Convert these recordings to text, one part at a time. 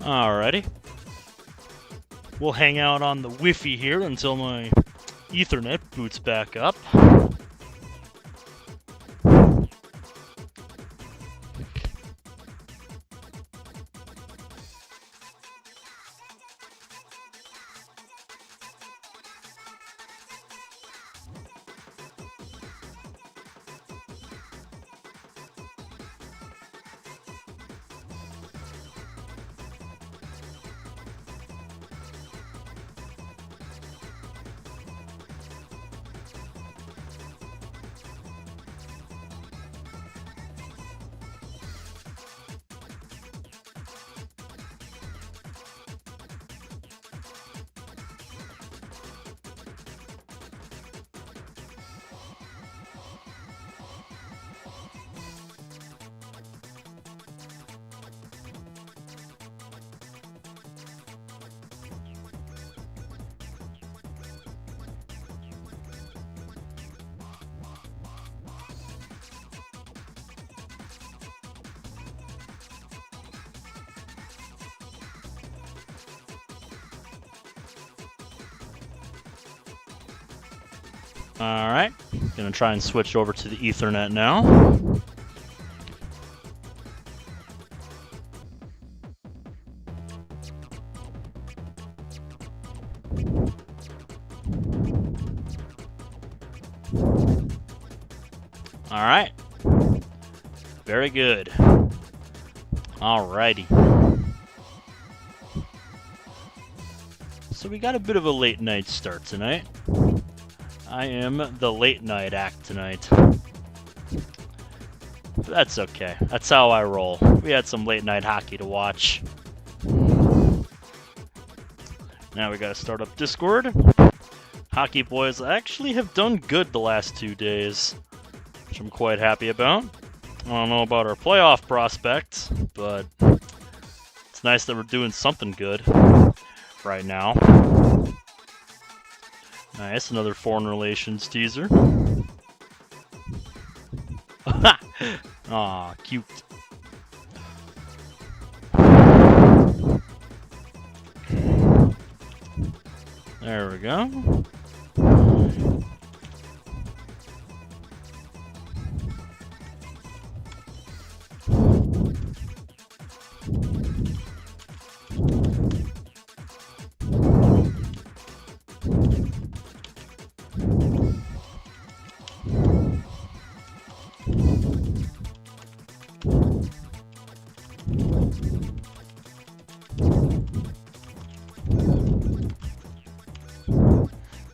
Alrighty. We'll hang out on the Wi-Fi here until my Ethernet boots back up. Alright, gonna try and switch over to the Ethernet now. Alright, very good. Alrighty. So we got a bit of a late night start tonight. I am the late night act tonight. But that's okay. That's how I roll. We had some late night hockey to watch. Now we gotta start up Discord. Hockey boys actually have done good the last 2 days, which I'm quite happy about. I don't know about our playoff prospects, but it's nice that we're doing something good right now. Nice, another foreign relations teaser. Aw, cute. There we go.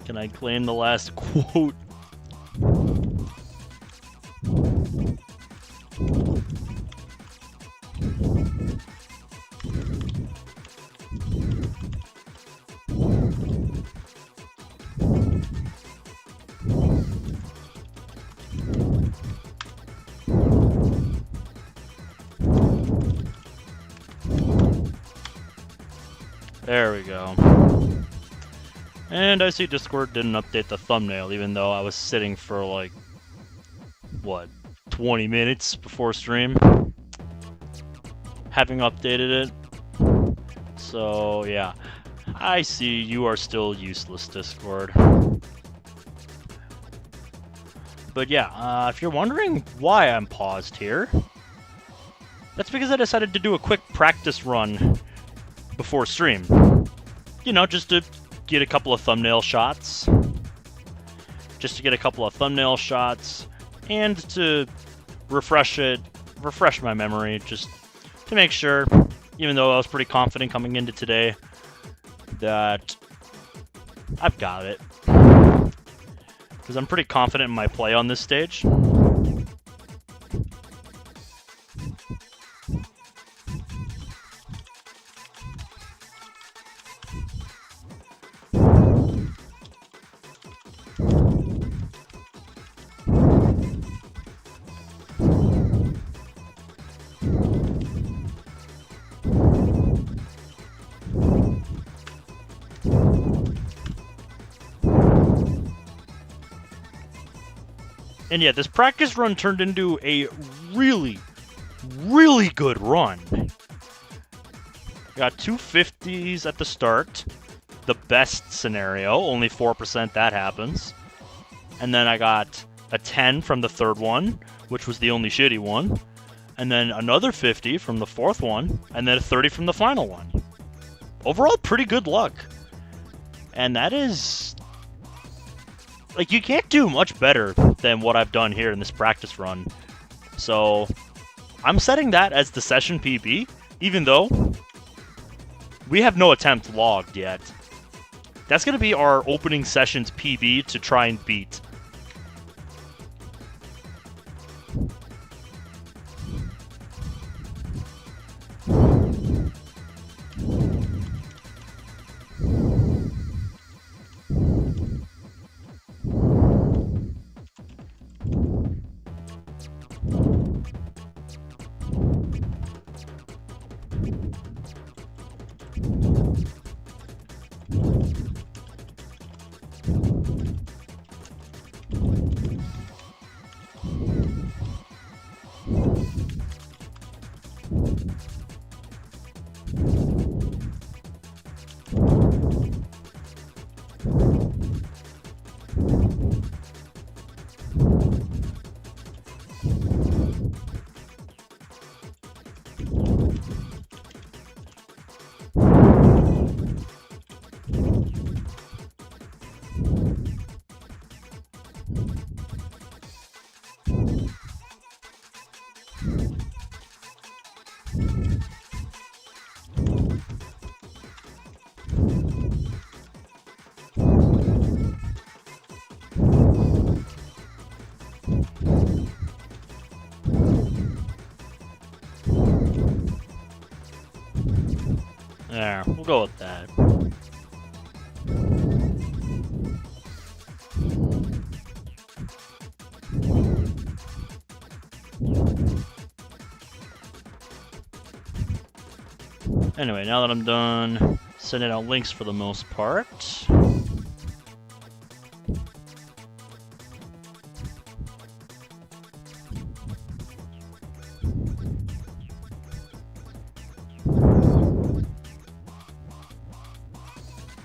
Can I claim the last quote? There we go. And I see Discord didn't update the thumbnail, even though I was sitting for like, what, 20 minutes before stream, having updated it. So yeah, I see you are still useless, Discord. But yeah, if you're wondering why I'm paused here, that's because I decided to do a quick practice run before stream. You know, just to get a couple of thumbnail shots. And to refresh my memory, just to make sure, even though I was pretty confident coming into today, that I've got it. Because I'm pretty confident in my play on this stage. And yeah, this practice run turned into a really, really good run. I got two 50s at the start. The best scenario, only 4% that happens. And then I got a 10 from the third one, which was the only shitty one. And then another 50 from the fourth one, and then a 30 from the final one. Overall, pretty good luck. And that is... like, you can't do much better than what I've done here in this practice run. So, I'm setting that as the session PB, even though we have no attempt logged yet. That's going to be our opening session's PB to try and beat. There, we'll go with that. Anyway, now that I'm done sending out links for the most part,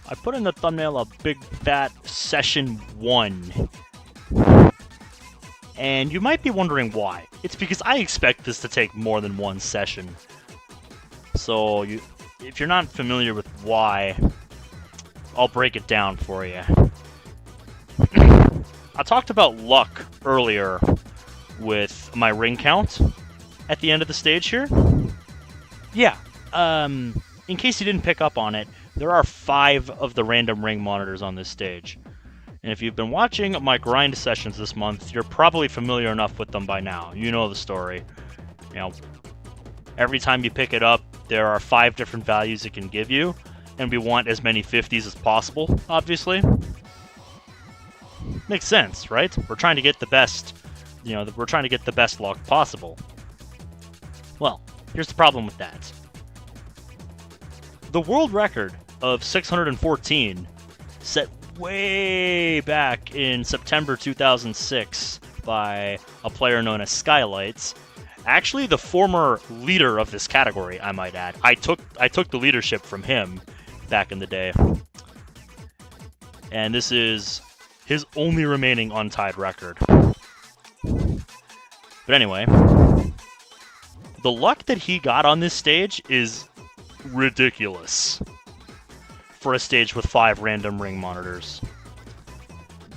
I put in the thumbnail a big fat session 1. And you might be wondering why. It's because I expect this to take more than one session. So, if you're not familiar with why, I'll break it down for you. I talked about luck earlier with my ring count at the end of the stage here. Yeah, in case you didn't pick up on it, there are 5 of the random ring monitors on this stage. And if you've been watching my grind sessions this month, you're probably familiar enough with them by now. You know the story. You know, every time you pick it up, there are 5 different values it can give you, and we want as many 50s as possible, obviously. Makes sense, right? We're trying to get the best, we're trying to get the best luck possible. Well, here's the problem with that. The world record of 614, set way back in September 2006 by a player known as SkyLights, actually the former leader of this category, I might add. I took the leadership from him back in the day. And this is his only remaining untied record. But anyway, the luck that he got on this stage is ridiculous for a stage with 5 random ring monitors.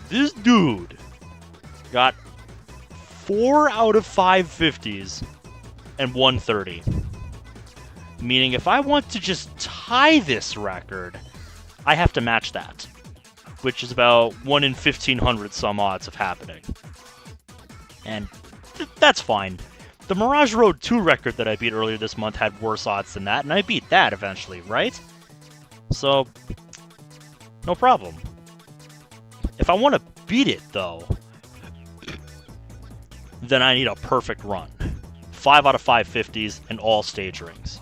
This dude got 4 out of 5 50s and 130. Meaning if I want to just tie this record, I have to match that, which is about 1 in 1,500 some odds of happening. And that's fine. The Mirage Road 2 record that I beat earlier this month had worse odds than that, and I beat that eventually, right? So, no problem. If I want to beat it, though, then I need a perfect run. 5 out of 5 50s and all stage rings.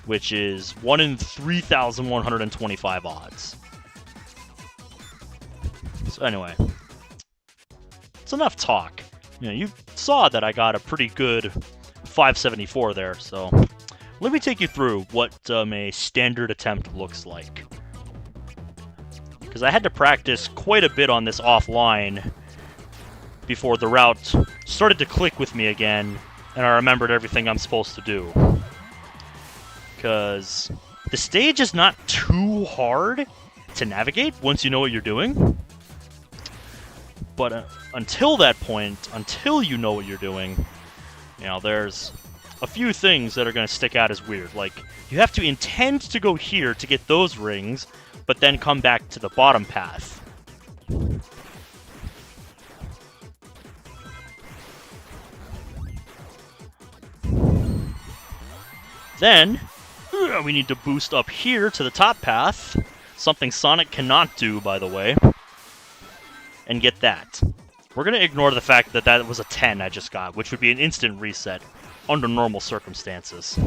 Which is 1 in 3,125 odds. So anyway, it's enough talk. You saw that I got a pretty good 574 there, so let me take you through what a standard attempt looks like. Because I had to practice quite a bit on this offline before the route started to click with me again, and I remembered everything I'm supposed to do. Because the stage is not too hard to navigate once you know what you're doing. But until that point, until you know what you're doing, you know, there's a few things that are going to stick out as weird. Like, you have to intend to go here to get those rings, but then come back to the bottom path. Then, we need to boost up here to the top path, something Sonic cannot do, by the way, and get that. We're going to ignore the fact that that was a 10 I just got, which would be an instant reset under normal circumstances.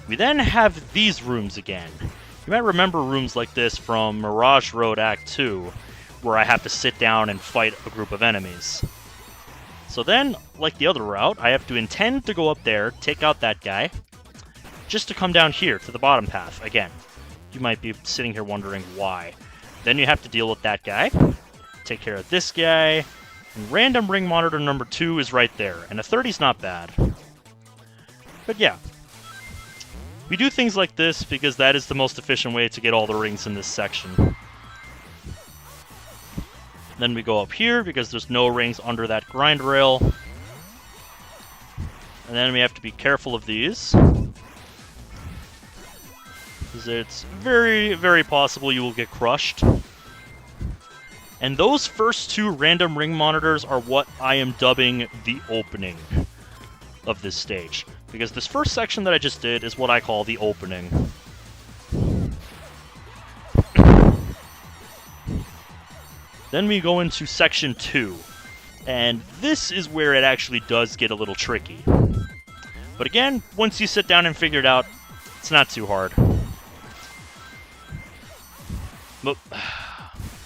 We then have these rooms again. You might remember rooms like this from Mirage Road Act 2, where I have to sit down and fight a group of enemies. So then, like the other route, I have to intend to go up there, take out that guy, just to come down here to the bottom path. Again, you might be sitting here wondering why. Then you have to deal with that guy, take care of this guy, and random ring monitor number 2 is right there, and a 30's not bad. But yeah, we do things like this because that is the most efficient way to get all the rings in this section. Then we go up here because there's no rings under that grind rail. And then we have to be careful of these, because it's very, very possible you will get crushed. And those first 2 random ring monitors are what I am dubbing the opening of this stage. Because this first section that I just did is what I call the opening. Then we go into section 2. And this is where it actually does get a little tricky. But again, once you sit down and figure it out, it's not too hard. But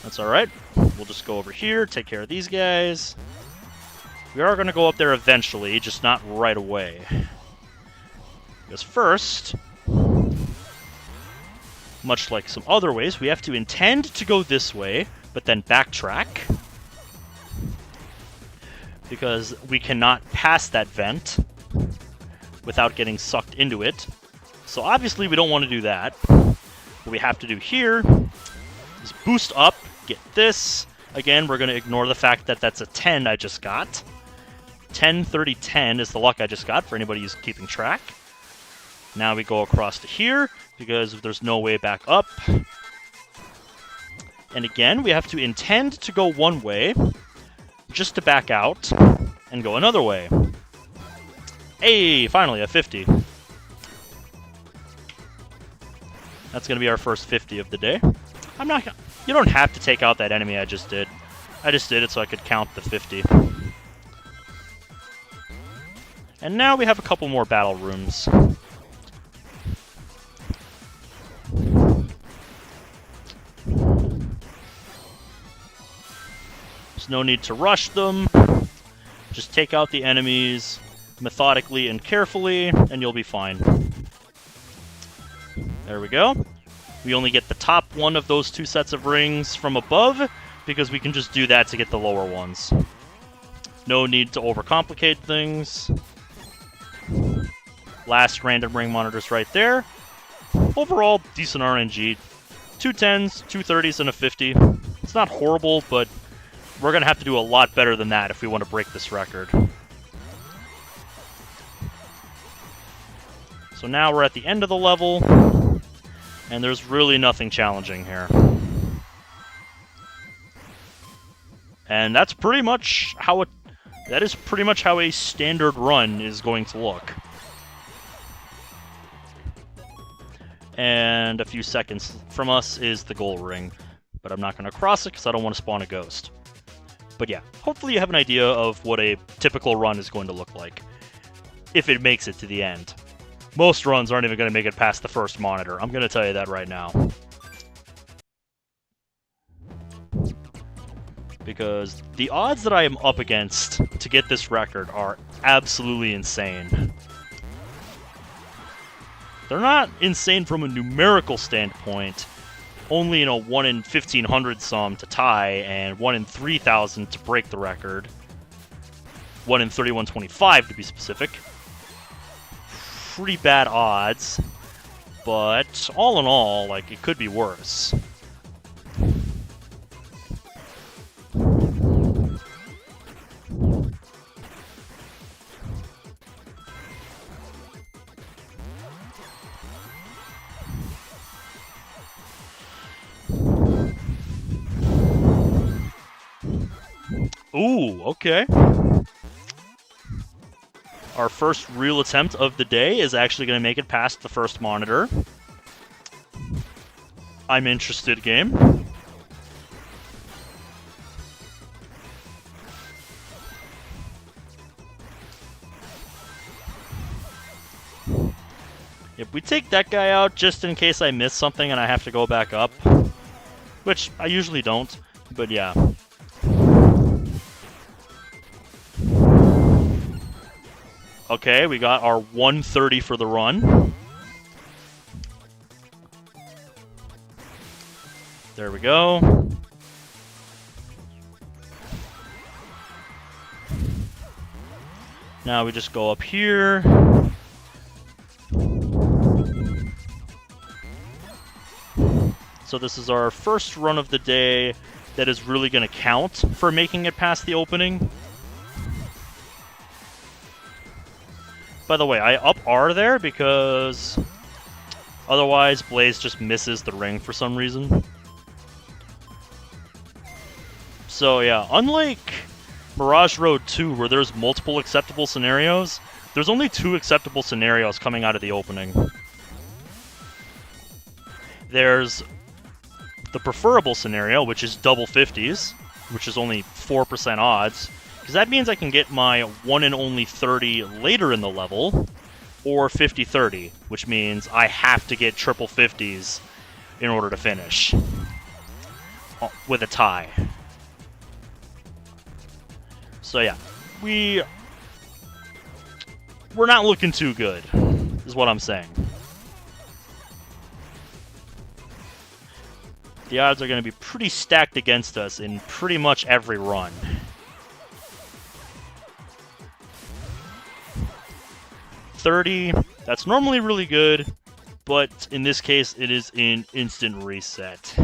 that's alright. We'll just go over here, take care of these guys. We are going to go up there eventually, just not right away. Because first, much like some other ways, we have to intend to go this way, but then backtrack. Because we cannot pass that vent without getting sucked into it. So obviously we don't want to do that. What we have to do here is boost up, get this. Again, we're going to ignore the fact that that's a 10 I just got. 10, 30, 10 is the luck I just got for anybody who's keeping track. Now we go across to here because there's no way back up. And again, we have to intend to go one way just to back out and go another way. Hey, finally a 50. That's going to be our first 50 of the day. I'm not gonna... You don't have to take out that enemy I just did. I just did it so I could count the 50. And now we have a couple more battle rooms. There's no need to rush them. Just take out the enemies methodically and carefully, and you'll be fine. There we go. We only get the top one of those 2 sets of rings from above, because we can just do that to get the lower ones. No need to overcomplicate things. Last random ring monitors right there. Overall, decent RNG. 2 10s, 2 30s, and a 50. It's not horrible, but we're going to have to do a lot better than that if we want to break this record. So now we're at the end of the level, and there's really nothing challenging here. And that's pretty much how it... That is pretty much how a standard run is going to look. And a few seconds from us is the goal ring. But I'm not going to cross it because I don't want to spawn a ghost. But yeah, hopefully you have an idea of what a typical run is going to look like, if it makes it to the end. Most runs aren't even going to make it past the first monitor. I'm going to tell you that right now. Because the odds that I am up against to get this record are absolutely insane. They're not insane from a numerical standpoint. Only in a 1 in 1,500 sum to tie, and 1 in 3,000 to break the record. 1 in 3,125 to be specific. Pretty bad odds, but all in all, like, it could be worse. Ooh, okay. Our first real attempt of the day is actually going to make it past the first monitor. I'm interested, game. If we take that guy out just in case I miss something and I have to go back up, which I usually don't, but yeah. Okay, we got our 130 for the run. There we go. Now we just go up here. So this is our first run of the day that is really going to count for making it past the opening. By the way, I up R there because otherwise Blaze just misses the ring for some reason. So yeah, unlike Mirage Road 2 where there's multiple acceptable scenarios, there's only 2 acceptable scenarios coming out of the opening. There's the preferable scenario, which is double 50s, which is only 4% odds, because that means I can get my 1 in only 30 later in the level, or 50-30, which means I have to get triple 50s in order to finish with a tie. So yeah, we're not looking too good, is what I'm saying. The odds are going to be pretty stacked against us in pretty much every run. That's normally really good, but in this case it is an instant reset.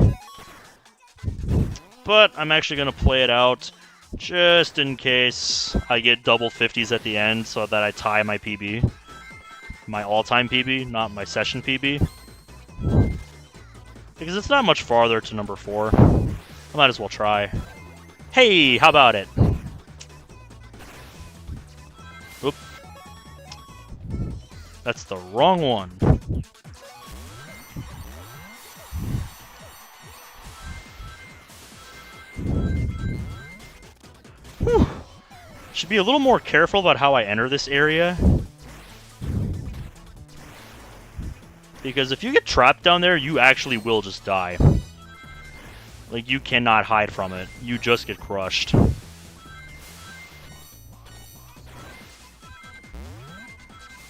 But I'm actually going to play it out just in case I get double 50s at the end so that I tie my PB. My all-time PB, not my session PB. Because it's not much farther to number 4. I might as well try. Hey, how about it? Oop. That's the wrong one. Whew. Should be a little more careful about how I enter this area. Because if you get trapped down there, you actually will just die. Like, you cannot hide from it. You just get crushed.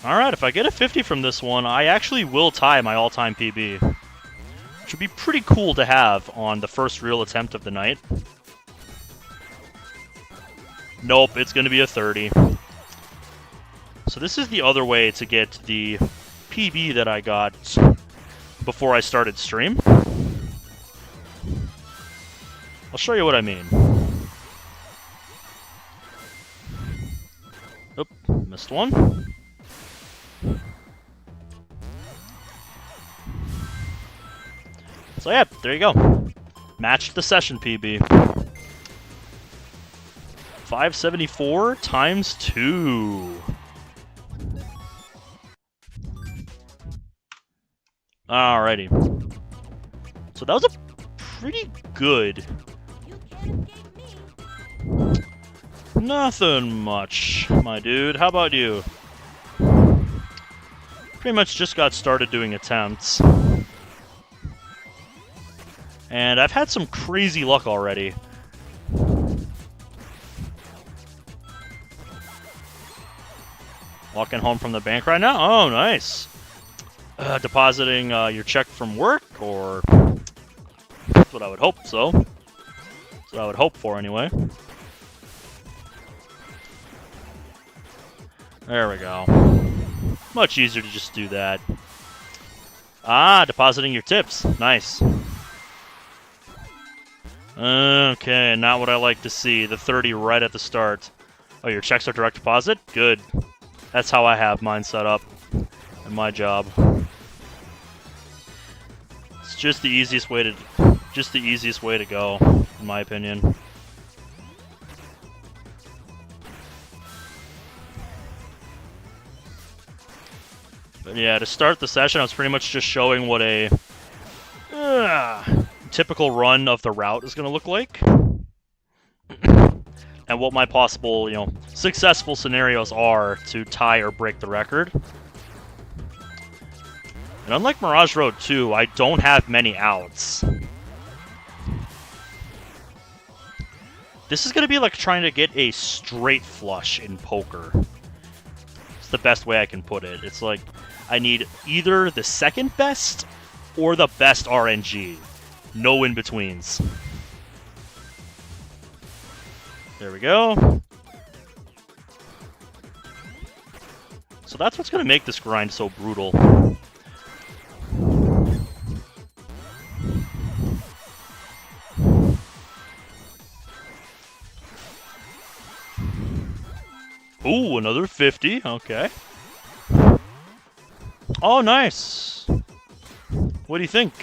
Alright, if I get a 50 from this one, I actually will tie my all-time PB. Which would be pretty cool to have on the first real attempt of the night. Nope, it's going to be a 30. So this is the other way to get the PB that I got before I started stream. I'll show you what I mean. Oop, missed one. So yeah, there you go. Matched the session PB. 574 times 2. Alrighty. So that was a pretty good. Nothing much, my dude. How about you? Pretty much just got started doing attempts. And I've had some crazy luck already. Walking home from the bank right now? Oh, nice. depositing your check from work, or that's what I would hope so. That's what I would hope for anyway. There we go. Much easier to just do that. Ah, depositing your tips. Nice. Okay, not what I like to see. The 30 right at the start. Oh, your checks are direct deposit? Good. That's how I have mine set up in my job. It's just the easiest way to go, in my opinion. But yeah, to start the session, I was pretty much just showing what a typical run of the route is going to look like. And what my possible, successful scenarios are to tie or break the record. And unlike Mirage Road 2, I don't have many outs. This is going to be like trying to get a straight flush in poker. It's the best way I can put it. It's like I need either the second best or the best RNG. No in-betweens. There we go. So that's what's going to make this grind so brutal. Ooh, another 50. Okay. Oh, nice. What do you think?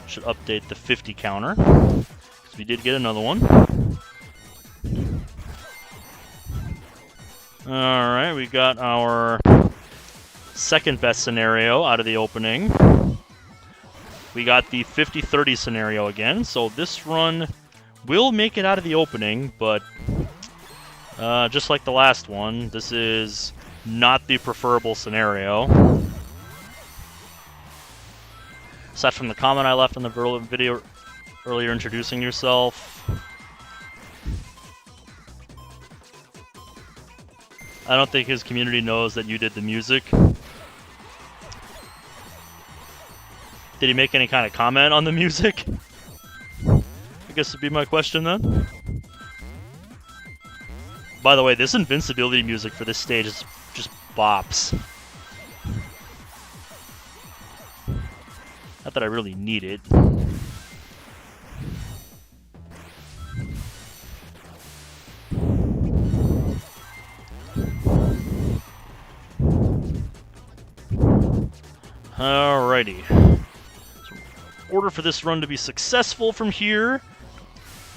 Should update the 50 counter, because we did get another one. Alright, we got our second best scenario out of the opening. We got the 50-30 scenario again, so this run will make it out of the opening, but just like the last one, this is not the preferable scenario. Aside from the comment I left in the video earlier introducing yourself. I don't think his community knows that you did the music. Did he make any kind of comment on the music? I guess would be my question then. By the way, this invincibility music for this stage is just bops. Not that I really need it. Alrighty. So in order for this run to be successful from here,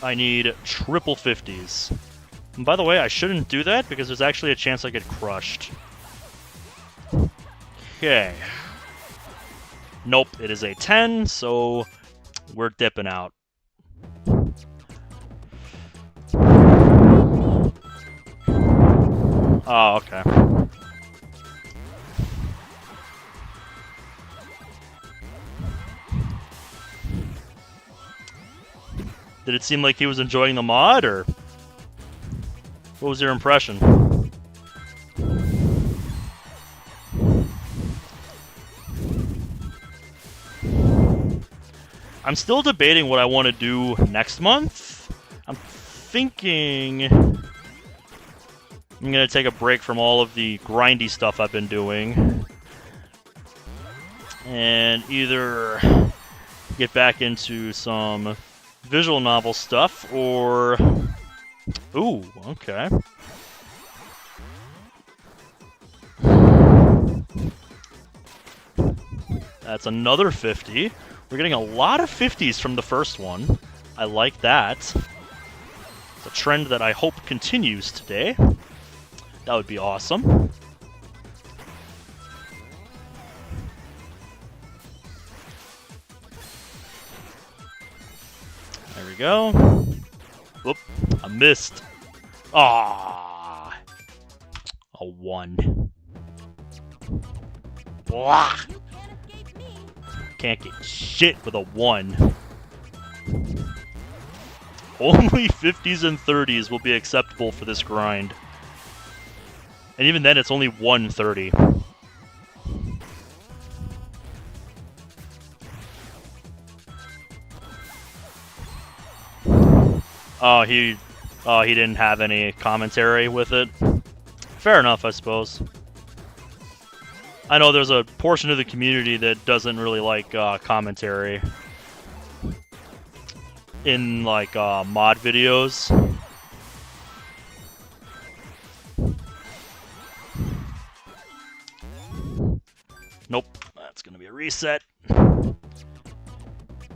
I need triple 50s. And by the way, I shouldn't do that because there's actually a chance I get crushed. Okay. Nope, it is a 10, so we're dipping out. Oh, okay. Did it seem like he was enjoying the mod, or what was your impression? I'm still debating what I want to do next month. I'm thinking I'm going to take a break from all of the grindy stuff I've been doing and either get back into some visual novel stuff or... Ooh, okay. That's another 50. We're getting a lot of 50s from the first one. I like that. It's a trend that I hope continues today. That would be awesome. There we go. Whoop, I missed. Ah, a 1. Blah. Can't get shit with a 1. Only 50s and 30s will be acceptable for this grind. And even then, it's only 130. Oh, he didn't have any commentary with it. Fair enough, I suppose. I know there's a portion of the community that doesn't really like commentary in like mod videos. Nope, that's gonna be a reset.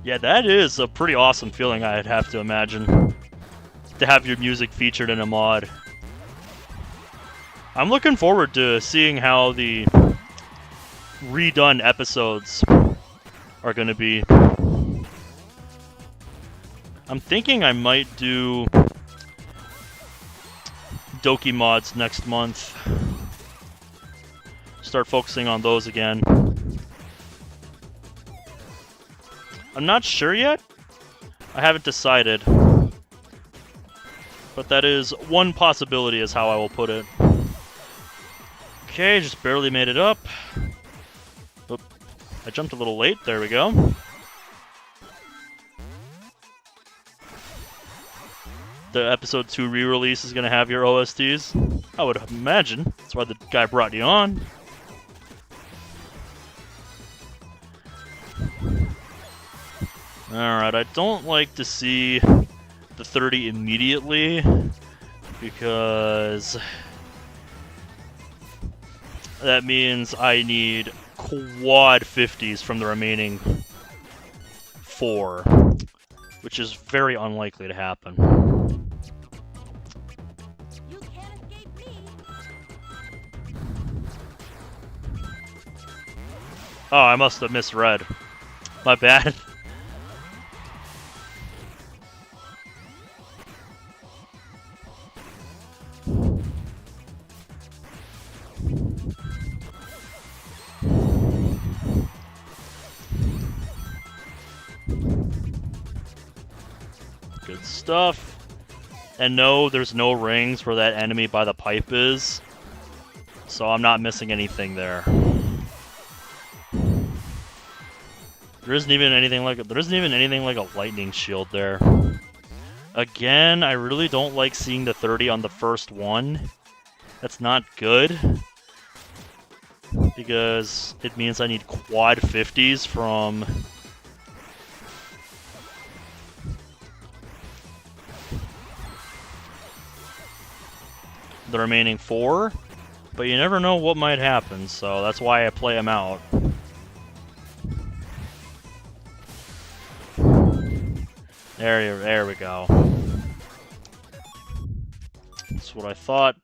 Yeah, that is a pretty awesome feeling, I'd have to imagine, to have your music featured in a mod. I'm looking forward to seeing how the redone episodes are going to be. I'm thinking I might do Doki mods next month. Start focusing on those again. I'm not sure yet. I haven't decided. But that is one possibility, is how I will put it. Okay, just barely made it up. Oop, I jumped a little late. There we go. The episode 2 re-release is going to have your OSTs. I would imagine. That's why the guy brought you on. Alright, I don't like to see the 30 immediately, because that means I need quad 50s from the remaining 4, which is very unlikely to happen. You can't escape me. Oh, I must have misread. My bad. Good stuff. And no, there's no rings where that enemy by the pipe is, so I'm not missing anything there. There isn't even anything like a lightning shield there. Again, I really don't like seeing the 30 on the first one. That's not good, because it means I need quad 50s from the remaining 4, but you never know what might happen, so that's why I play them out. There we go. That's what I thought.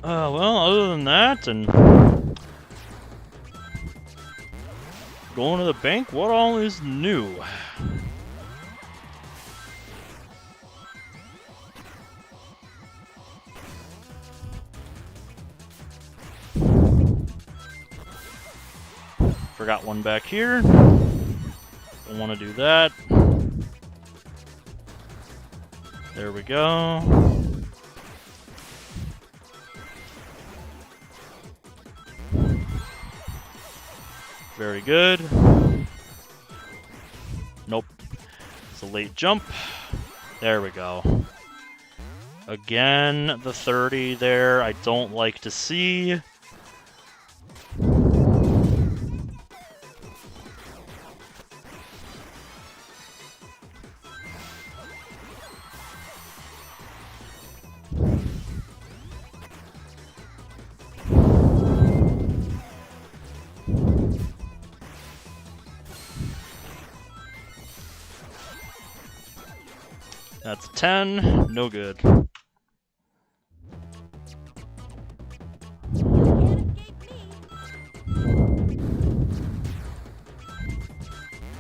Well, other than that, and going to the bank, what all is new? Forgot one back here. Don't want to do that. There we go. Very good. Nope. It's a late jump. There we go. Again, the 30 there, I don't like to see. That's 10. No good.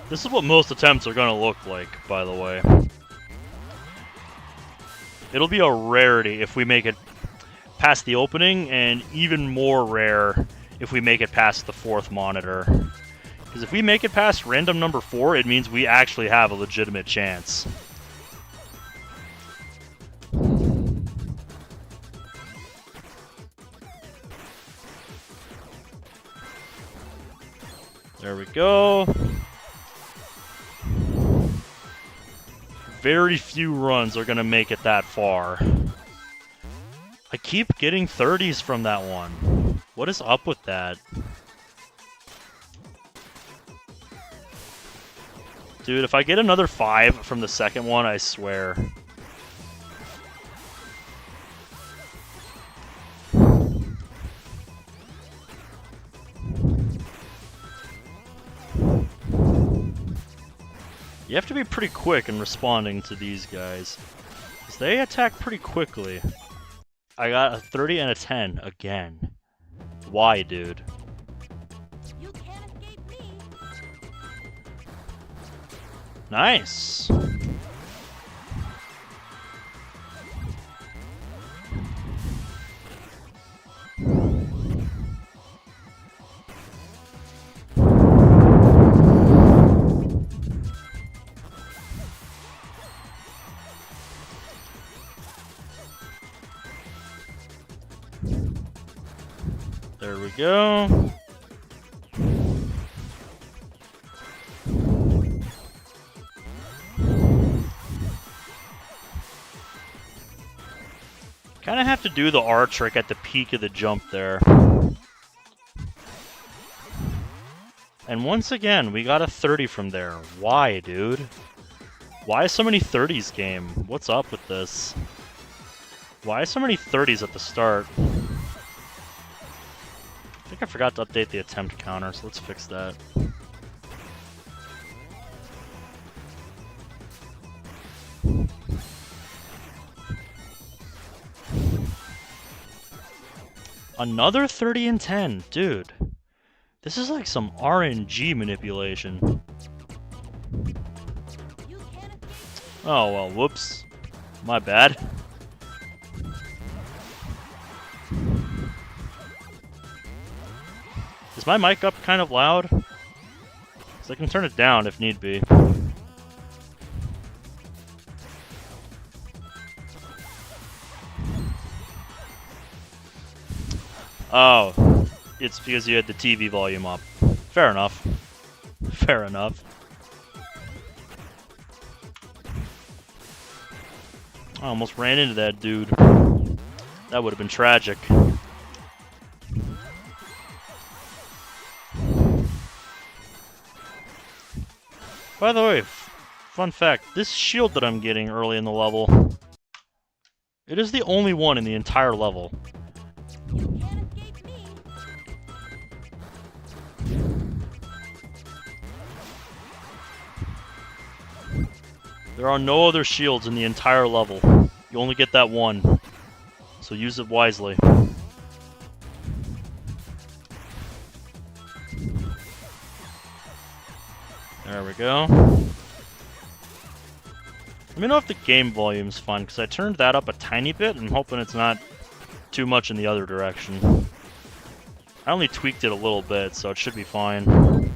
This is what most attempts are going to look like, by the way. It'll be a rarity if we make it past the opening, and even more rare if we make it past the 4th monitor. Because if we make it past random number 4, it means we actually have a legitimate chance. There we go. Very few runs are going to make it that far. I keep getting 30s from that one. What is up with that? Dude, if I get another 5 from the second one, I swear. You have to be pretty quick in responding to these guys, because they attack pretty quickly. I got a 30 and a 10 again. Why, dude? You can't escape me. Nice! There we go. Kind of have to do the R trick at the peak of the jump there. And once again, we got a 30 from there. Why, dude? Why so many 30s, game? What's up with this? Why so many 30s at the start? I think I forgot to update the attempt counter, so let's fix that. Another 30 and 10, dude. This is like some RNG manipulation. Oh well, whoops. My bad. Is my mic up kind of loud? Because I can turn it down if need be. Oh, it's because you had the TV volume up. Fair enough. Fair enough. I almost ran into that dude. That would have been tragic. By the way, fun fact, this shield that I'm getting early in the level, it is the only one in the entire level. You can't escape me. There are no other shields in the entire level. You only get that one, so use it wisely. There we go. Let me know if the game volume's fine, because I turned that up a tiny bit, and I'm hoping it's not too much in the other direction. I only tweaked it a little bit, so it should be fine.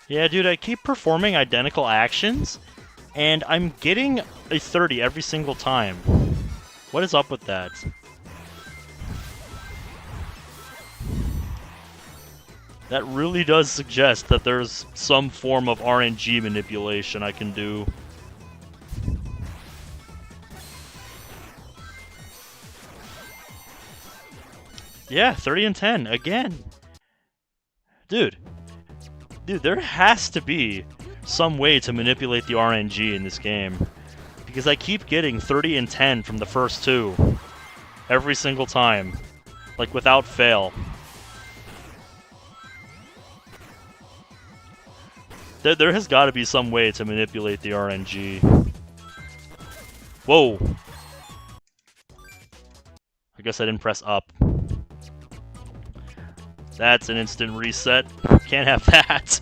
Yeah, dude, I keep performing identical actions, and I'm getting a 30 every single time. What is up with that? That really does suggest that there's some form of RNG manipulation I can do. Yeah, 30 and 10, again. Dude, there has to be some way to manipulate the RNG in this game. Because I keep getting 30 and 10 from the first two. Every single time. Like, without fail. There has got to be some way to manipulate the RNG. Whoa! I guess I didn't press up. That's an instant reset. Can't have that.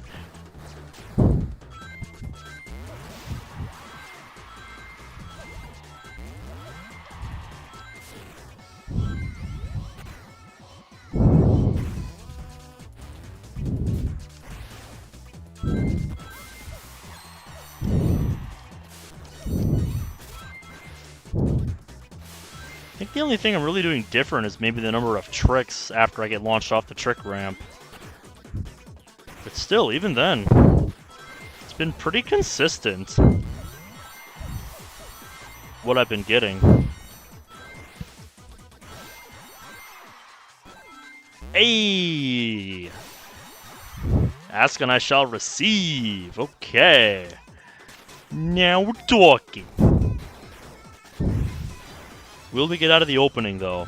I think the only thing I'm really doing different is maybe the number of tricks after I get launched off the trick ramp. But still, even then, it's been pretty consistent what I've been getting. Hey! Ask and I shall receive. Okay. Now we're talking. Will we get out of the opening, though?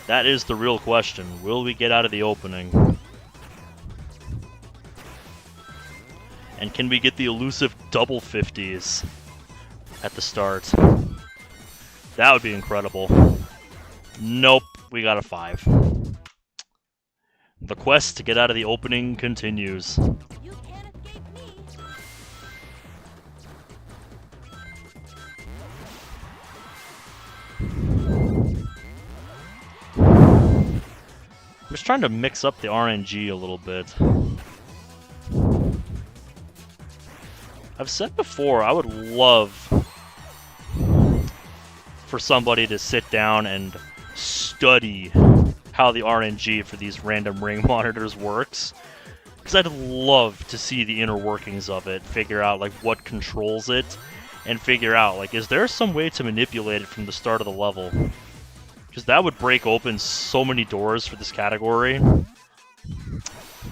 That is the real question. Will we get out of the opening? And can we get the elusive double 50s at the start? That would be incredible. Nope, we got a 5. The quest to get out of the opening continues. You can't escape me. I'm just trying to mix up the RNG a little bit. I've said before, I would love for somebody to sit down and study how the RNG for these random ring monitors works. Because I'd love to see the inner workings of it, figure out like what controls it, and figure out like is there some way to manipulate it from the start of the level? Because that would break open so many doors for this category. Look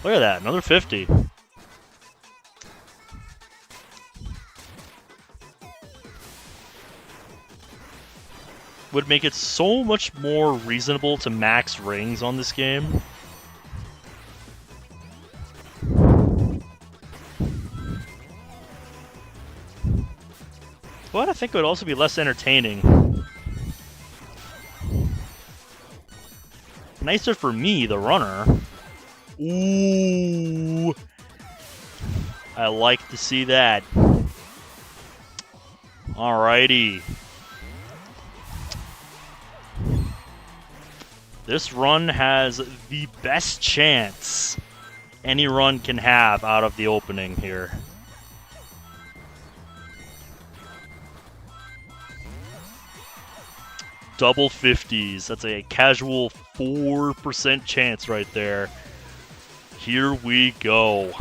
at that, another 50. Would make it so much more reasonable to max rings on this game. But I think it would also be less entertaining. Nicer for me, the runner. Ooh. I like to see that. Alrighty. This run has the best chance any run can have out of the opening here. Double 50s. That's a casual 4% chance right there. Here we go.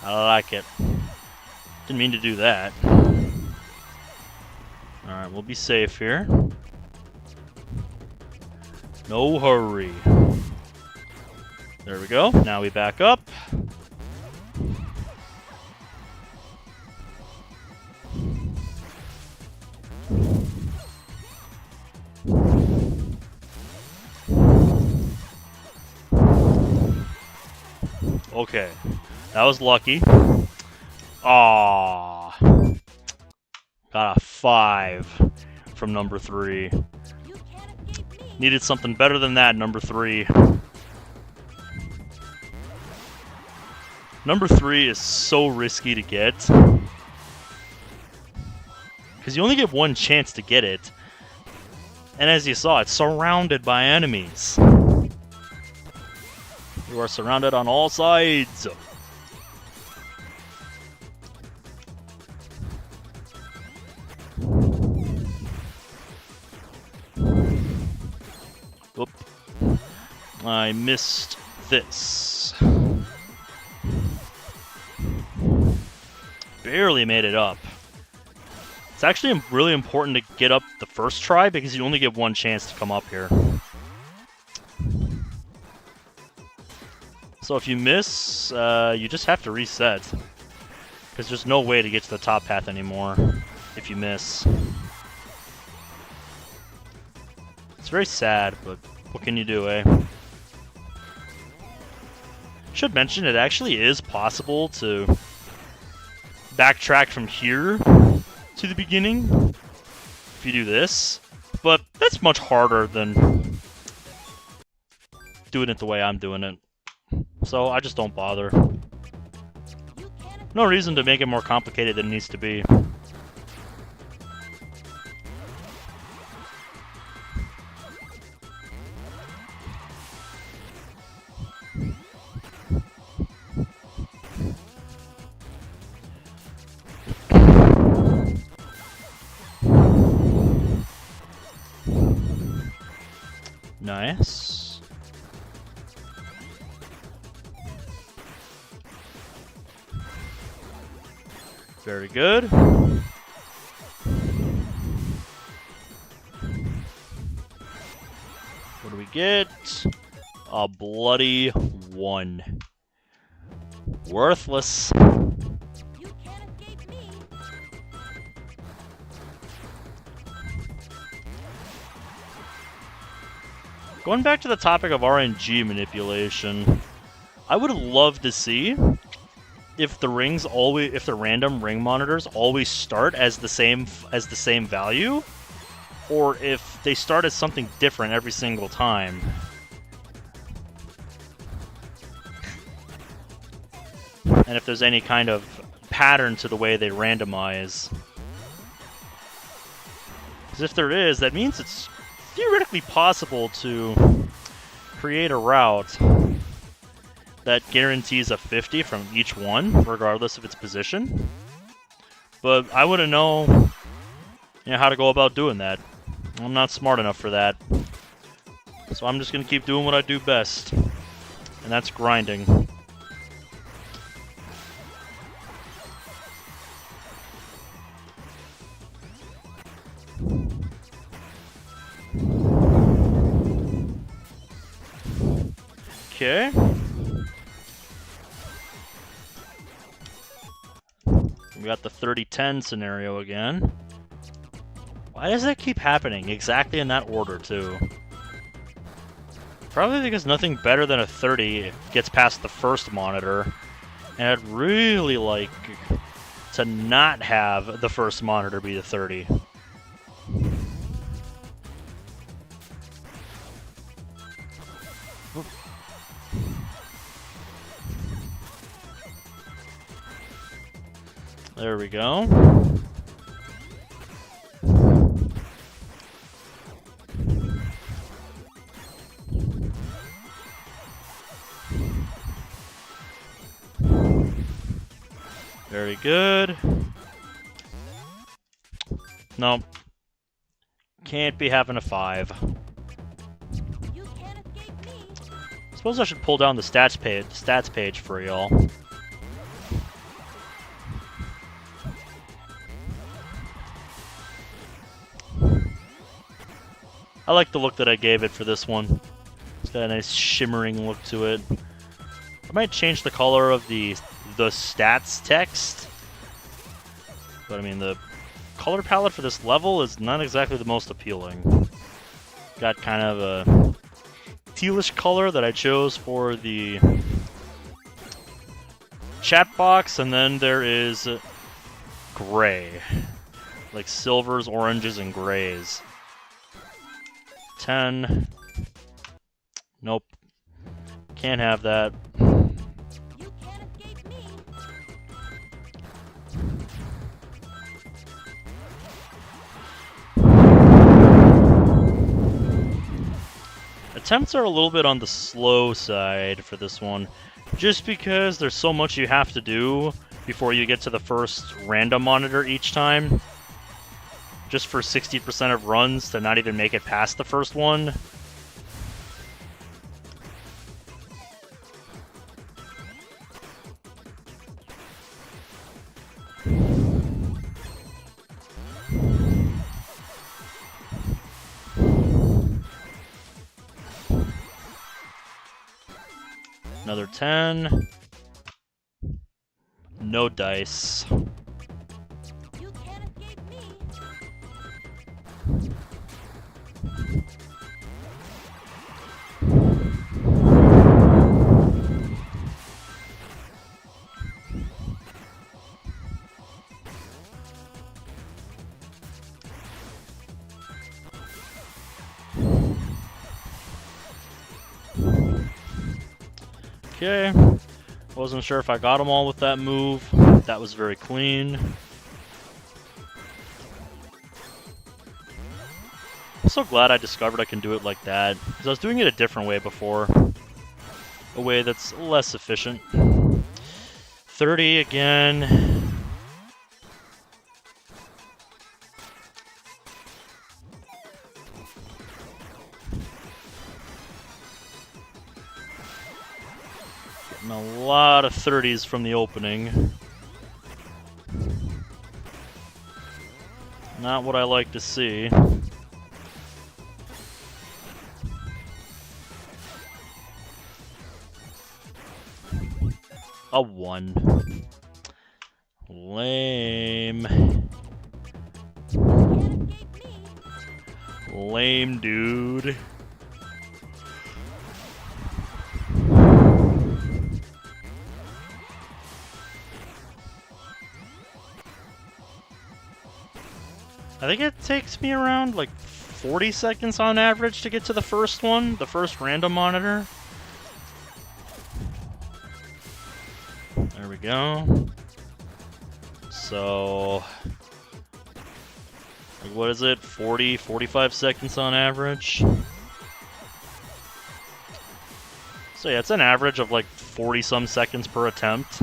I like it. Didn't mean to do that. Alright, we'll be safe here. No hurry. There we go. Now we back up. Okay. That was lucky. Aww. Got a 5 from number 3. You can't escape me. Needed something better than that, number 3. Number 3 is so risky to get. Because you only get one chance to get it. And as you saw, it's surrounded by enemies. You are surrounded on all sides. Oop. I missed this. Barely made it up. It's actually really important to get up the first try because you only get one chance to come up here. So if you miss, you just have to reset. Because there's no way to get to the top path anymore if you miss. It's very sad, but what can you do, eh? Should mention it actually is possible to backtrack from here to the beginning if you do this, But that's much harder than doing it the way I'm doing it. So I just don't bother. No reason to make it more complicated than it needs to be. Nice. Very good. What do we get? A bloody 1. Worthless. You can't escape me. Going back to the topic of RNG manipulation, I would love to see if the random ring monitors always start as the same value, or if they start as something different every single time. And if there's any kind of pattern to the way they randomize. Because if there is, that means it's theoretically possible to create a route that guarantees a 50 from each one, regardless of its position. But I wouldn't know, how to go about doing that. I'm not smart enough for that. So I'm just going to keep doing what I do best. And that's grinding. Okay. We got the 30-10 scenario again. Why does that keep happening exactly in that order, too? Probably because nothing better than a 30 gets past the first monitor. And I'd really like to not have the first monitor be the 30. There we go. Very good. Nope. Can't be having a 5. You can't escape me. Suppose I should pull down the stats page for y'all. I like the look that I gave it for this one. It's got a nice shimmering look to it. I might change the color of the stats text. But I mean, the color palette for this level is not exactly the most appealing. Got kind of a tealish color that I chose for the chat box, and then there is gray. Like silvers, oranges, and grays. 10. Nope. Can't have that. You can't escape me. Attempts are a little bit on the slow side for this one, just because there's so much you have to do before you get to the first random monitor each time. Just for 60% of runs to not even make it past the first one. Another 10. No dice. You can't escape me. Okay. Wasn't sure if I got them all with that move. That was very clean. I'm so glad I discovered I can do it like that, because I was doing it a different way before. A way that's less efficient. 30 again. Getting a lot of 30s from the opening. Not what I like to see. A 1. Lame. Lame, dude. I think it takes me around like 40 seconds on average to get to the first one, the first random monitor. There we go. So, like, what is it? 40, 45 seconds on average? So yeah, it's an average of like 40 some seconds per attempt.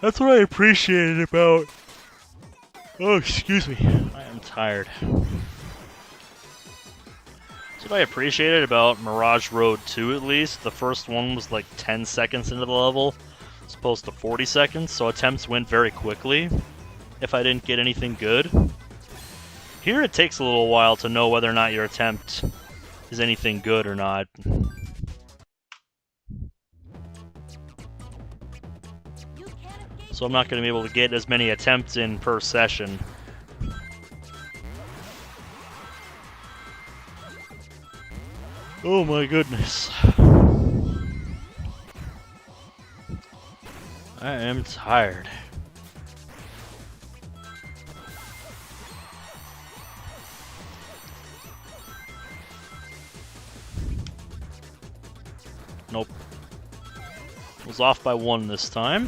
That's what I appreciated about... Oh, excuse me. I am tired. That's what I appreciated about Mirage Road 2, at least. The first one was like 10 seconds into the level, as opposed to 40 seconds, so attempts went very quickly if I didn't get anything good. Here it takes a little while to know whether or not your attempt is anything good or not. So I'm not going to be able to get as many attempts in per session. Oh my goodness. I am tired. Nope. Was off by 1 this time.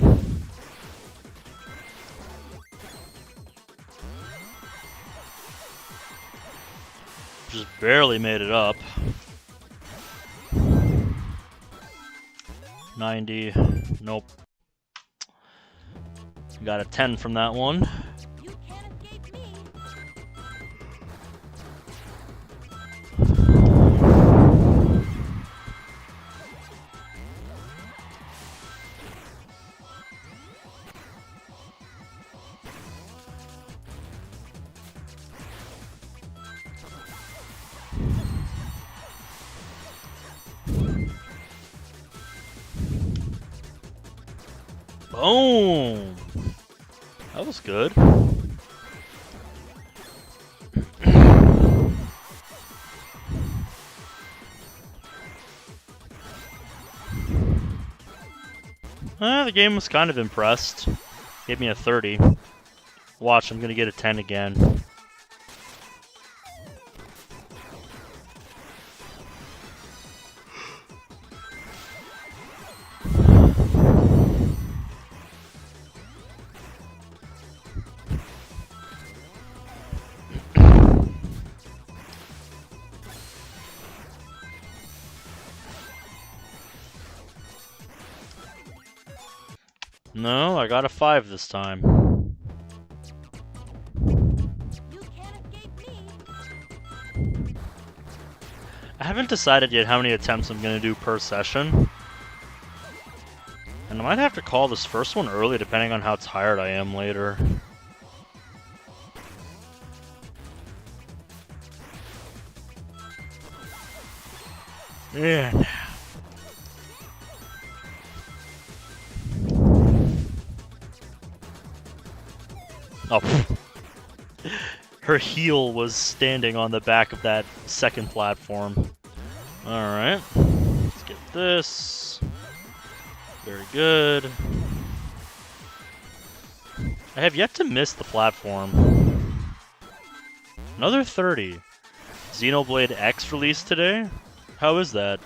Just barely made it up. 90. Nope. Got a 10 from that one. You can't escape me. Boom! That was good. The game was kind of impressed. Gave me a 30. Watch, I'm gonna get a 10 again. No, I got a 5 this time. You can't escape me. I haven't decided yet how many attempts I'm going to do per session. And I might have to call this first one early depending on how tired I am later. Man. Oh. Her heel was standing on the back of that second platform. Alright. Let's get this. Very good. I have yet to miss the platform. Another 30. Xenoblade X released today? How is that?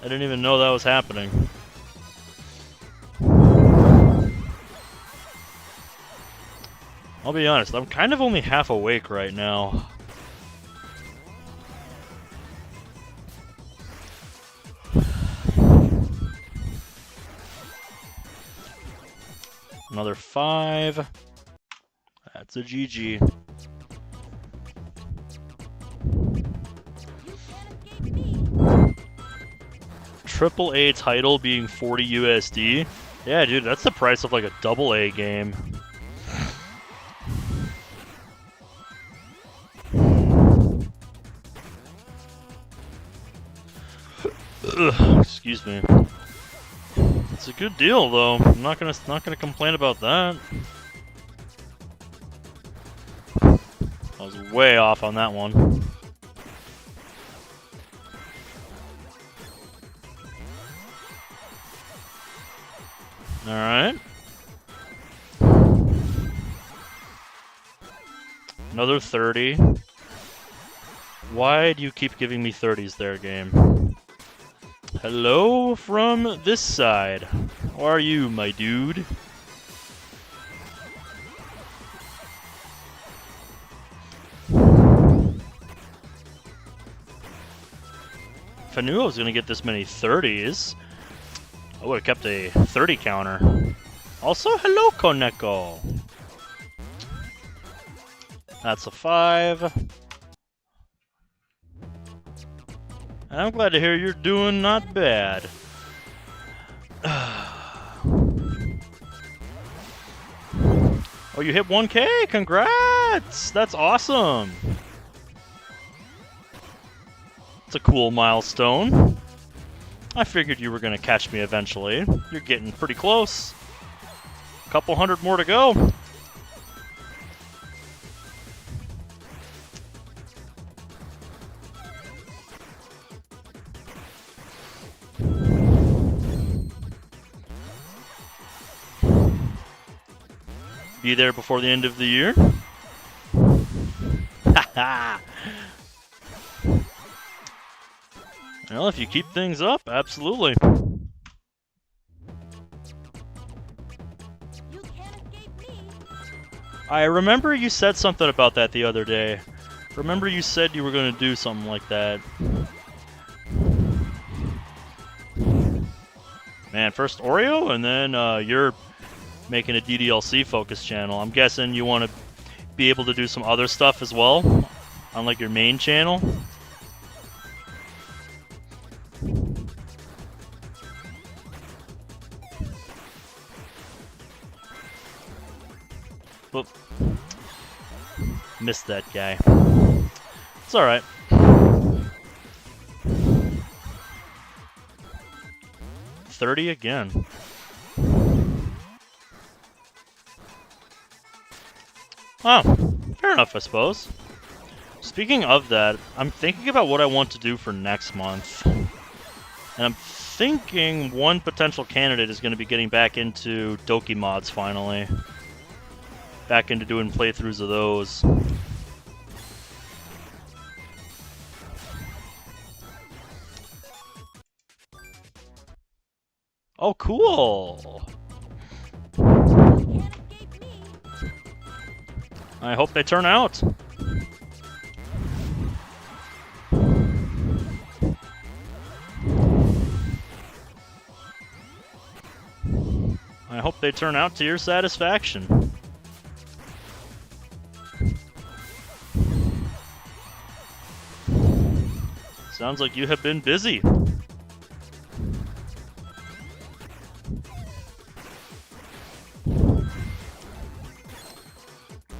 I didn't even know that was happening. I'll be honest, I'm kind of only half awake right now. Another 5. That's a GG. You can't escape me. Triple A title being 40 USD? Yeah, dude, that's the price of like a double A game. Ugh, excuse me. It's a good deal, though. I'm not gonna complain about that. I was way off on that one. All right. Another 30. Why do you keep giving me 30s there, game? Hello from this side. How are you, my dude? If I knew I was going to get this many 30s, I would have kept a 30 counter. Also, hello, Koneko. That's a 5. And I'm glad to hear you're doing not bad. Oh, you hit 1K? Congrats! That's awesome! It's a cool milestone. I figured you were going to catch me eventually. You're getting pretty close. A couple hundred more to go. Be there before the end of the year. Haha! Well, if you keep things up, absolutely. You can't escape me. I remember you said something about that the other day. Remember you said you were going to do something like that. Man, first Oreo, and then you're making a DDLC focus channel. I'm guessing you want to be able to do some other stuff as well, on like your main channel. Whoop. Missed that guy. It's alright. $30 again. Oh, fair enough, I suppose. Speaking of that, I'm thinking about what I want to do for next month. And I'm thinking one potential candidate is going to be getting back into Doki mods finally. Back into doing playthroughs of those. Oh, cool! You can't escape me. I hope they turn out. I hope they turn out to your satisfaction. Sounds like you have been busy.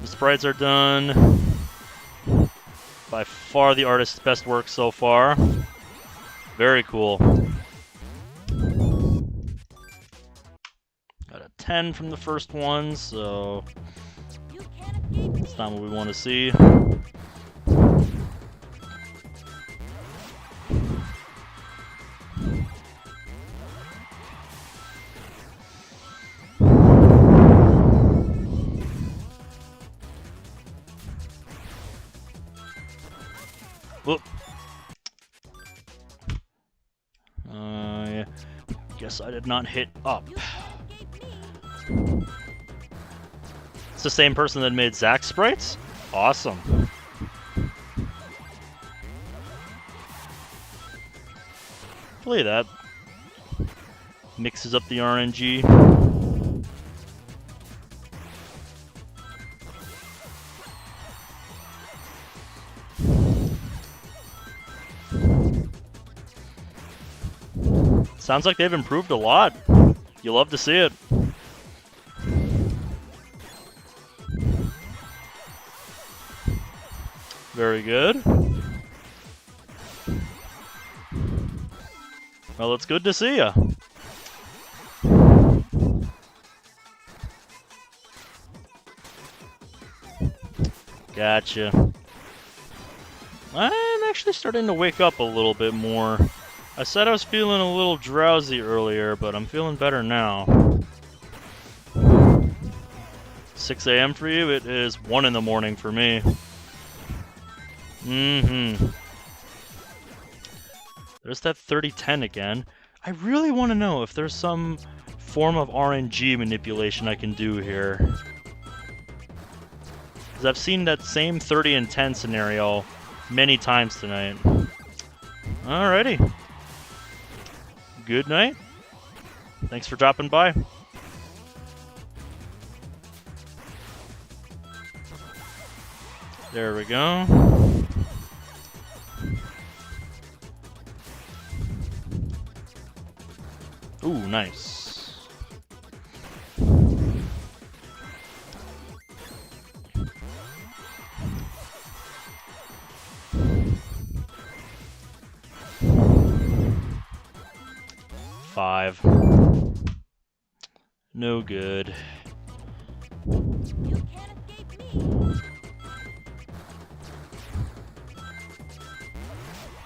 The sprites are done. By far the artist's best work so far. Very cool. Got a 10 from the first one, so You can't escape me. that's not what we want to see. did not hit up. You can't escape me. It's the same person that made Zack sprites? Awesome. Hopefully that mixes up the RNG. Sounds like they've improved a lot. You love to see it. Very good. Well, it's good to see ya. Gotcha. I'm actually starting to wake up a little bit more. I said I was feeling a little drowsy earlier, but I'm feeling better now. 6 a.m. for you? It is 1 in the morning for me. There's that 30-10 again. I really want to know if there's some form of RNG manipulation I can do here. Because I've seen that same 30 and 10 scenario many times tonight. Alrighty. Good night. Thanks for dropping by. There we go. Ooh, nice. Five. No good. You can't escape me.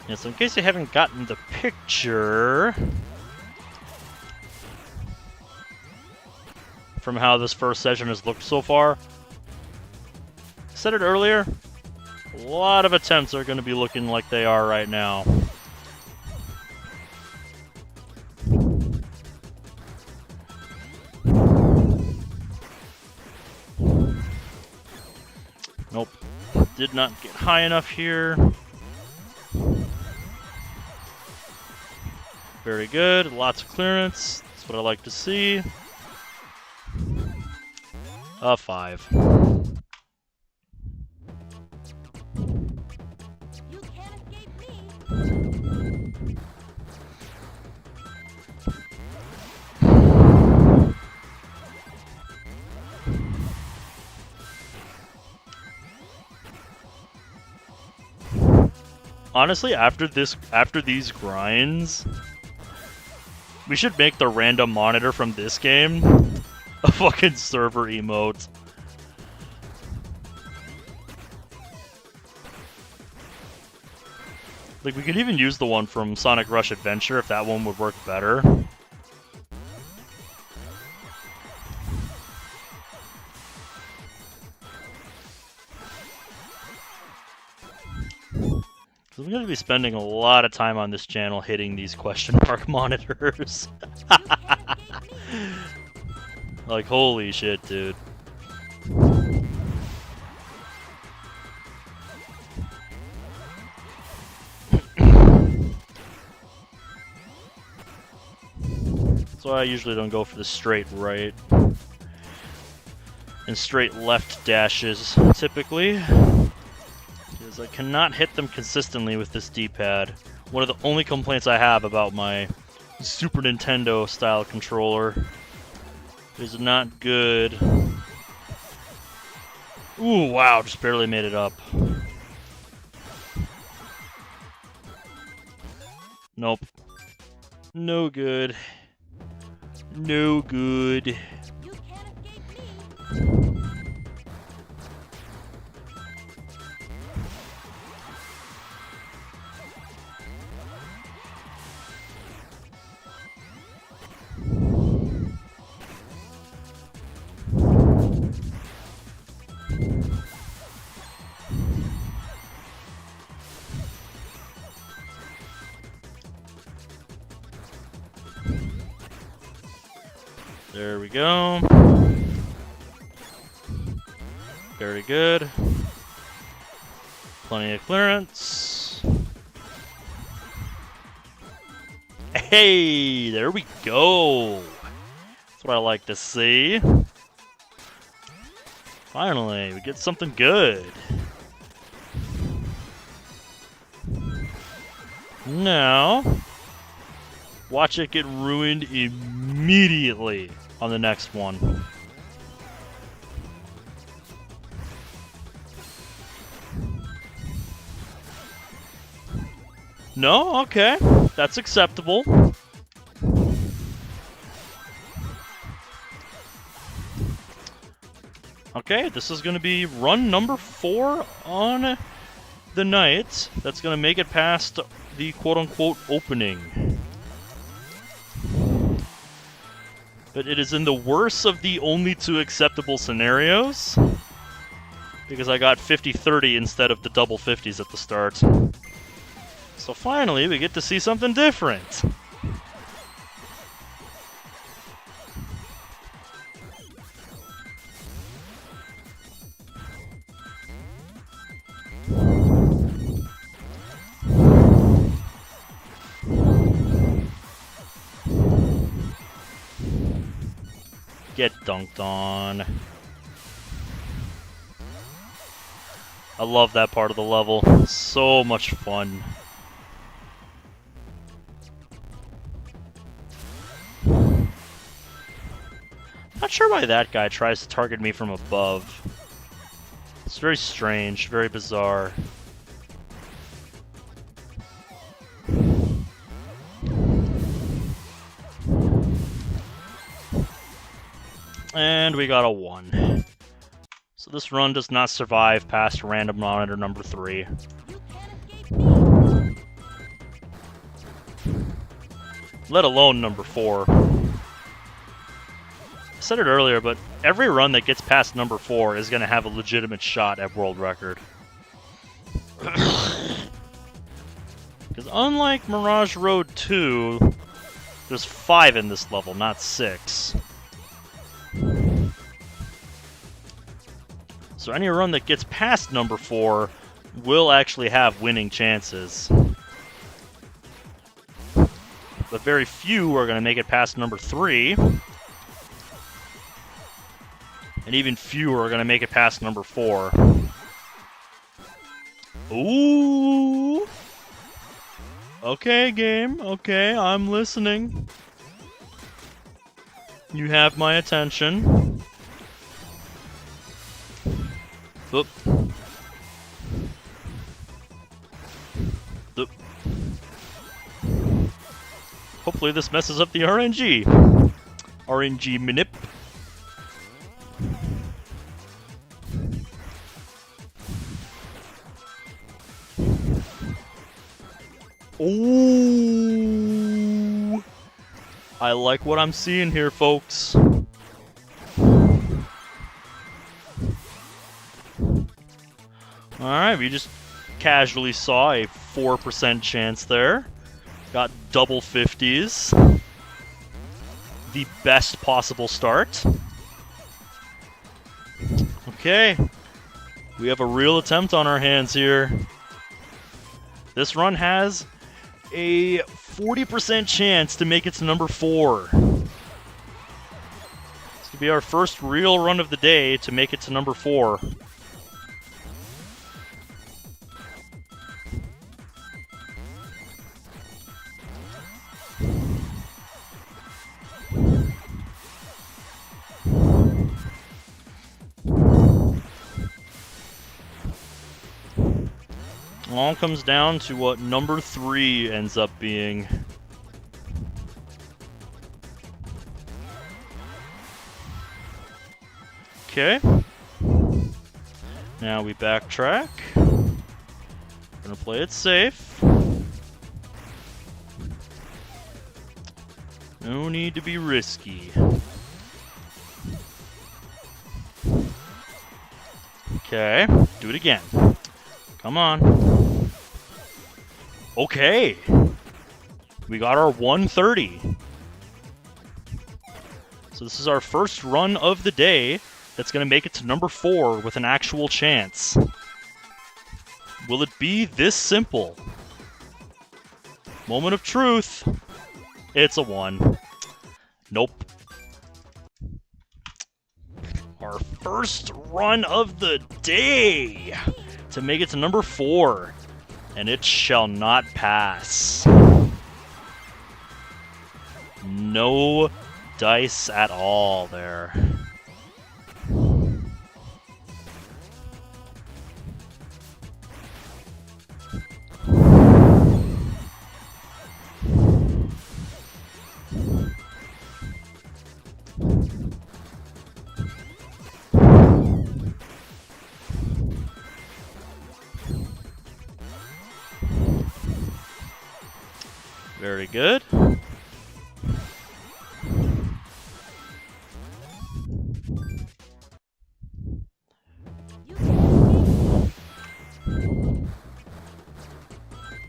Yeah, so in case you haven't gotten the picture from how this first session has looked so far, I said it earlier, a lot of attempts are going to be looking like they are right now. Nope. Did not get high enough here. Very good. Lots of clearance. That's what I like to see. A 5. You can't escape me. Honestly, after these grinds, we should make the random monitor from this game a fucking server emote. Like, we could even use the one from Sonic Rush Adventure if that one would work better. So I'm going to be spending a lot of time on this channel hitting these question mark monitors. Like, holy shit, dude. That's why I usually don't go for the straight right and straight left dashes, typically. Because I cannot hit them consistently with this D-pad. One of the only complaints I have about my Super Nintendo style controller. Is not good. Ooh, wow, just barely made it up. Nope. No good. No good. You can't escape me. There we go. Very good. Plenty of clearance. Hey, there we go. That's what I like to see. Finally, we get something good. Now, watch it get ruined immediately on the next one. No? Okay. That's acceptable. Okay, this is going to be run number 4 on the night. That's going to make it past the quote-unquote opening. But it is in the worst of the only 2 acceptable scenarios, because I got 50-30 instead of the double 50s at the start. So finally, we get to see something different. Get dunked on. I love that part of the level. So much fun. Not sure why that guy tries to target me from above. It's very strange, very bizarre. And we got a 1. So this run does not survive past random monitor number 3. You can't escape me. Let alone number 4. I said it earlier, but every run that gets past number 4 is going to have a legitimate shot at world record. Because unlike Mirage Road 2, there's 5 in this level, not 6. So any run that gets past number 4 will actually have winning chances. But very few are going to make it past number 3. And even fewer are going to make it past number 4. Ooh! Okay, game. Okay, I'm listening. You have my attention. Oop. Oop. Hopefully this messes up the RNG. RNG manip. Ooh. I like what I'm seeing here, folks. Alright, we just casually saw a 4% chance there. Got double 50s. The best possible start. Okay. We have a real attempt on our hands here. This run has a 40% chance to make it to number 4. This could be our first real run of the day to make it to number 4. All comes down to what number 3 ends up being. Okay. Now we backtrack. Gonna play it safe. No need to be risky. Okay, do it again. Come on. Okay. We got our 130. So this is our first run of the day that's going to make it to number 4 with an actual chance. Will it be this simple? Moment of truth. It's a 1. Nope. Our first run of the day to make it to number 4. And it shall not pass. No dice at all there. Very good.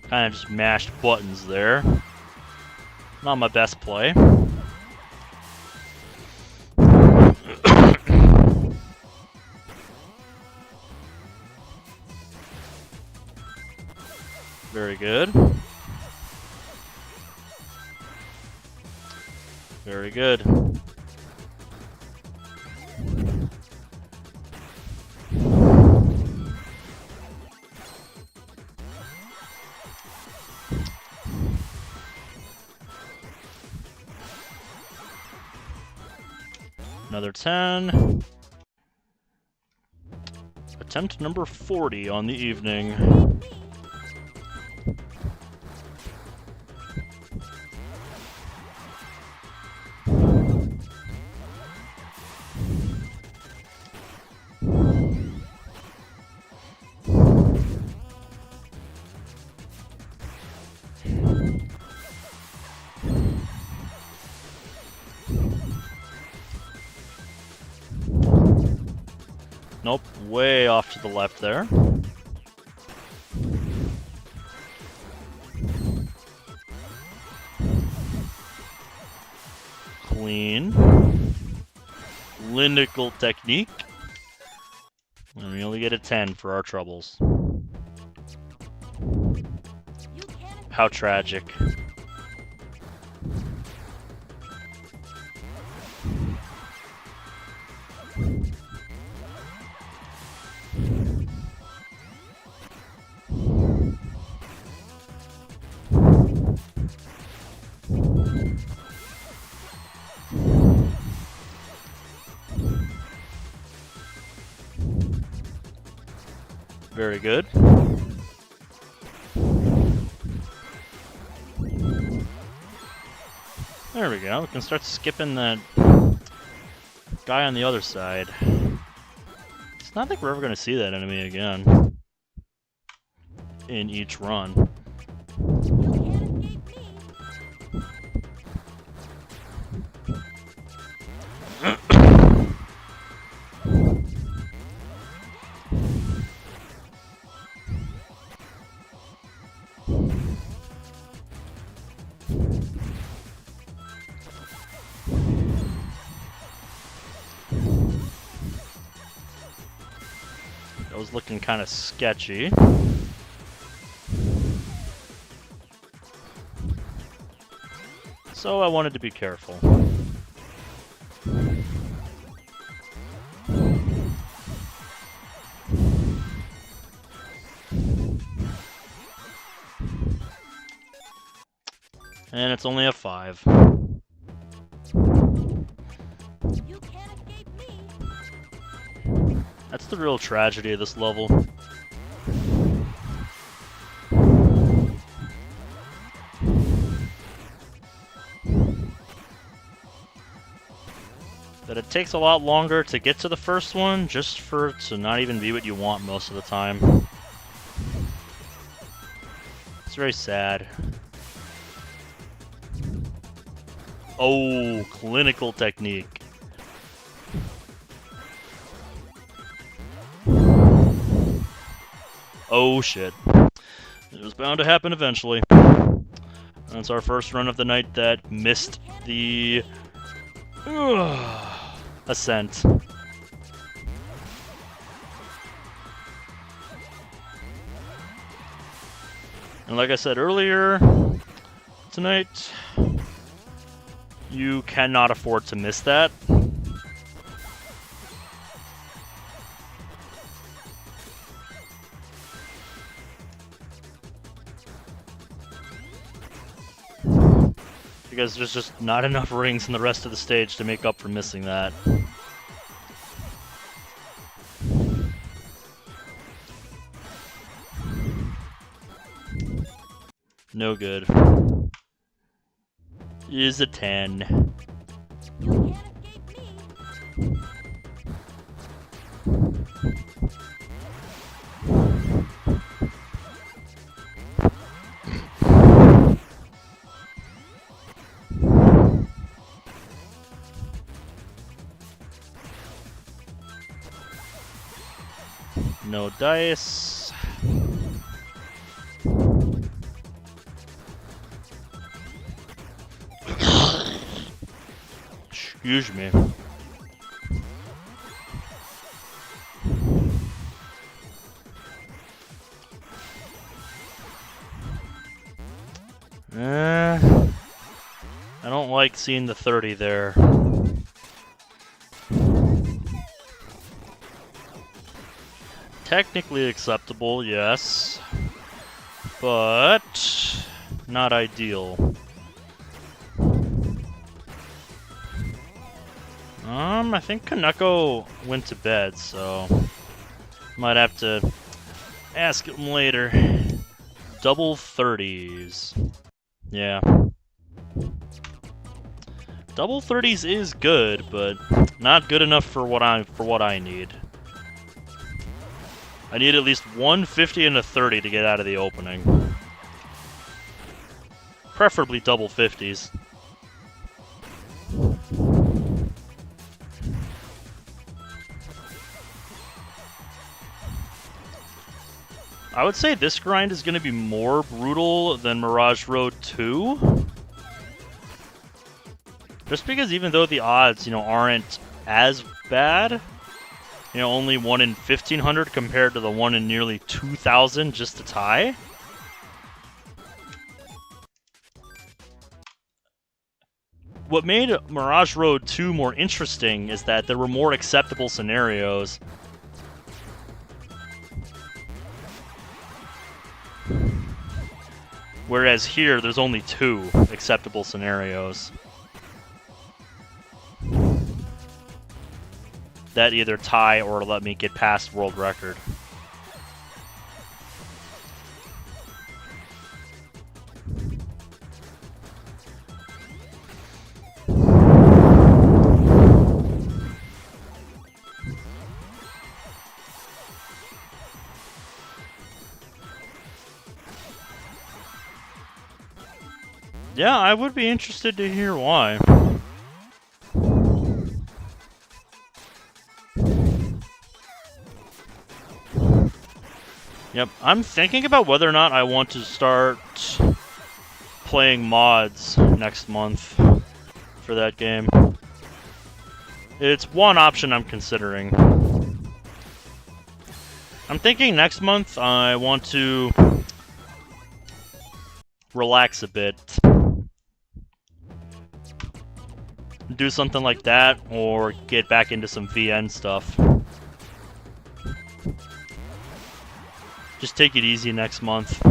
Kind of just mashed buttons there. Not my best play. Very good. Very good. Another 10. Attempt number 40 on the evening. Nope, way off to the left there. Clean. Clinical technique. And we only get a 10 for our troubles. How tragic. Very good. There we go. We can start skipping that guy on the other side. It's not like we're ever going to see that enemy again in each run. That was looking kind of sketchy. So I wanted to be careful. And it's only a 5. That's the real tragedy of this level. That it takes a lot longer to get to the first one, just for it to not even be what you want most of the time. It's very sad. Oh, clinical technique. Oh shit. It was bound to happen eventually. That's our first run of the night that missed the Ascent. And like I said earlier, tonight, you cannot afford to miss that. Because there's just not enough rings in the rest of the stage to make up for missing that. No good. Is a 10. You can't escape me. No dice. Excuse me. I don't like seeing the 30 there. Technically acceptable, yes. But not ideal. I think Kaneko went to bed, so might have to ask him later. Double 30s. Yeah. Double 30s is good, but not good enough for what I need. I need at least 150 and a 30 to get out of the opening. Preferably double 50s. I would say this grind is going to be more brutal than Mirage Road 2. Just because even though the odds, aren't as bad, only 1 in 1,500 compared to the 1 in nearly 2,000 just to tie. What made Mirage Road 2 more interesting is that there were more acceptable scenarios. Whereas here, there's only 2 acceptable scenarios that either tie or let me get past world record. Yeah, I would be interested to hear why. Yep, I'm thinking about whether or not I want to start playing mods next month for that game. It's one option I'm considering. I'm thinking next month I want to relax a bit. Do something like that, or get back into some VN stuff. Just take it easy next month.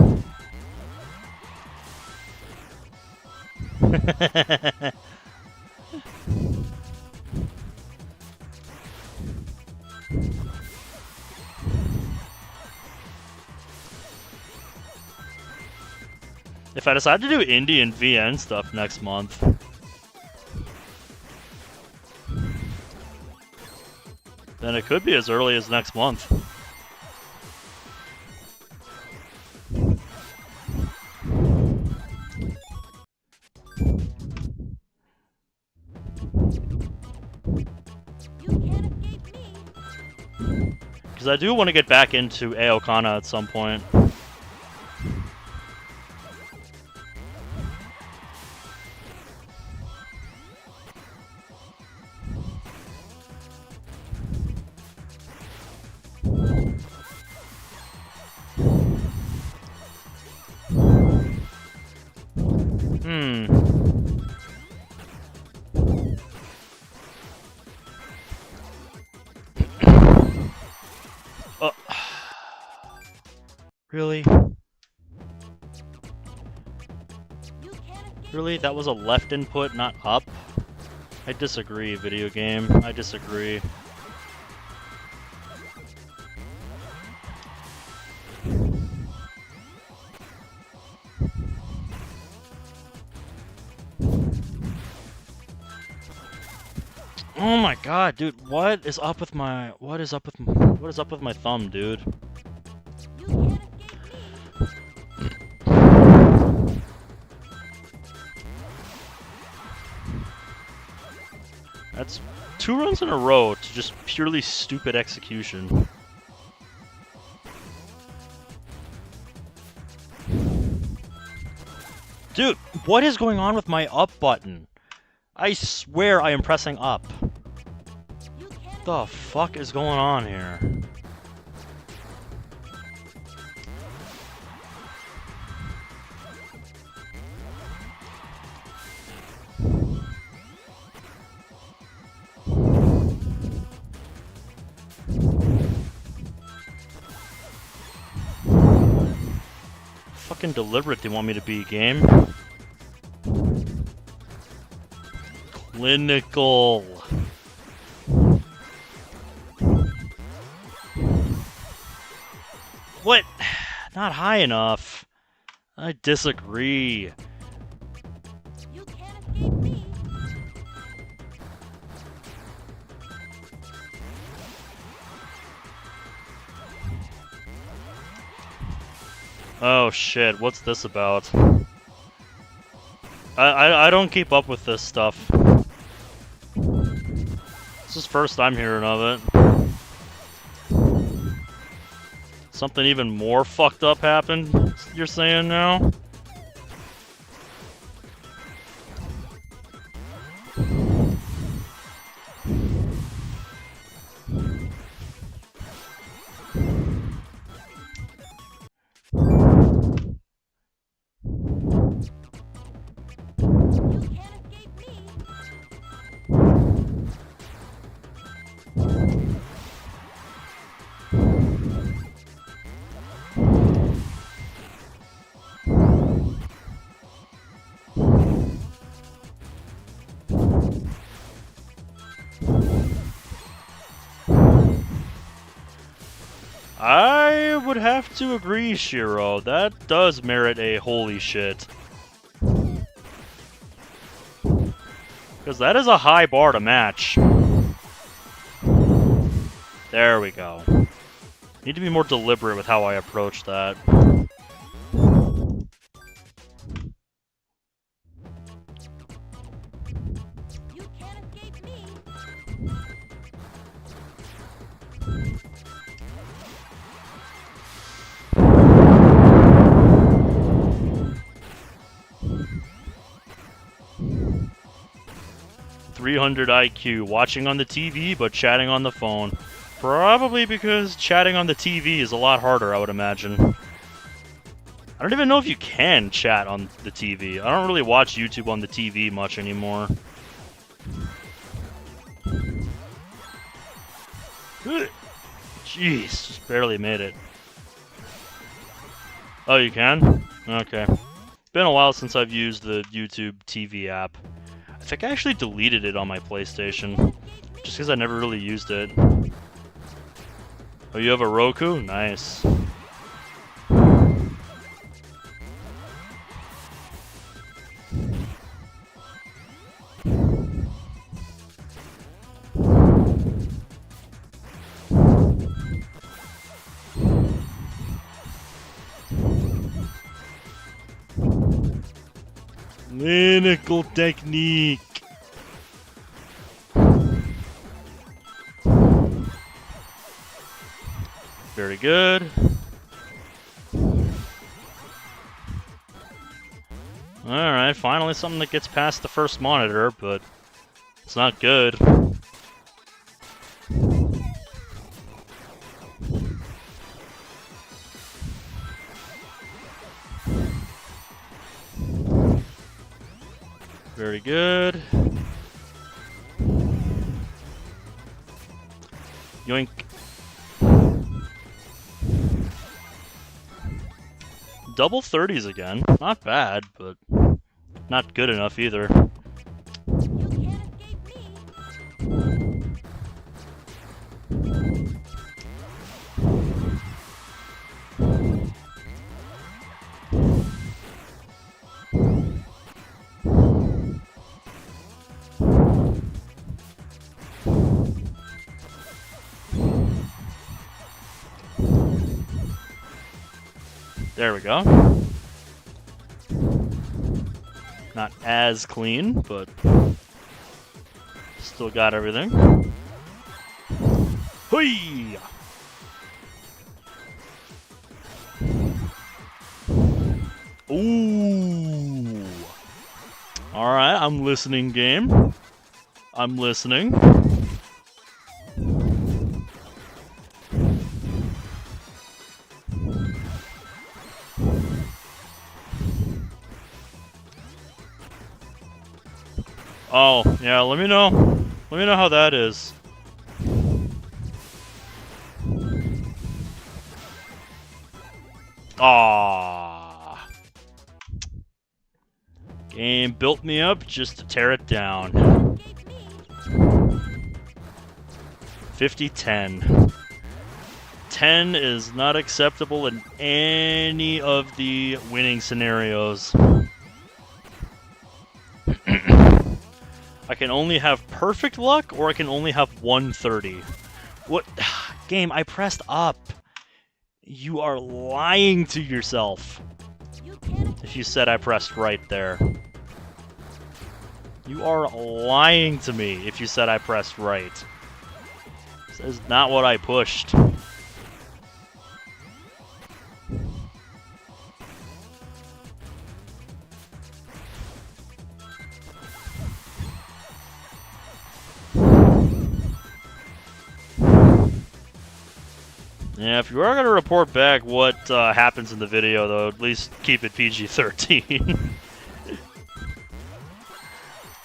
If I decide to do indie and VN stuff next month, then it could be as early as next month. You can't escape me. Because I do want to get back into Aokana at some point. Really? You can't escape Really? me. That was a left input, not up? I disagree, video game. I disagree. Oh my god, dude, what is up with my thumb, dude? You can't escape me. That's 2 runs in a row to just purely stupid execution. Dude, what is going on with my up button? I swear I am pressing up. You can't The fuck is going on here? Fucking deliberate they want me to be, game. Clinical. What? Not high enough. I disagree. You can't escape me. Oh shit, what's this about? I don't keep up with this stuff. This is first I'm hearing of it. Something even more fucked up happened, you're saying now? You can't escape me. I would have to agree, Shiro. That does merit a holy shit. Because that is a high bar to match. There we go. Need to be more deliberate with how I approach that. You can't escape me. 300 IQ, watching on the TV but chatting on the phone. Probably because chatting on the TV is a lot harder, I would imagine. I don't even know if you can chat on the TV. I don't really watch YouTube on the TV much anymore. Jeez, just barely made it. Oh, you can? Okay. Been a while since I've used the YouTube TV app. I think I actually deleted it on my PlayStation, just because I never really used it. Oh, you have a Roku? Nice. Clinical technique. Very good. Alright, finally something that gets past the first monitor, but it's not good. Very good. Yoink. double 30s again. Not bad, but not good enough either. You can't escape me. There we go. Not as clean, but still got everything. Hoi! Ooh! Alright, I'm listening, game. I'm listening. Oh, yeah, let me know. Let me know how that is. Ah, game built me up just to tear it down. 50-10. 10 is not acceptable in any of the winning scenarios. I can only have perfect luck, or I can only have 130. What? Game, I pressed up. You are lying to yourself. If you said I pressed right there. You are lying to me if you said I pressed right. This is not what I pushed. Yeah, if you are going to report back what happens in the video, though, at least keep it PG-13.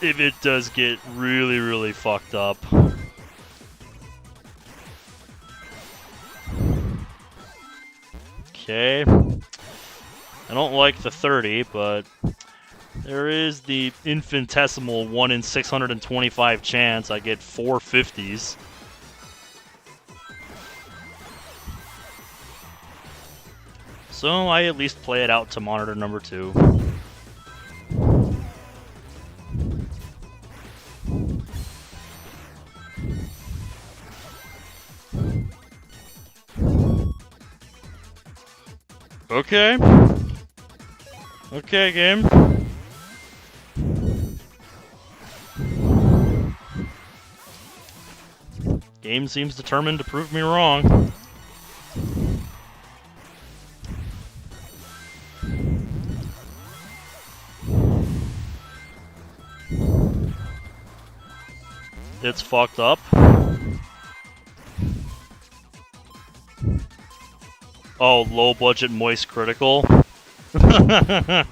If it does get really, really fucked up. Okay. I don't like the 30, but there is the infinitesimal 1 in 625 chance I get 4 50s. So I at least play it out to monitor number 2. Okay. Okay, game. Game seems determined to prove me wrong. It's fucked up. Oh, low budget moist critical. Yeah,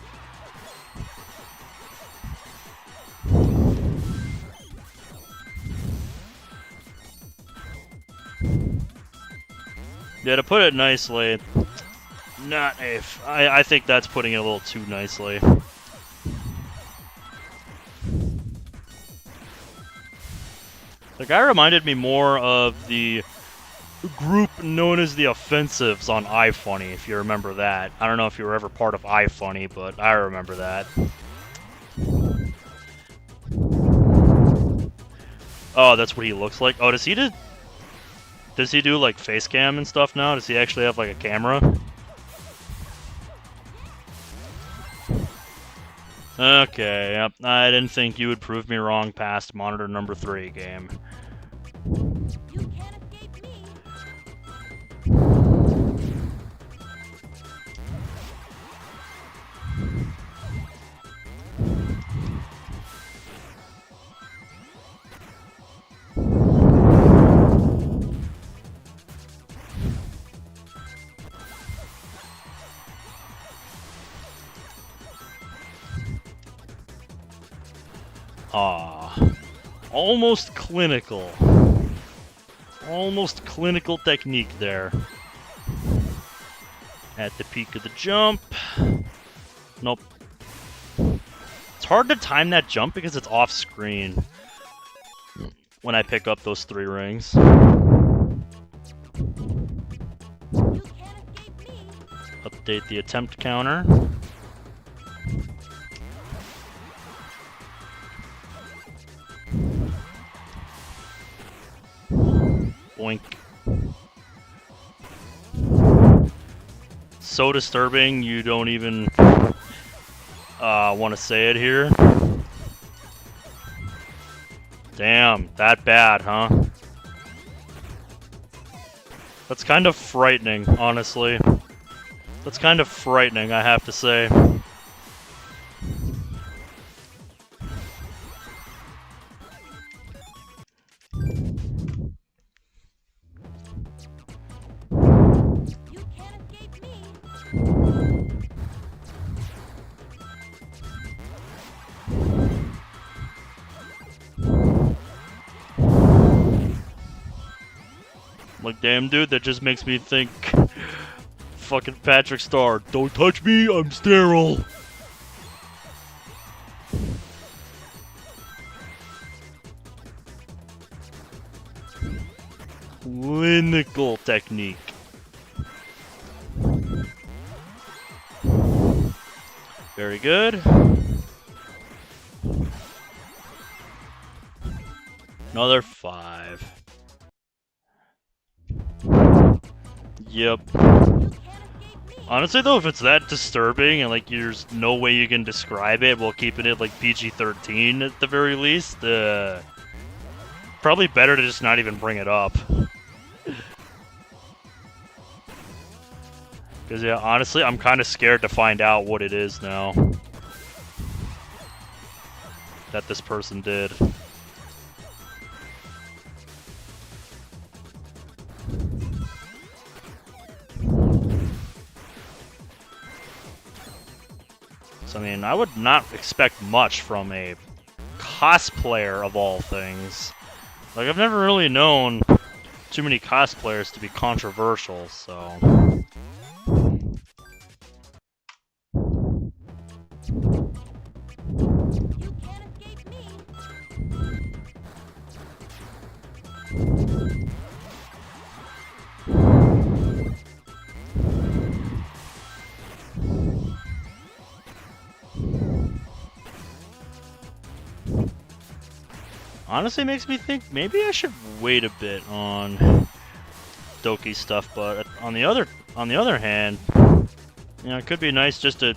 to put it nicely, not if. I think that's putting it a little too nicely. The guy reminded me more of the group known as the Offensives on iFunny, if you remember that. I don't know if you were ever part of iFunny, but I remember that. Oh, that's what he looks like. Oh, does he do like face cam and stuff now? Does he actually have like a camera? Okay, yep. I didn't think you would prove me wrong past monitor number 3 game. You can't escape me. Ah, almost clinical. Almost clinical technique there. At the peak of the jump. Nope. It's hard to time that jump because it's off screen when I pick up those 3 rings. Update the attempt counter. Boink. So disturbing, you don't even want to say it here. Damn, that bad, huh? That's kind of frightening, honestly. That's kind of frightening, I have to say. Like, damn, dude, that just makes me think fucking Patrick Star. Don't touch me, I'm sterile. Clinical technique. Very good. Another 5. Yep. Honestly though, if it's that disturbing and like there's no way you can describe it while keeping it like PG-13 at the very least, probably better to just not even bring it up. Because yeah, honestly, I'm kind of scared to find out what it is now that this person did. So, I mean, I would not expect much from a cosplayer of all things. Like, I've never really known too many cosplayers to be controversial, so... You can't escape me. Honestly, makes me think maybe I should wait a bit on Doki stuff, but on the other hand, you know, it could be nice just to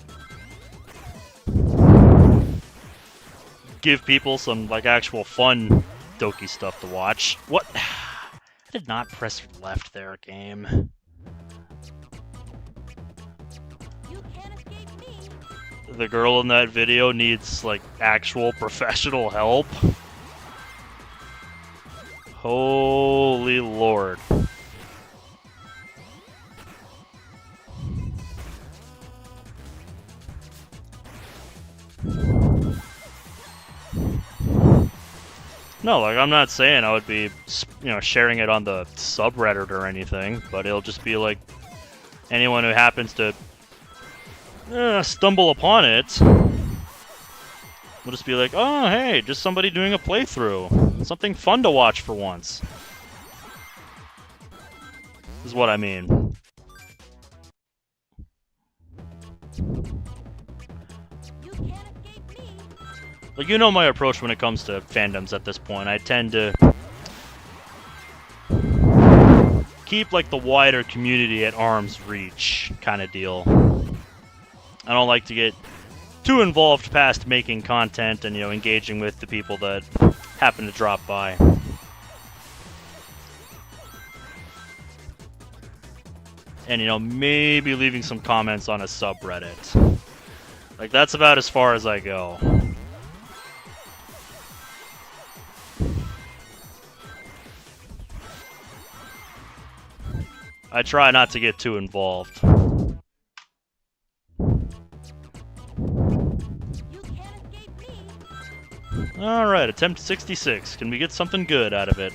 give people some like actual fun Doki stuff to watch. What? I did not press left there, game. You can't escape me. The girl in that video needs like actual professional help. Holy Lord. No, like, I'm not saying I would be, you know, sharing it on the subreddit or anything, but it'll just be like anyone who happens to stumble upon it will just be like, oh, hey, just somebody doing a playthrough. Something fun to watch for once. Is what I mean. You can't escape me. Like, you know my approach when it comes to fandoms at this point. I tend to keep, like, the wider community at arm's reach kind of deal. I don't like to get too involved past making content and, you know, engaging with the people that happen to drop by. And, you know, maybe leaving some comments on a subreddit. Like, that's about as far as I go. I try not to get too involved. You can't escape me. Alright, attempt 66. Can we get something good out of it?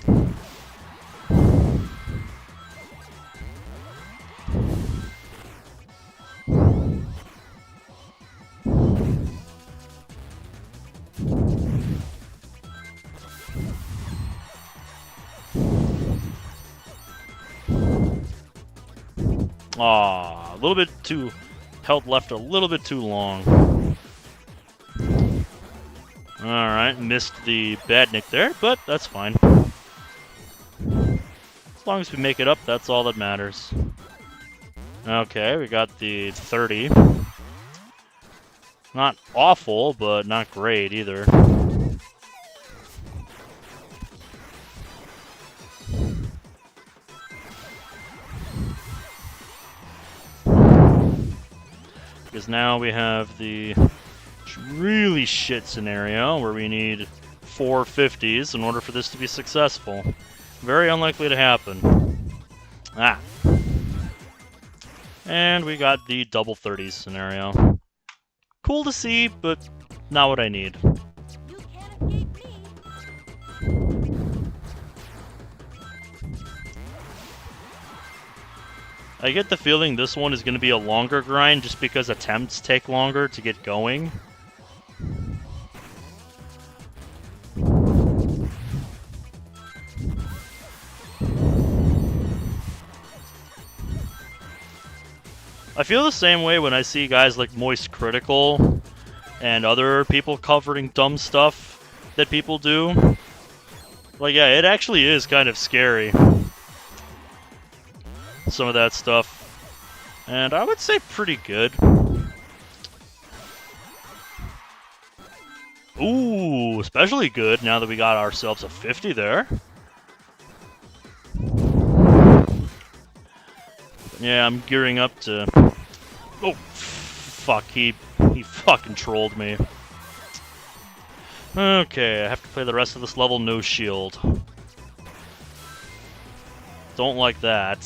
Aw, a little bit too... held left a little bit too long. Alright, missed the bad nick there, but that's fine. As long as we make it up, that's all that matters. Okay, we got the 30. Not awful, but not great either. Because now we have the really shit scenario where we need 4 50s in order for this to be successful. Very unlikely to happen. Ah. And we got the double 30s scenario. Cool to see, but not what I need. You can't escape me. I get the feeling this one is going to be a longer grind just because attempts take longer to get going. I feel the same way when I see guys like Moist Critical and other people covering dumb stuff that people do. Like, yeah, it actually is kind of scary. Some of that stuff. And I would say pretty good. Ooh, especially good now that we got ourselves a 50 there. Yeah, I'm gearing up to... Oh, fuck, he fucking trolled me. Okay, I have to play the rest of this level no shield. Don't like that.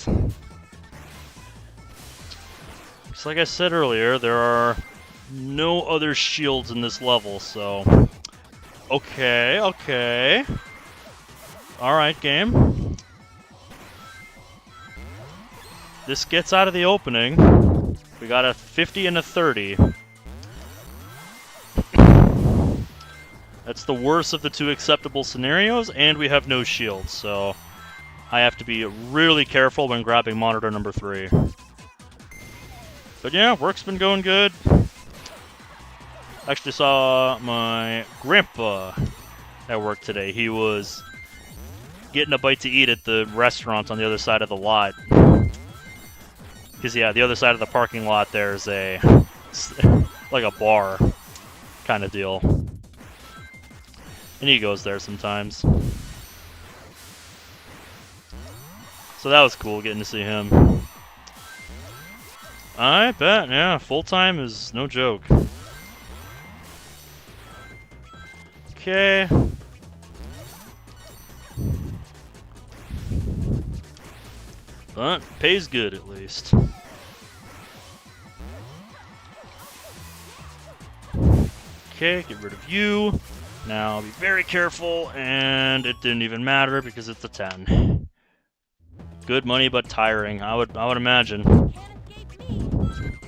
Because like I said earlier, there are no other shields in this level, so... Okay, okay. Alright, game. This gets out of the opening. We got a 50 and a 30. That's the worst of the two acceptable scenarios, and we have no shields, so I have to be really careful when grabbing monitor number 3. But yeah, work's been going good. Actually saw my grandpa at work today. He was getting a bite to eat at the restaurant on the other side of the lot. Because, yeah, the other side of the parking lot, there's a, like a bar kind of deal. And he goes there sometimes. So that was cool, getting to see him. I bet, yeah, full-time is no joke. Okay. But pays good, at least. Okay, get rid of you. Now be very careful, and it didn't even matter because it's a 10. Good money, but tiring. I would imagine. Can't escape me.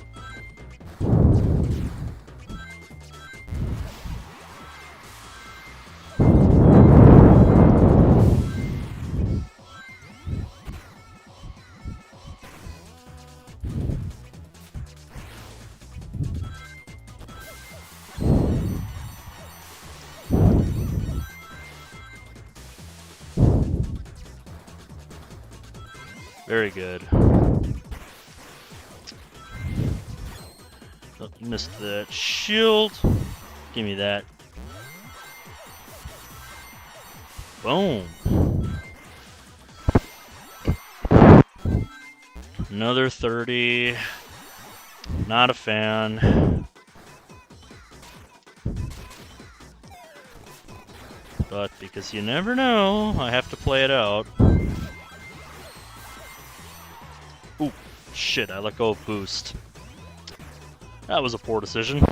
Very good. Oh, missed that shield. Give me that. Boom. Another 30. Not a fan. But because you never know, I have to play it out. Ooh, shit, I let go of boost. That was a poor decision.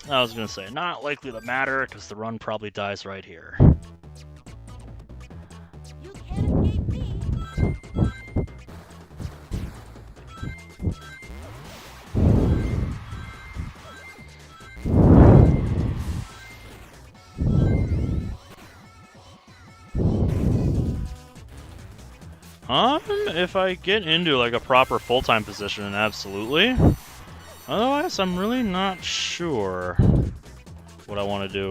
I was gonna say, not likely to matter, because the run probably dies right here. You can't escape me. If I get into like a proper full-time position, absolutely. Otherwise, I'm really not sure what I want to do.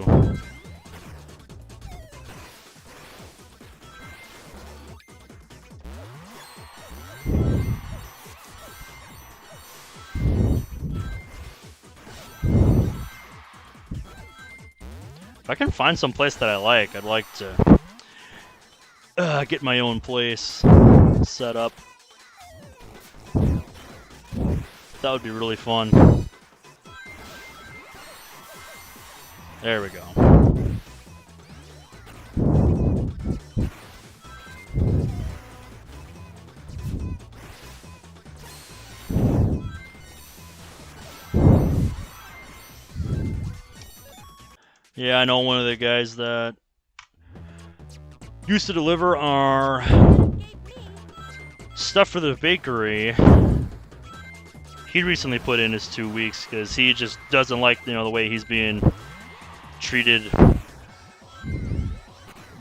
If I can find some place that I like, I'd like to get my own place set up. That would be really fun. There we go. Yeah, I know one of the guys that used to deliver our stuff for the bakery. He recently put in his 2 weeks because he just doesn't like, the way he's being treated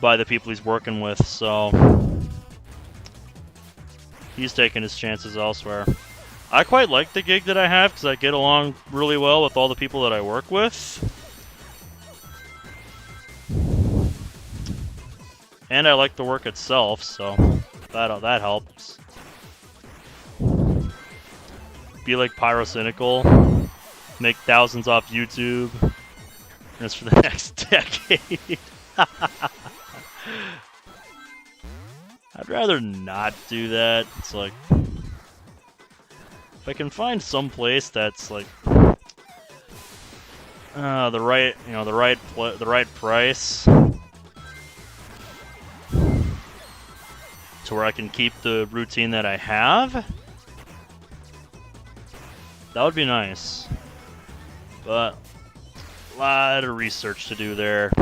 by the people he's working with, so he's taking his chances elsewhere. I quite like the gig that I have because I get along really well with all the people that I work with. And I like the work itself, so that helps. Be like Pyrocynical, make thousands off YouTube. That's for the next decade. I'd rather not do that. It's like, if I can find some place that's like the right price, to where I can keep the routine that I have, that would be nice. But a lot of research to do there.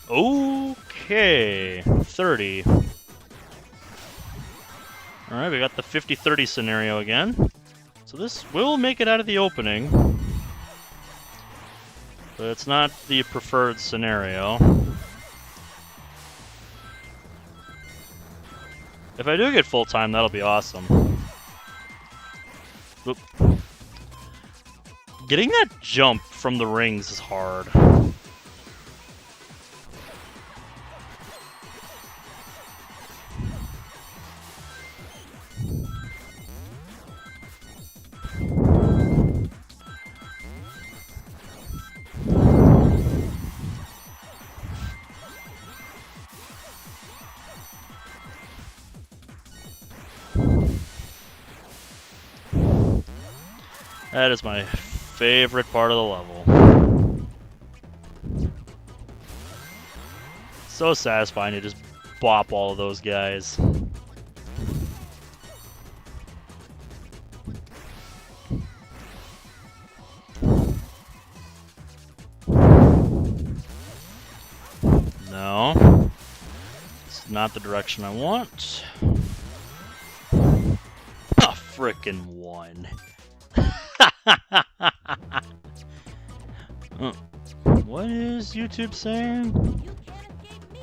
Okay, 30. Alright, we got the 50-30 scenario again. So this will make it out of the opening. But it's not the preferred scenario. If I do get full-time, that'll be awesome. Oop. Getting that jump from the rings is hard. That is my favorite part of the level. So satisfying to just bop all of those guys. No. It's not the direction I want. A frickin' one. What is YouTube saying? You can't escape me.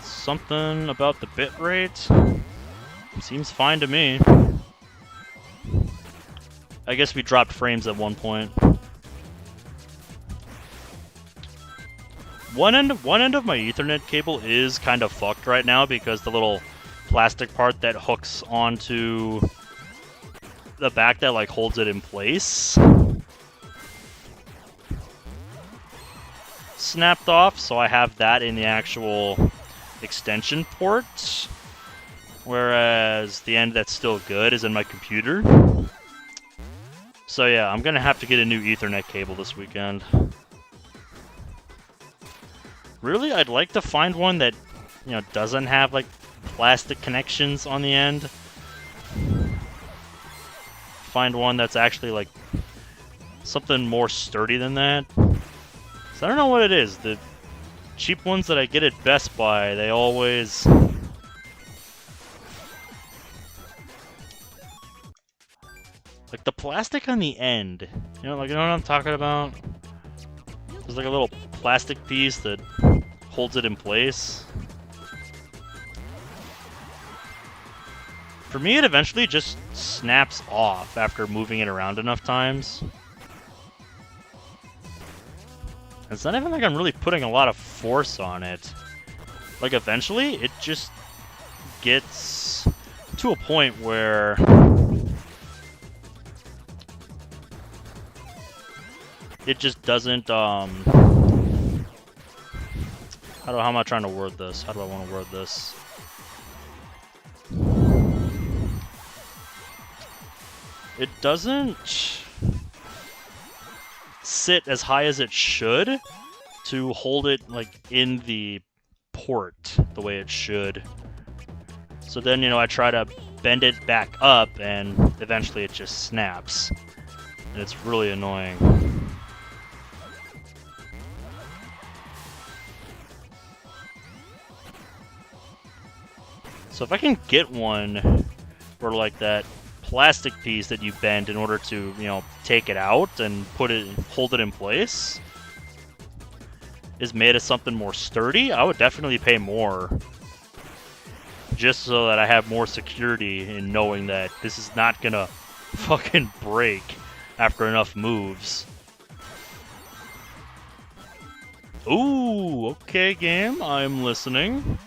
Something about the bitrate? Seems fine to me. I guess we dropped frames at one point. One end of my Ethernet cable is kind of fucked right now because the little plastic part that hooks onto the back that like holds it in place snapped off, so I have that in the actual extension port, whereas the end that's still good is in my computer. So yeah, I'm gonna have to get a new Ethernet cable this weekend. Really, I'd like to find one that, doesn't have like plastic connections on the end. Find one that's actually like something more sturdy than that. So I don't know what it is. The cheap ones that I get at Best Buy, they always like the plastic on the end. You know what I'm talking about? like a little plastic piece that holds it in place. For me, it eventually just snaps off after moving it around enough times. It's not even like I'm really putting a lot of force on it. Like, eventually, it just gets to a point where it just doesn't, how am I trying to word this? How do I want to word this? It doesn't sit as high as it should to hold it, like, in the port the way it should. So then, I try to bend it back up, and eventually it just snaps. And it's really annoying. So if I can get one where, like, that plastic piece that you bend in order to, take it out and hold it in place is made of something more sturdy, I would definitely pay more. Just so that I have more security in knowing that this is not gonna fucking break after enough moves. Ooh, okay, game, I'm listening.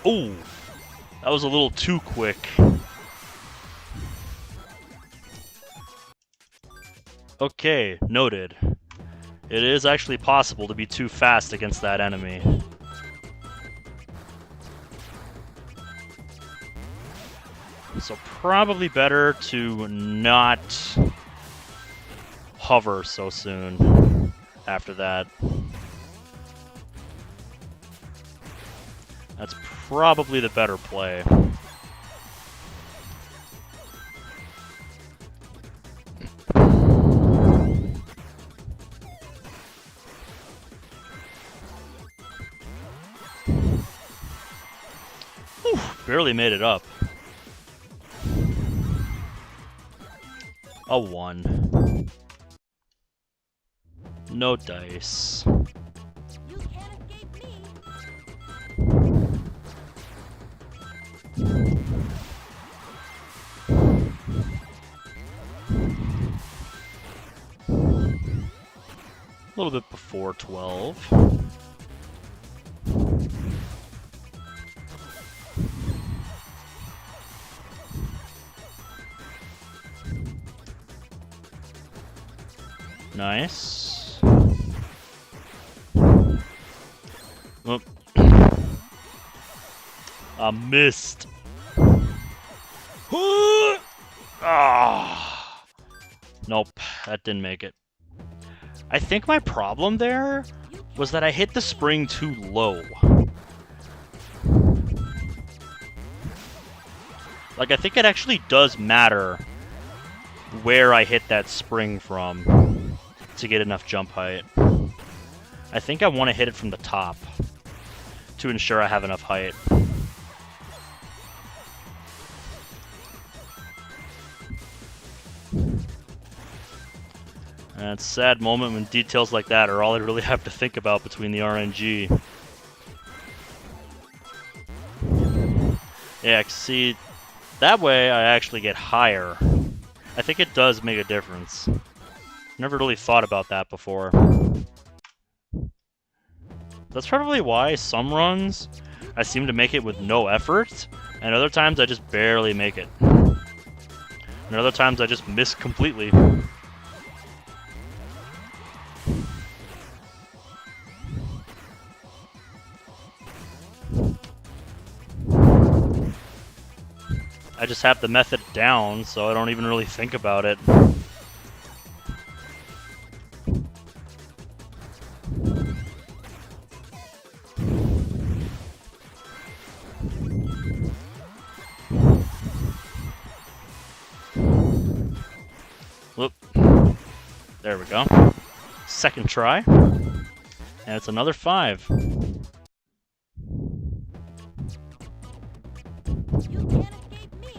Ooh, that was a little too quick. Okay, noted. It is actually possible to be too fast against that enemy. So probably better to not hover so soon after that. That's probably the better play. Whew, barely made it up. A 1. No dice. You can't escape me. A little bit before 12. Nice. Oh. I missed. Ah. Nope, that didn't make it. I think my problem there was that I hit the spring too low. Like, I think it actually does matter where I hit that spring from to get enough jump height. I think I want to hit it from the top to ensure I have enough height. And it's a sad moment when details like that are all I really have to think about between the RNG. Yeah, see, that way I actually get higher. I think it does make a difference. Never really thought about that before. That's probably why some runs I seem to make it with no effort, and other times I just barely make it. And other times I just miss completely. I just have the method down, so I don't even really think about it. There we go. Second try. And it's another 5. You can't escape me.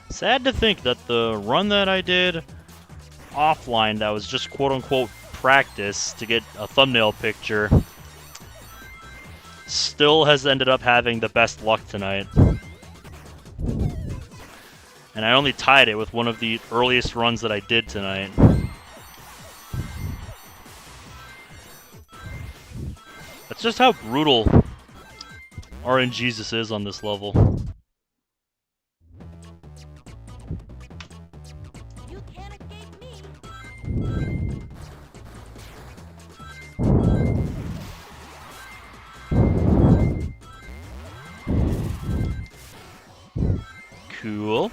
Sad to think that the run that I did offline that was just quote-unquote practice to get a thumbnail picture still has ended up having the best luck tonight. And I only tied it with one of the earliest runs that I did tonight. That's just how brutal RNGesus is on this level. You can't escape me. Cool.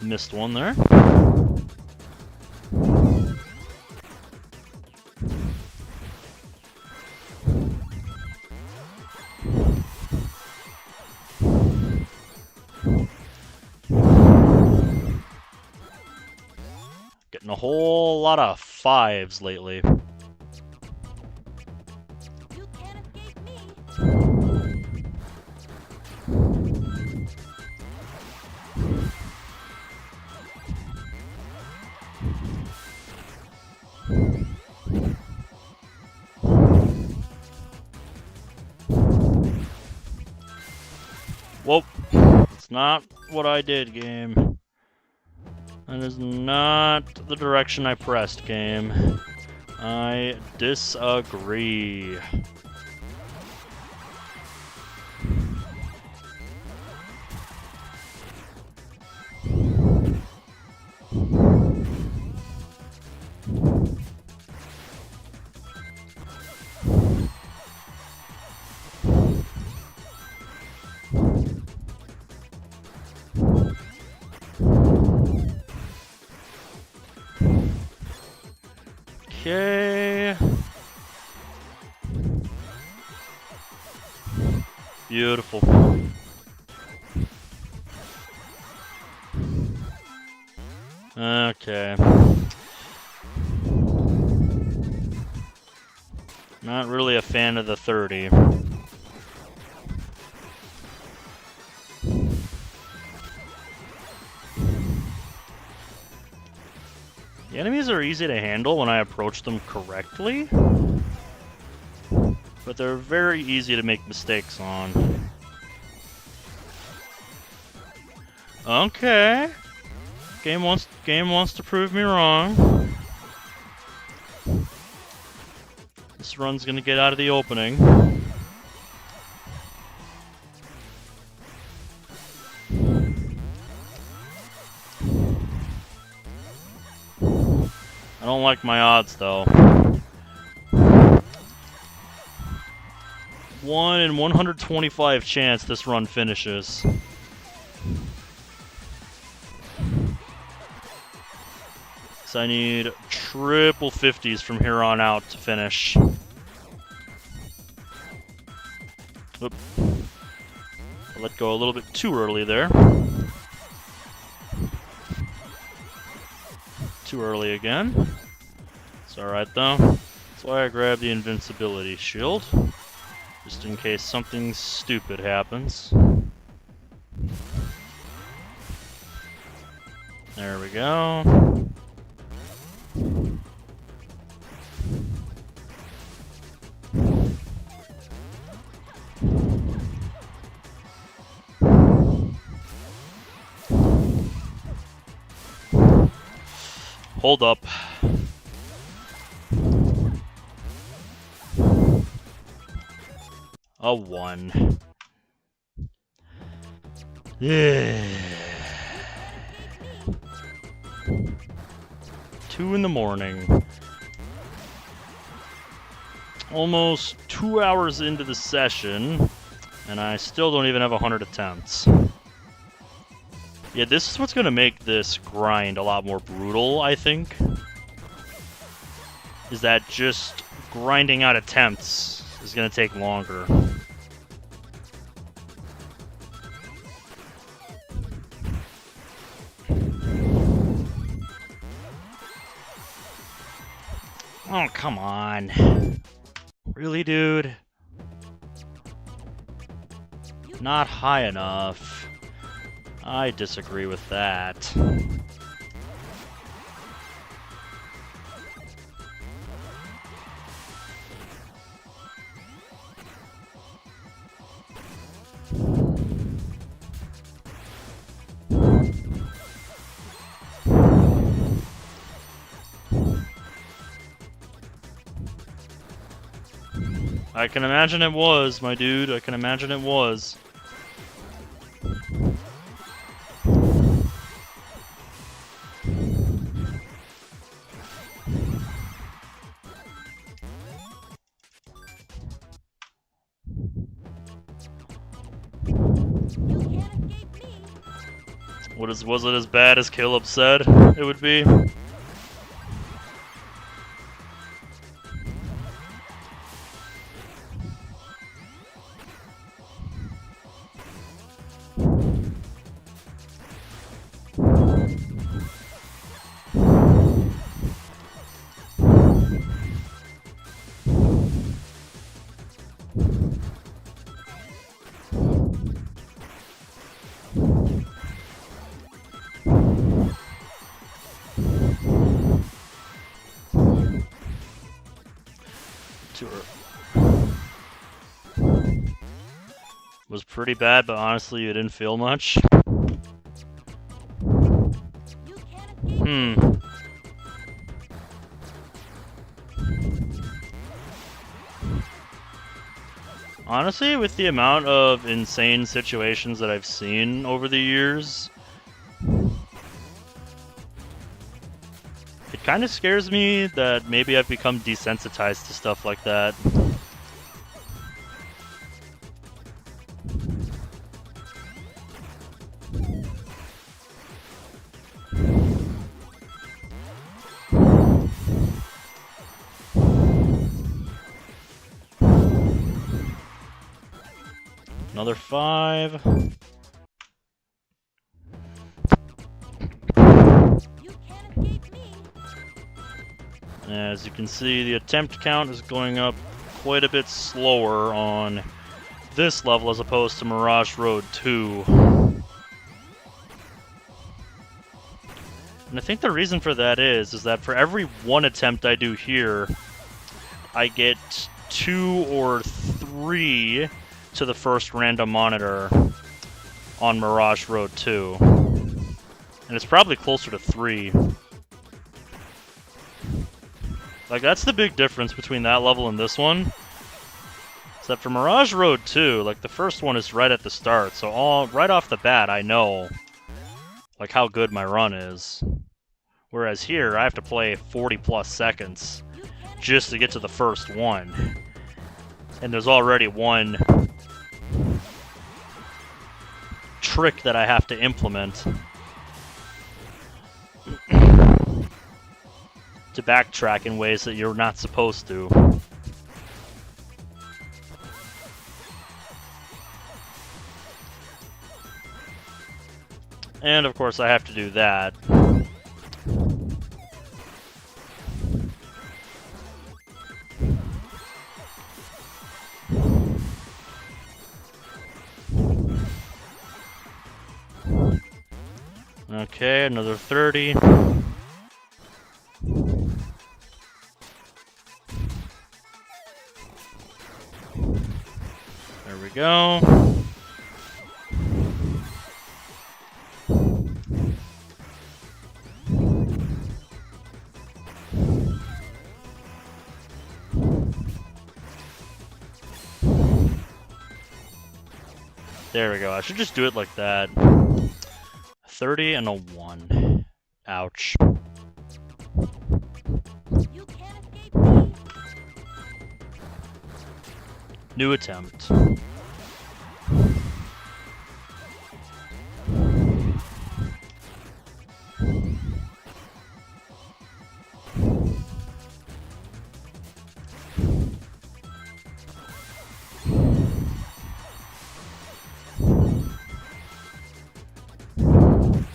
Missed one there. Getting a whole lot of 5s lately. You can't escape me. Whoa. That's not what I did, game. That is not the direction I pressed, game. I disagree. Okay. Beautiful. Okay. Not really a fan of the 30. The enemies are easy to handle when I approach them correctly, but they're very easy to make mistakes on. Okay. Game wants to prove me wrong. This run's gonna get out of the opening. I don't like my odds though. 1 in 125 chance this run finishes. So I need triple 50s from here on out to finish. Oop. I let go a little bit too early there. Too early again. It's alright though. That's why I grabbed the invincibility shield. Just in case something stupid happens. There we go. Hold up. A 1. Yeah. 2 in the morning. Almost 2 hours into the session, And I still don't even have 100 attempts. Yeah, this is what's going to make this grind a lot more brutal, I think. Is that just grinding out attempts is going to take longer. Oh, come on. Really, dude? Not high enough. I disagree with that. I can imagine it was, my dude. I can imagine it was. You can't escape me. Was it as bad as Caleb said it would be? Was pretty bad, but honestly, you didn't feel much. You can't escape. Honestly, with the amount of insane situations that I've seen over the years, it kind of scares me that maybe I've become desensitized to stuff like that. Another 5. You can't escape me. As you can see, the attempt count is going up quite a bit slower on this level as opposed to Mirage Road 2. And I think the reason for that is that for every 1 attempt I do here, I get 2 or 3 to the first random monitor on Mirage Road 2. And it's probably closer to 3. Like, that's the big difference between that level and this one. Is that for Mirage Road 2, like, the first one is right at the start, so right off the bat, I know, like, how good my run is. Whereas here, I have to play 40 plus seconds just to get to the first one. And there's already one trick that I have to implement to backtrack in ways that you're not supposed to. And of course I have to do that. Okay, another 30. There we go. There we go. I should just do it like that. 30 and a 1. Ouch. You can't escape me. New attempt.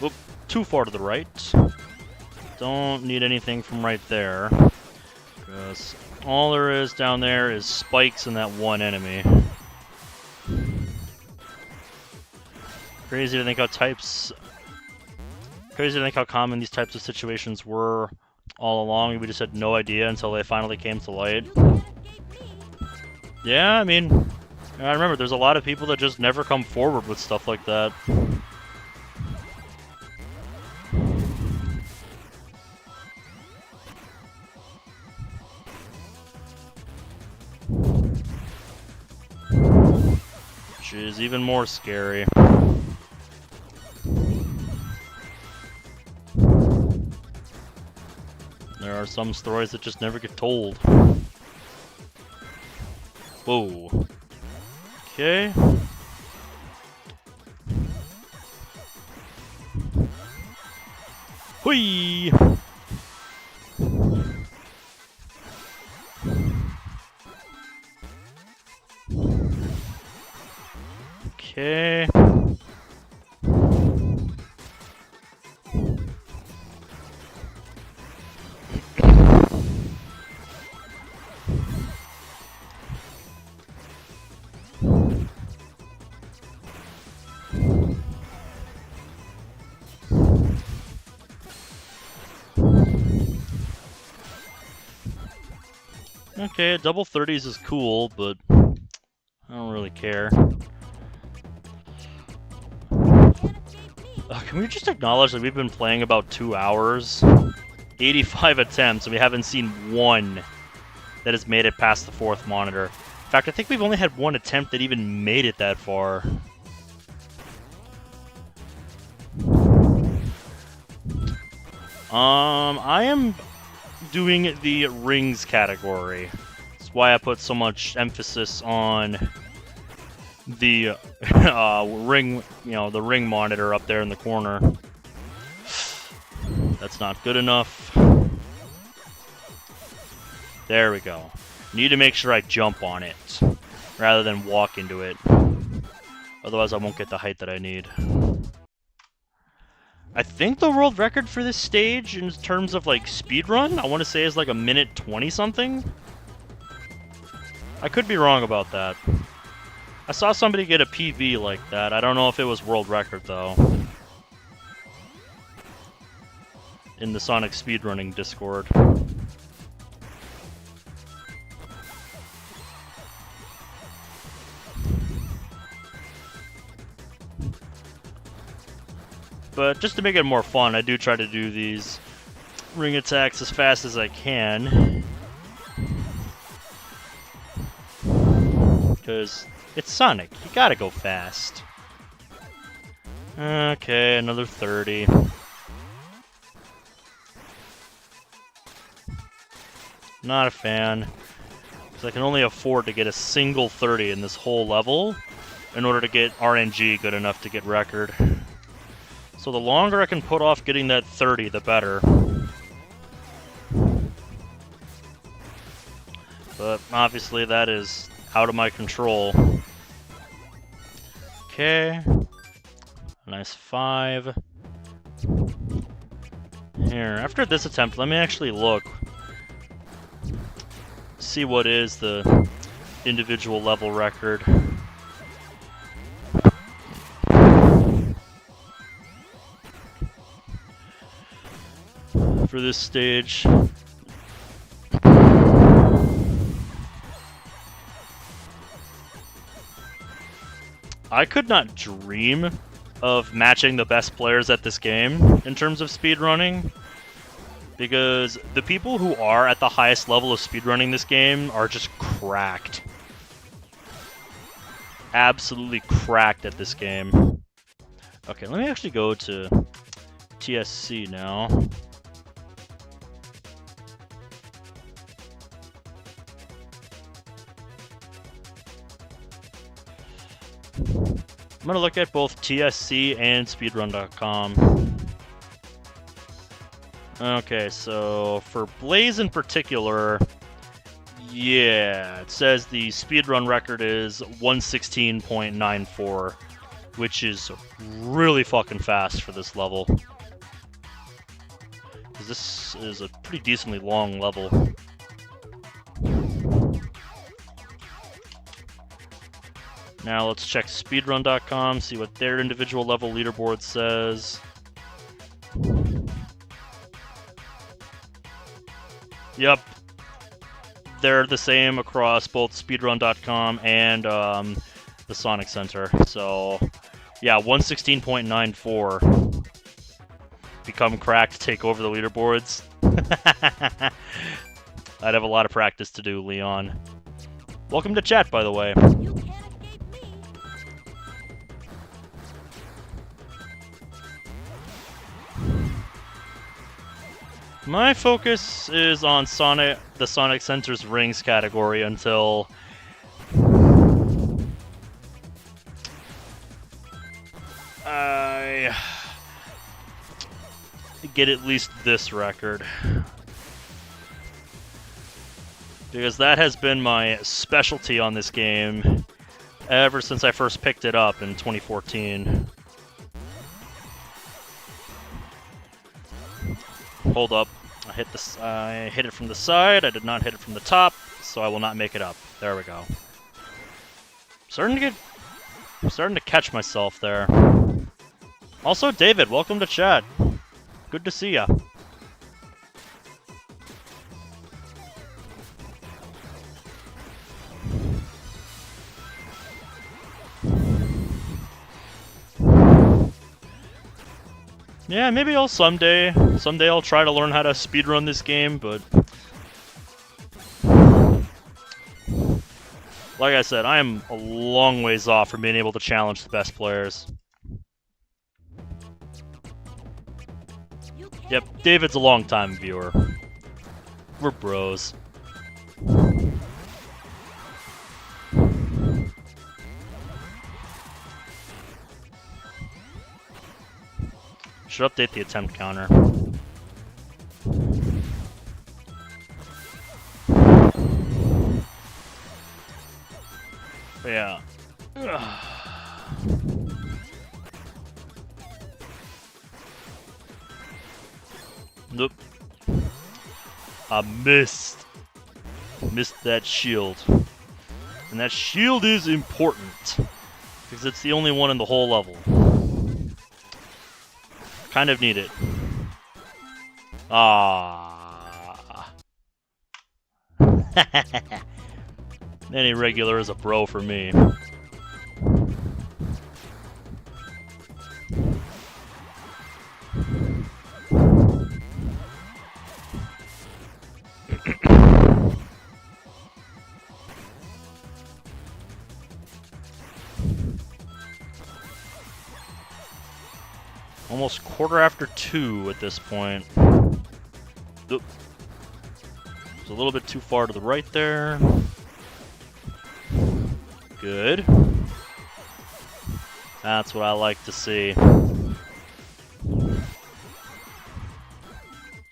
Whoop, too far to the right. Don't need anything from right there. Because all there is down there is spikes and that one enemy. Crazy to think how common these types of situations were all along. We just had no idea until they finally came to light. You can't escape me. Yeah, I mean, I remember there's a lot of people that just never come forward with stuff like that. Which is even more scary. There are some stories that just never get told. Whoa. Okay. Whee! Okay. Okay, double 30s is cool, but I don't really care. Can we just acknowledge that we've been playing about 2 hours? 85 attempts, and we haven't seen one that has made it past the 4th monitor. In fact, I think we've only had one attempt that even made it that far. I am doing the rings category. That's why I put so much emphasis on the ring, the ring monitor up there in the corner. That's not good enough. There we go. Need to make sure I jump on it rather than walk into it. Otherwise I won't get the height that I need. I think the world record for this stage in terms of like speedrun, I want to say is like 1:20 something. I could be wrong about that. I saw somebody get a PB like that. I don't know if it was world record though. In the Sonic speedrunning Discord. But just to make it more fun, I do try to do these ring attacks as fast as I can. Because it's Sonic, you gotta go fast. Okay, another 30. Not a fan. Because I can only afford to get a single 30 in this whole level in order to get RNG good enough to get record. So the longer I can put off getting that 30, the better. But obviously that is out of my control. Okay. Nice 5. Here, after this attempt, let me actually look. See what is the individual level record. For this stage. I could not dream of matching the best players at this game in terms of speedrunning, because the people who are at the highest level of speedrunning this game are just cracked. Absolutely cracked at this game. Okay, let me actually go to TSC now. I'm going to look at both TSC and speedrun.com. Okay, so for Blaze in particular, yeah, it says the speedrun record is 116.94. which is really fucking fast for this level. Because this is a pretty decently long level. Now let's check speedrun.com, see what their individual level leaderboard says. Yep. They're the same across both speedrun.com and the Sonic Center. So, yeah, 116.94. Become cracked, take over the leaderboards. I'd have a lot of practice to do, Leon. Welcome to chat, by the way. You can't escape me. My focus is on the Sonic Center's rings category until I get at least this record. Because that has been my specialty on this game ever since I first picked it up in 2014. Hold up. I hit it from the side. I did not hit it from the top, so I will not make it up. There we go. I'm starting to catch myself there. Also, David, welcome to chat. Good to see ya. Yeah, maybe I'll someday I'll try to learn how to speedrun this game, but like I said, I am a long ways off from being able to challenge the best players. You can't Yep, David's a long-time viewer. We're bros. Should update the attempt counter. But yeah. Nope. I missed. Missed that shield. And that shield is important. Because it's the only one in the whole level. Kind of need it. Ah. Any regular is a bro for me. Almost 2:15 at this point. Oop. It's a little bit too far to the right there. Good. That's what I like to see.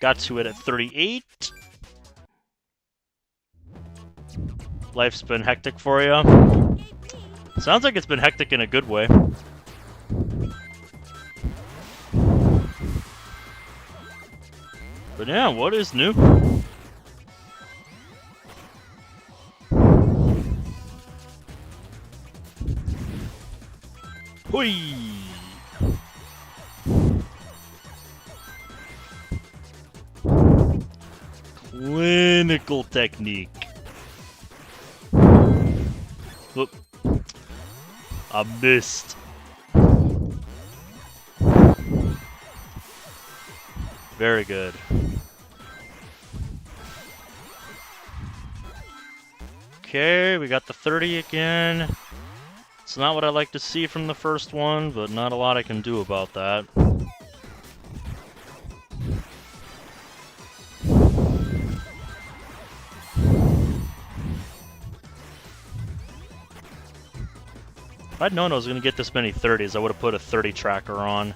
Got to it at 38. Life's been hectic for you. escape me. Sounds like it's been hectic in a good way. But yeah, what is new? Hui! Clinical technique. Oop. I missed. Very good. Okay, we got the 30 again. It's not what I like to see from the first one, but not a lot I can do about that. If I'd known I was going to get this many 30s, I would have put a 30 tracker on.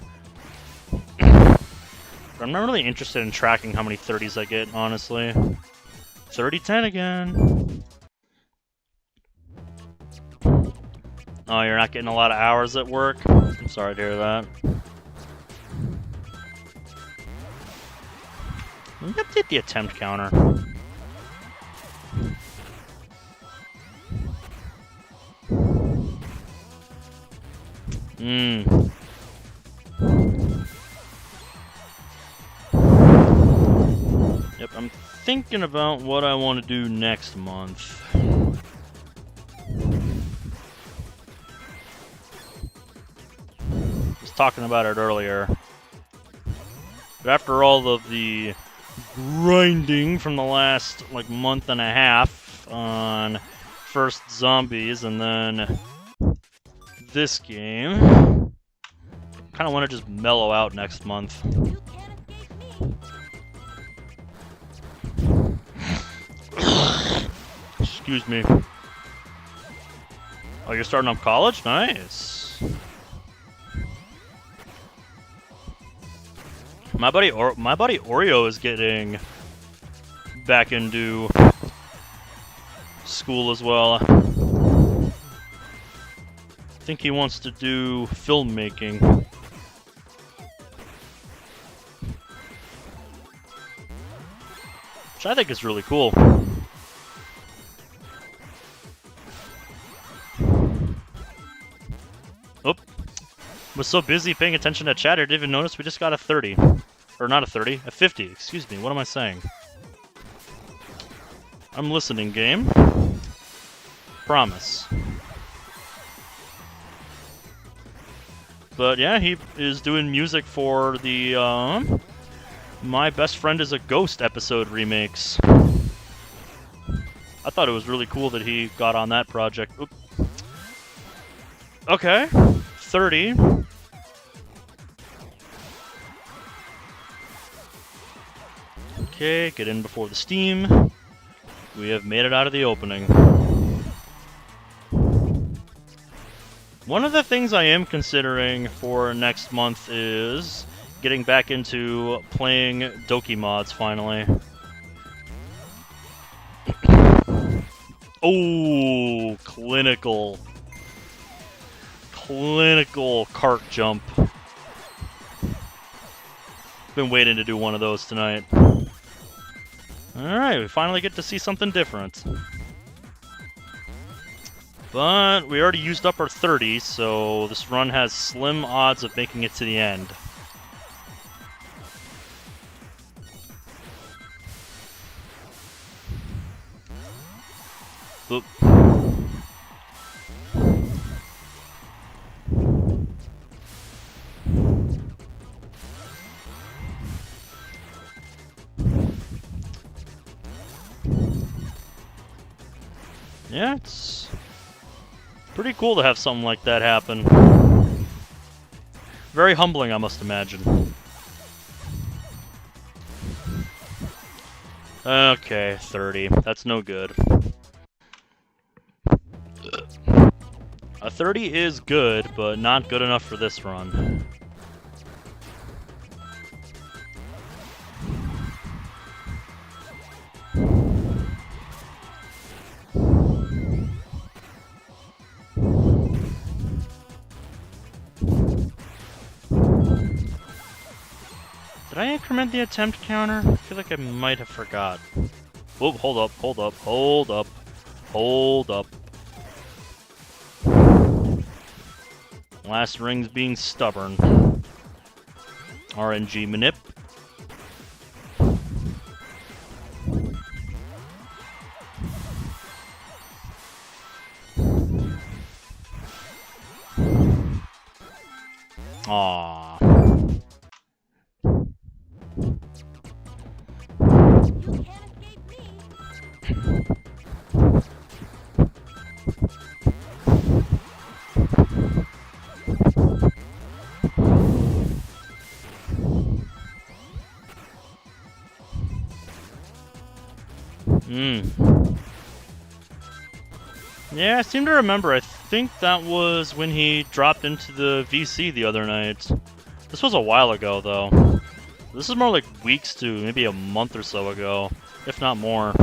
But I'm not really interested in tracking how many 30s I get, honestly. 30-10 again. Oh, you're not getting a lot of hours at work? I'm sorry to hear that. Let me update the attempt counter. Yep, I'm thinking about what I want to do next month. Was talking about it earlier. But after all of the grinding from the last like month and a half on first zombies and then this game, kind of want to just mellow out next month. You can't escape me. Excuse me. Oh, you're starting up college? Nice. My buddy Oreo is getting back into school as well. I think he wants to do filmmaking. Which I think is really cool. Oop. Was so busy paying attention to chat, I didn't even notice we just got a 30. Or not a 30, a 50. Excuse me, what am I saying? I'm listening, game. Promise. But yeah, he is doing music for the My Best Friend is a Ghost episode remakes. I thought it was really cool that he got on that project. Oop. Okay, 30. Okay, get in before the steam. We have made it out of the opening. One of the things I am considering for next month is getting back into playing Doki mods finally. Oh, clinical cart jump. Been waiting to do one of those tonight. Alright, we finally get to see something different. But we already used up our 30, so this run has slim odds of making it to the end. Oop. Yeah, it's pretty cool to have something like that happen. Very humbling, I must imagine. Okay, 30. That's no good. A 30 is good, but not good enough for this run. Did I increment the attempt counter? I feel like I might have forgot. Oh, hold up, hold up, hold up, hold up. Last ring's being stubborn. RNG manip. Aww. Yeah, I seem to remember. I think that was when he dropped into the VC the other night. This was a while ago, though. This is more like weeks to maybe a month or so ago, if not more.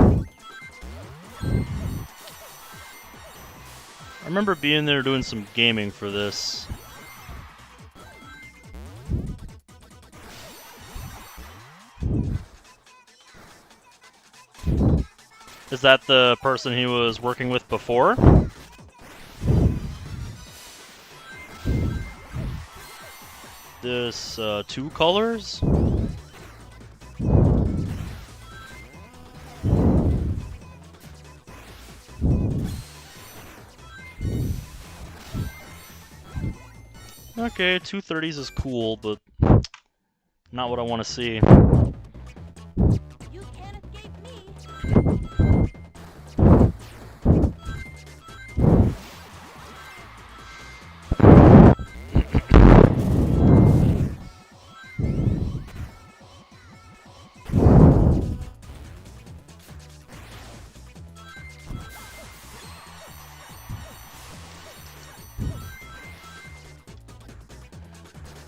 Or remember being there doing some gaming for this. Is that the person he was working with before? This, 2 colors? Okay, 230s is cool, but not what I want to see. You can't escape me.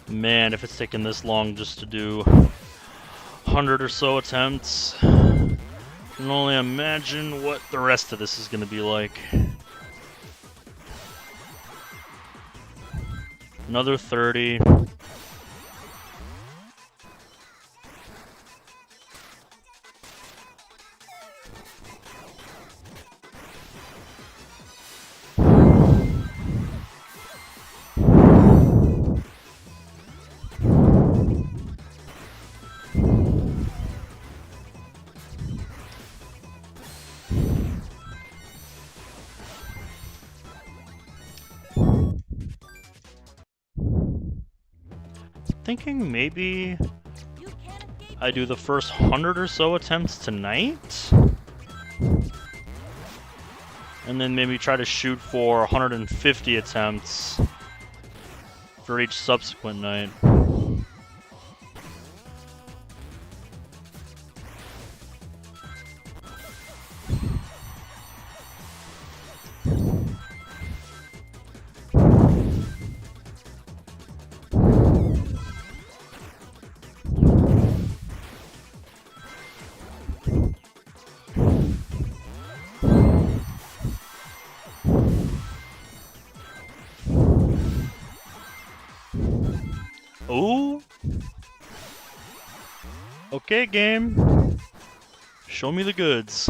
Man, if it's taking this long just to do 100 or so attempts, I can only imagine what the rest of this is going to be like. Another 30. Thinking maybe You can't escape I do the first 100 or so attempts tonight, and then maybe try to shoot for 150 attempts for each subsequent night. Ooh. Okay, game. Show me the goods.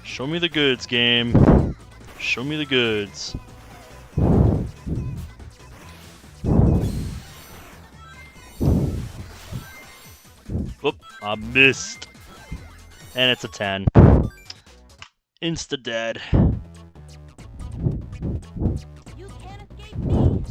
Show me the goods, game. Show me the goods. Oop, I missed. And it's a 10. Insta dead. You can't escape me.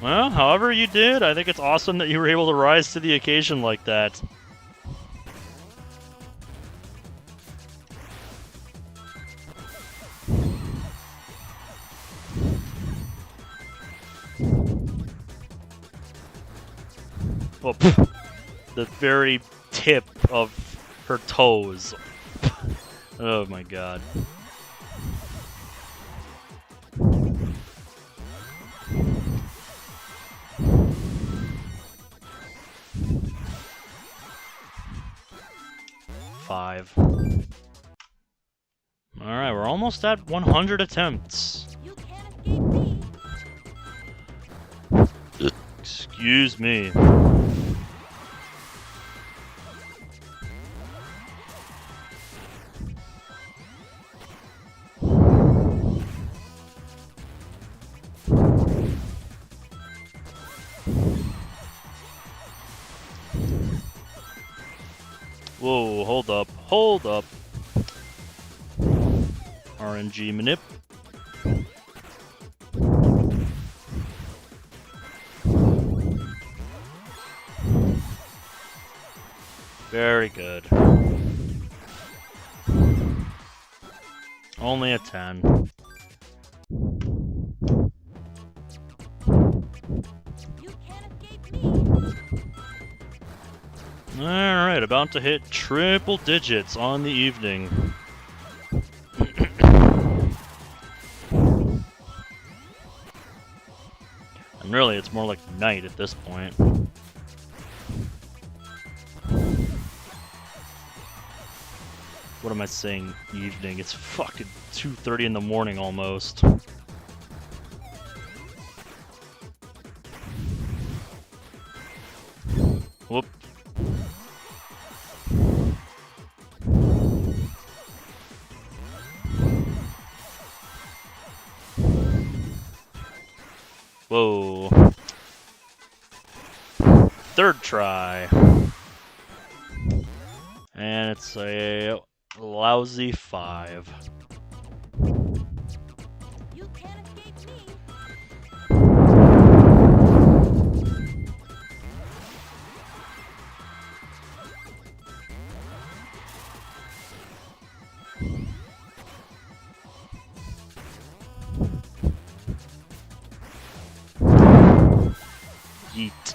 Well, however you did, I think it's awesome that you were able to rise to the occasion like that. Well, the very tip of her toes. Oh my god. Five. Alright, we're almost at 100 attempts. You can't escape me. Excuse me. Whoa, hold up, hold up. RNG manip. Very good. Only a 10. You can't escape me. Alright, about to hit triple digits on the evening. Really, it's more like night at this point. What am I saying? Evening. It's fucking 2:30 in the morning almost. Whoop. Whoa. Third try. And it's a lousy 5. You can't escape me. Yeet.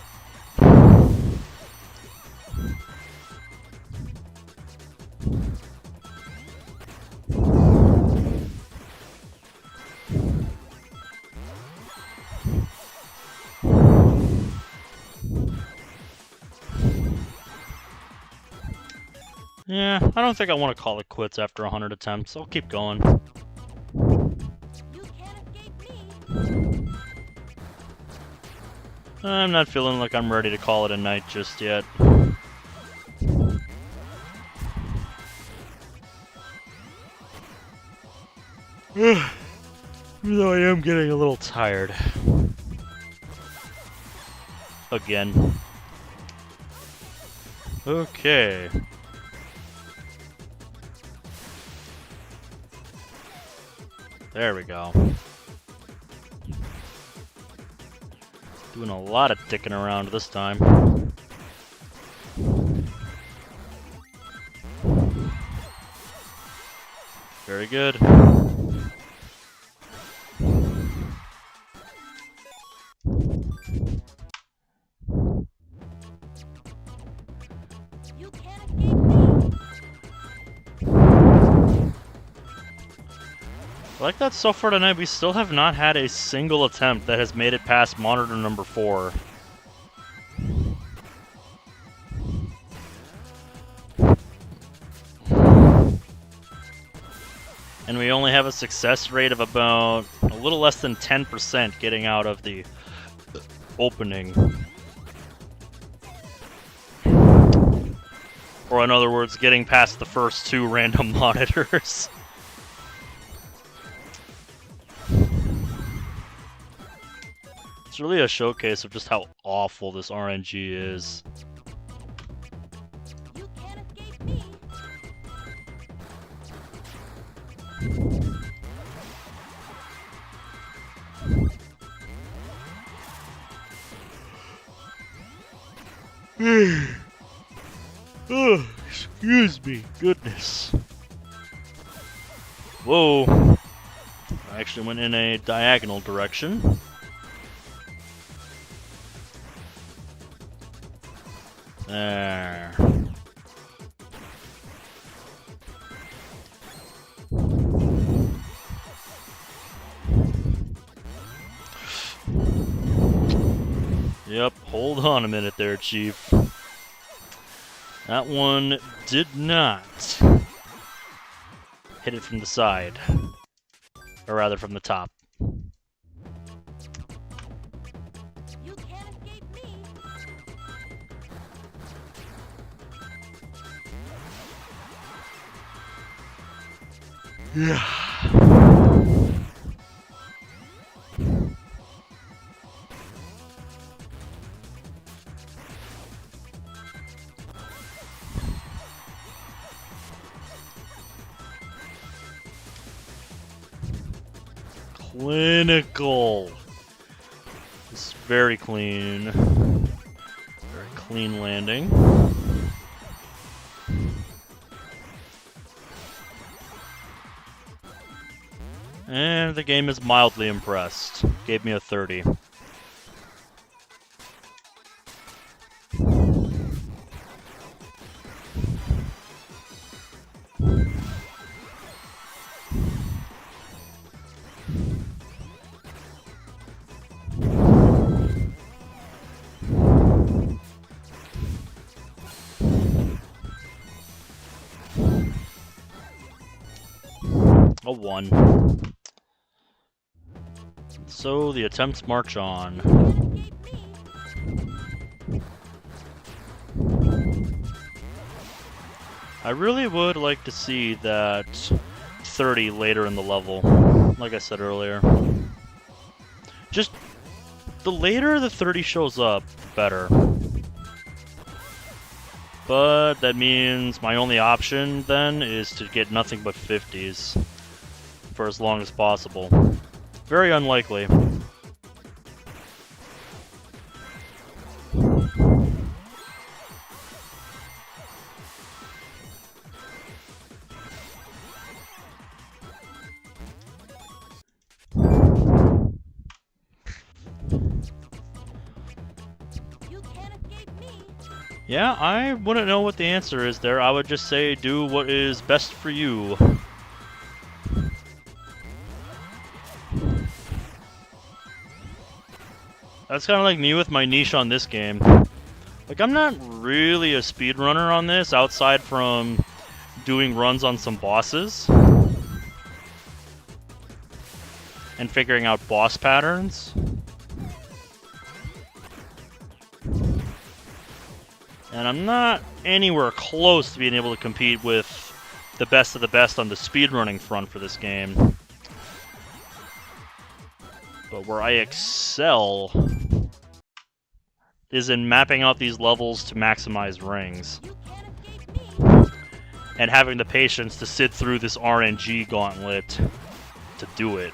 Yeah, I don't think I want to call it quits after 100 attempts. I'll keep going. You can't escape me. I'm not feeling like I'm ready to call it a night just yet. Though I am getting a little tired. Again. Okay. There we go. Doing a lot of dicking around this time. Very good. You can't escape me. I like that so far tonight we still have not had a single attempt that has made it past monitor number 4. And we only have a success rate of about a little less than 10% getting out of the opening. Or in other words, getting past the first 2 random monitors. It's really a showcase of just how awful this RNG is. You can't escape me. Oh, excuse me, goodness. Whoa. I actually went in a diagonal direction. There. Yep, hold on a minute there, Chief. That one did not hit it from the side. Or rather, from the top. You can't escape me. Yeah. Clinical. This is very clean. Very clean landing. And the game is mildly impressed. Gave me a 30. A 1. So the attempts march on. Can't escape me. I really would like to see that 30 later in the level, like I said earlier. Just, the later the 30 shows up, the better. But that means my only option then is to get nothing but 50s for as long as possible. Very unlikely. You can't escape me. Yeah, I wouldn't know what the answer is there. I would just say do what is best for you. That's kind of like me with my niche on this game. Like, I'm not really a speedrunner on this, outside from doing runs on some bosses. And figuring out boss patterns. And I'm not anywhere close to being able to compete with the best of the best on the speedrunning front for this game. But where I excel is in mapping out these levels to maximize rings. You can't escape me. And having the patience to sit through this RNG gauntlet to do it.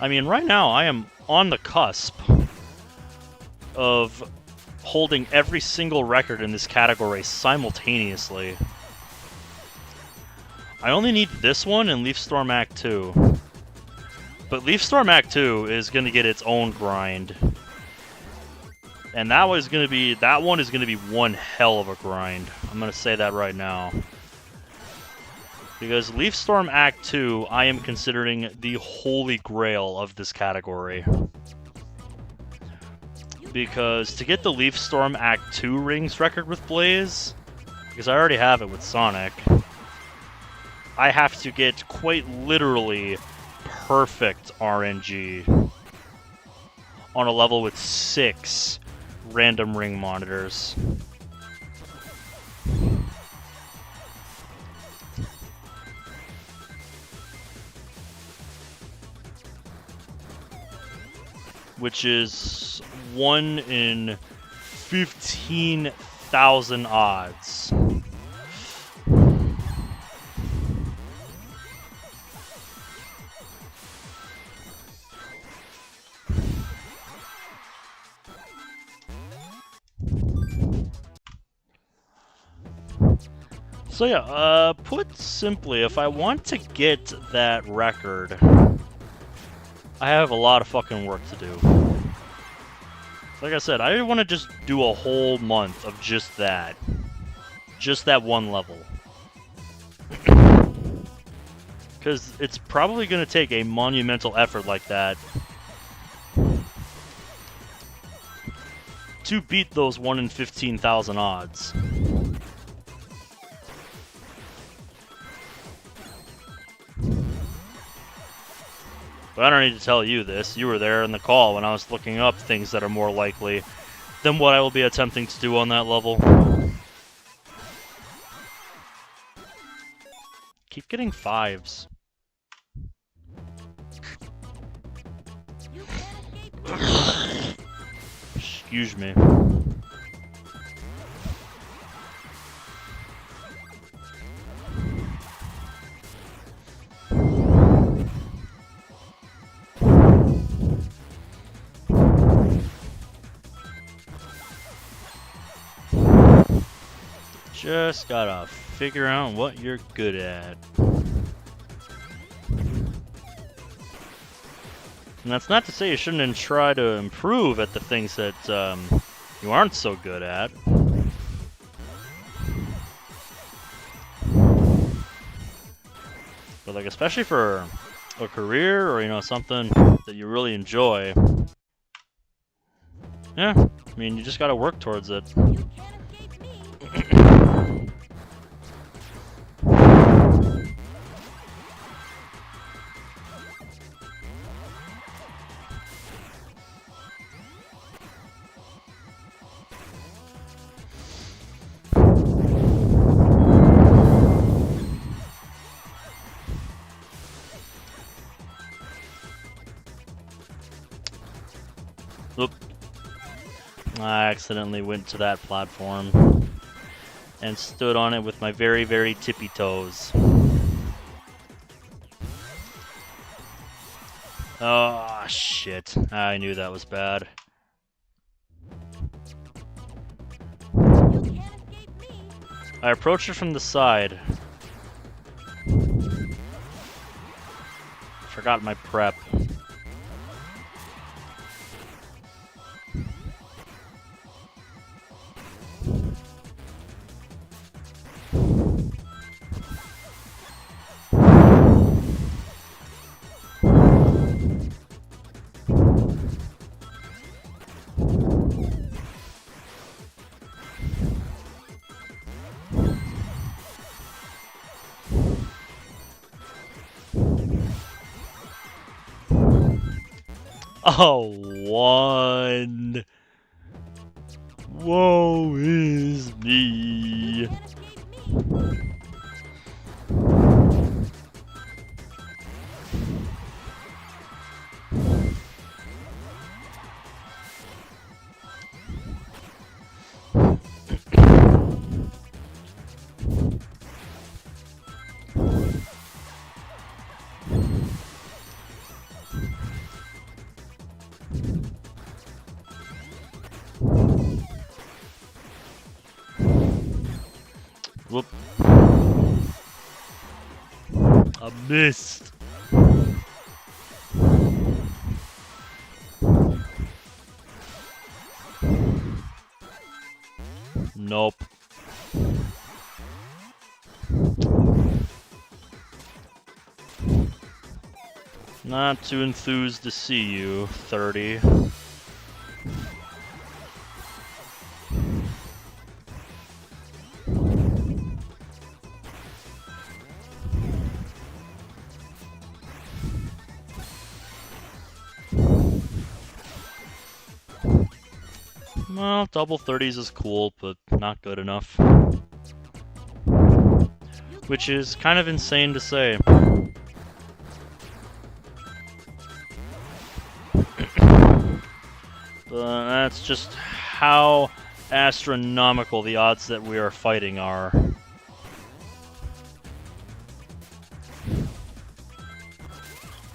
I mean, right now I am on the cusp of holding every single record in this category simultaneously. I only need this one and Leaf Storm Act 2. But Leaf Storm Act 2 is going to get its own grind. And that one is going to be one hell of a grind. I'm going to say that right now. Because Leaf Storm Act 2, I am considering the holy grail of this category. Because to get the Leaf Storm Act 2 rings record with Blaze, because I already have it with Sonic, I have to get quite literally perfect RNG on a level with 6 random ring monitors. Which is 1 in 15,000 odds. So yeah, put simply, if I want to get that record, I have a lot of fucking work to do. Like I said, I want to just do a whole month of just that. Just that one level. Because it's probably going to take a monumental effort like that to beat those 1 in 15,000 odds. But I don't need to tell you this. You were there in the call when I was looking up things that are more likely than what I will be attempting to do on that level. Keep getting 5s. You can't escape me. Excuse me. Just gotta figure out what you're good at. And that's not to say you shouldn't try to improve at the things that you aren't so good at. But like, especially for a career or, you know, something that you really enjoy. Yeah, I mean, you just gotta work towards it. You can't escape me. Oop. I accidentally went to that platform and stood on it with my very, very tippy toes. Oh, shit. I knew that was bad. You can't escape me. I approached it from the side. Forgot my prep. Oh, one. Woe is me. You can't escape me. Whoop. I missed. Nope. Not too enthused to see you, 30. Well, double 30s is cool, but not good enough. Which is kind of insane to say. But that's just how astronomical the odds that we are fighting are.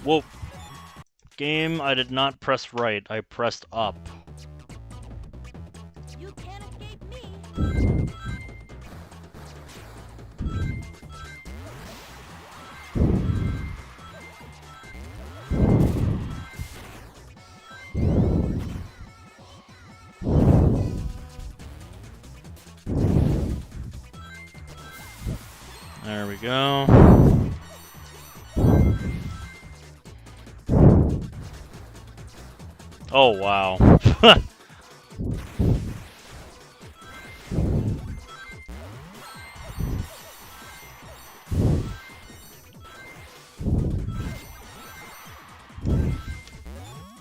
Whoa. Game, I did not press right, I pressed up. You can't escape me. There we go. Oh, wow.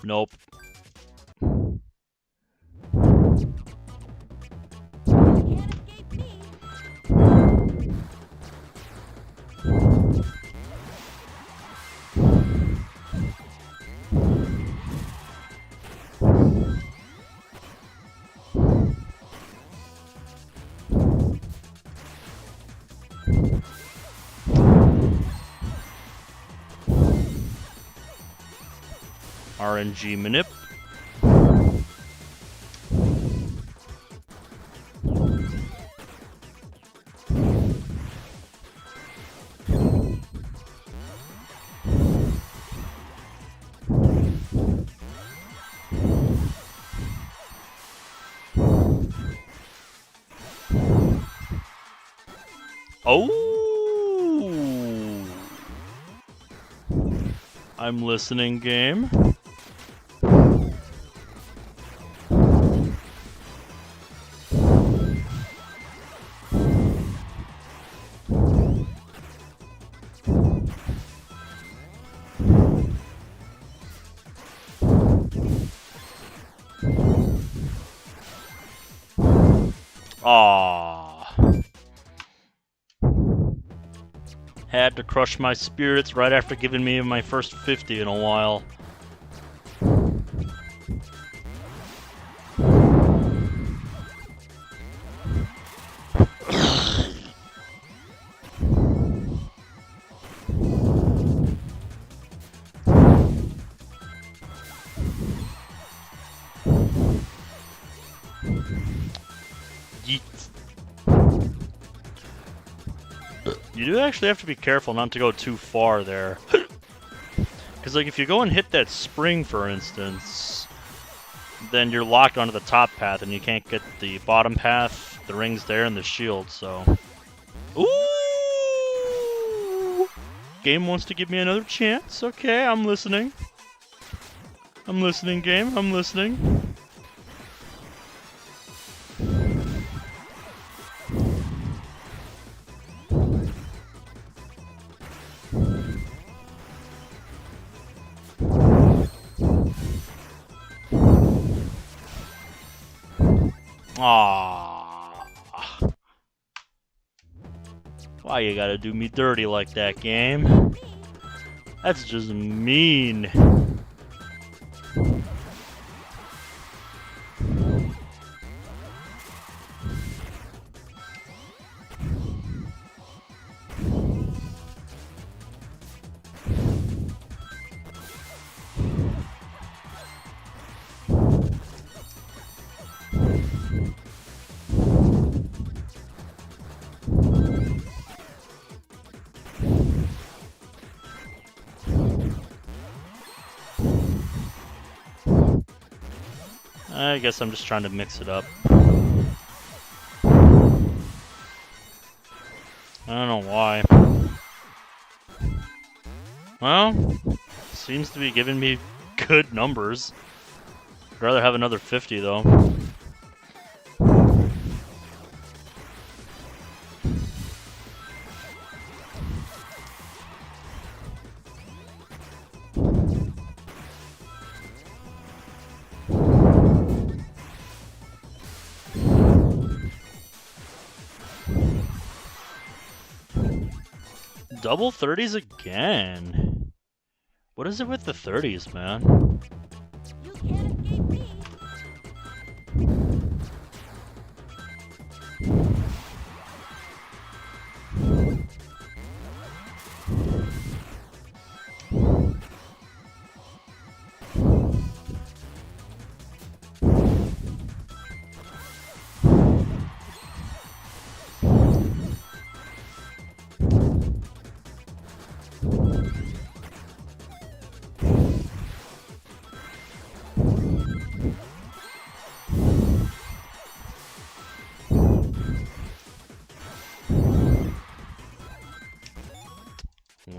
Nope. You can't escape me. RNG manip. Oh! I'm listening, game. Aww. Had to crush my spirits right after giving me my first 50 in a while. Yeet. You do actually have to be careful not to go too far there. Because, like, if you go and hit that spring, for instance, then you're locked onto the top path and you can't get the bottom path, the rings there, and the shield, so... Ooh! Game wants to give me another chance. Okay, I'm listening. I'm listening, game. I'm listening. Aww. Why you gotta do me dirty like that, game? That's just mean. I guess I'm just trying to mix it up. I don't know why. Well, seems to be giving me good numbers. I'd rather have another 50 though. Double 30s again. What is it with the 30s, man? You can't escape me.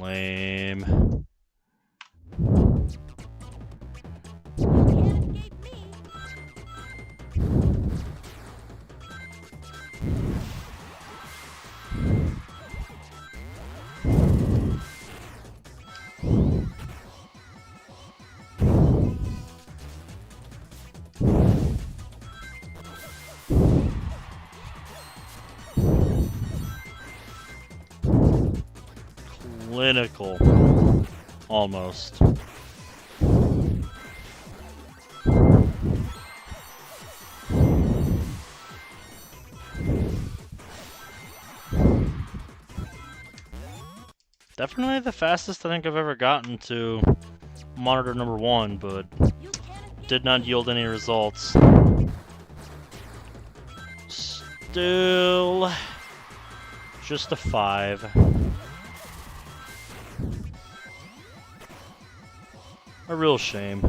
Lame. You can't escape me. Clinical. Almost. Definitely the fastest I think I've ever gotten to monitor number 1, but You can't escape did not yield any results. Still just a 5. A real shame.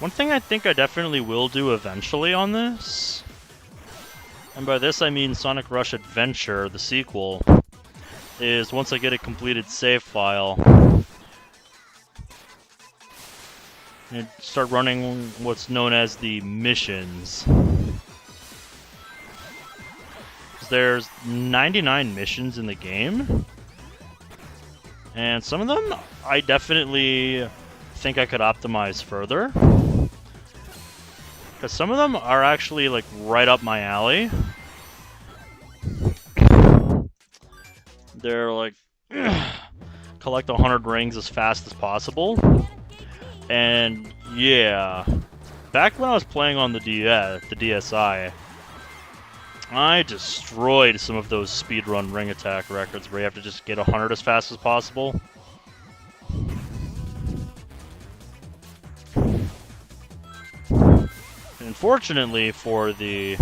One thing I think I definitely will do eventually on this, and by this I mean Sonic Rush Adventure, the sequel, is once I get a completed save file, and start running what's known as the missions. There's 99 missions in the game, and some of them I definitely think I could optimize further. Because some of them are actually like right up my alley. They're like collect 100 rings as fast as possible. And yeah, back when I was playing on the DSi, I destroyed some of those speedrun ring attack records where you have to just get 100 as fast as possible. Unfortunately for the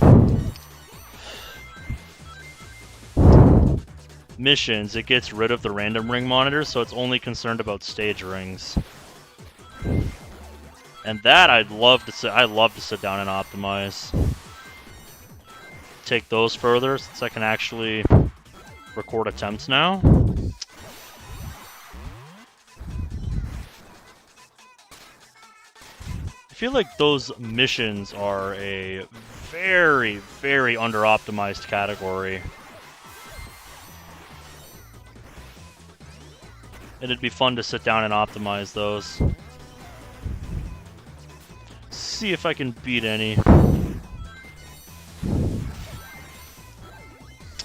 missions, it gets rid of the random ring monitor, so it's only concerned about stage rings. And that I love to sit down and optimize. Take those further since I can actually record attempts now. I feel like those missions are a very, very under-optimized category. It'd be fun to sit down and optimize those. See if I can beat any.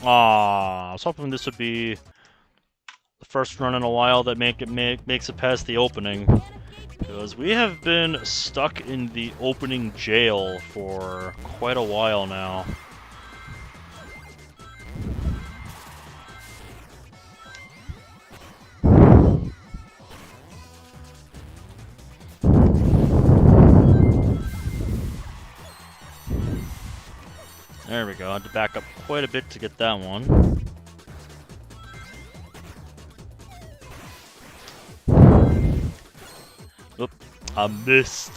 I was hoping this would be the first run in a while that makes it past the opening. Because we have been stuck in the opening jail for quite a while now. There we go. I had to back up quite a bit to get that one. Oop, I missed.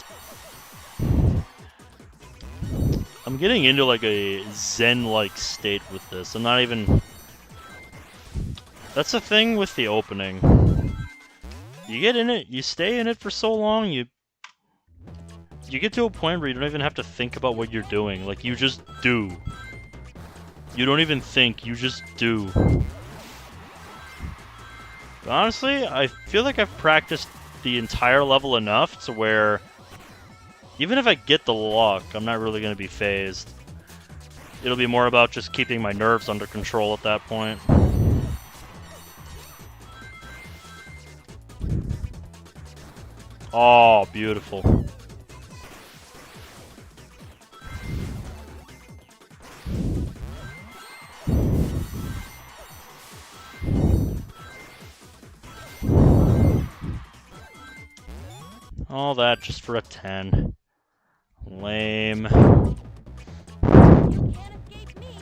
I'm getting into like a zen-like state with this. I'm not even... That's the thing with the opening. You get in it, you stay in it for so long, you get to a point where you don't even have to think about what you're doing. Like, you just do. You don't even think, you just do. But honestly, I feel like I've practiced the entire level enough to where even if I get the luck, I'm not really going to be phased. It'll be more about just keeping my nerves under control at that point. Oh, beautiful. All that just for a 10. Lame. You can't escape me.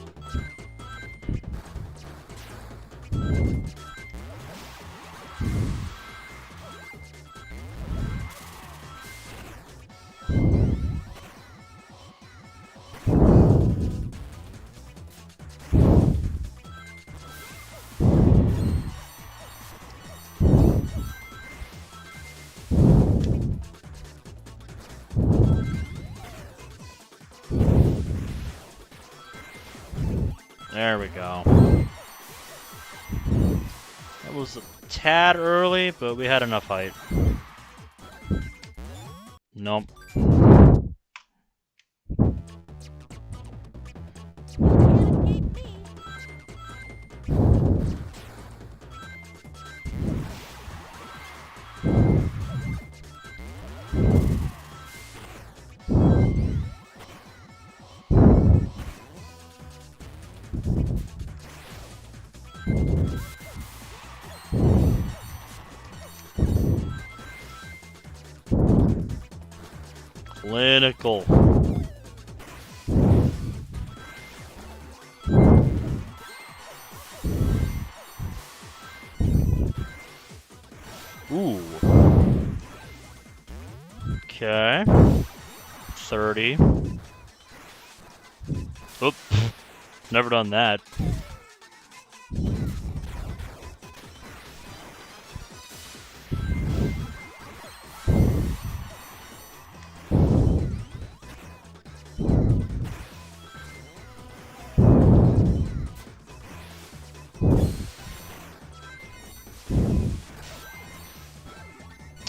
There we go. That was a tad early, but we had enough height. Nope. Clinical. Ooh. Okay. 30. Oop. Never done that.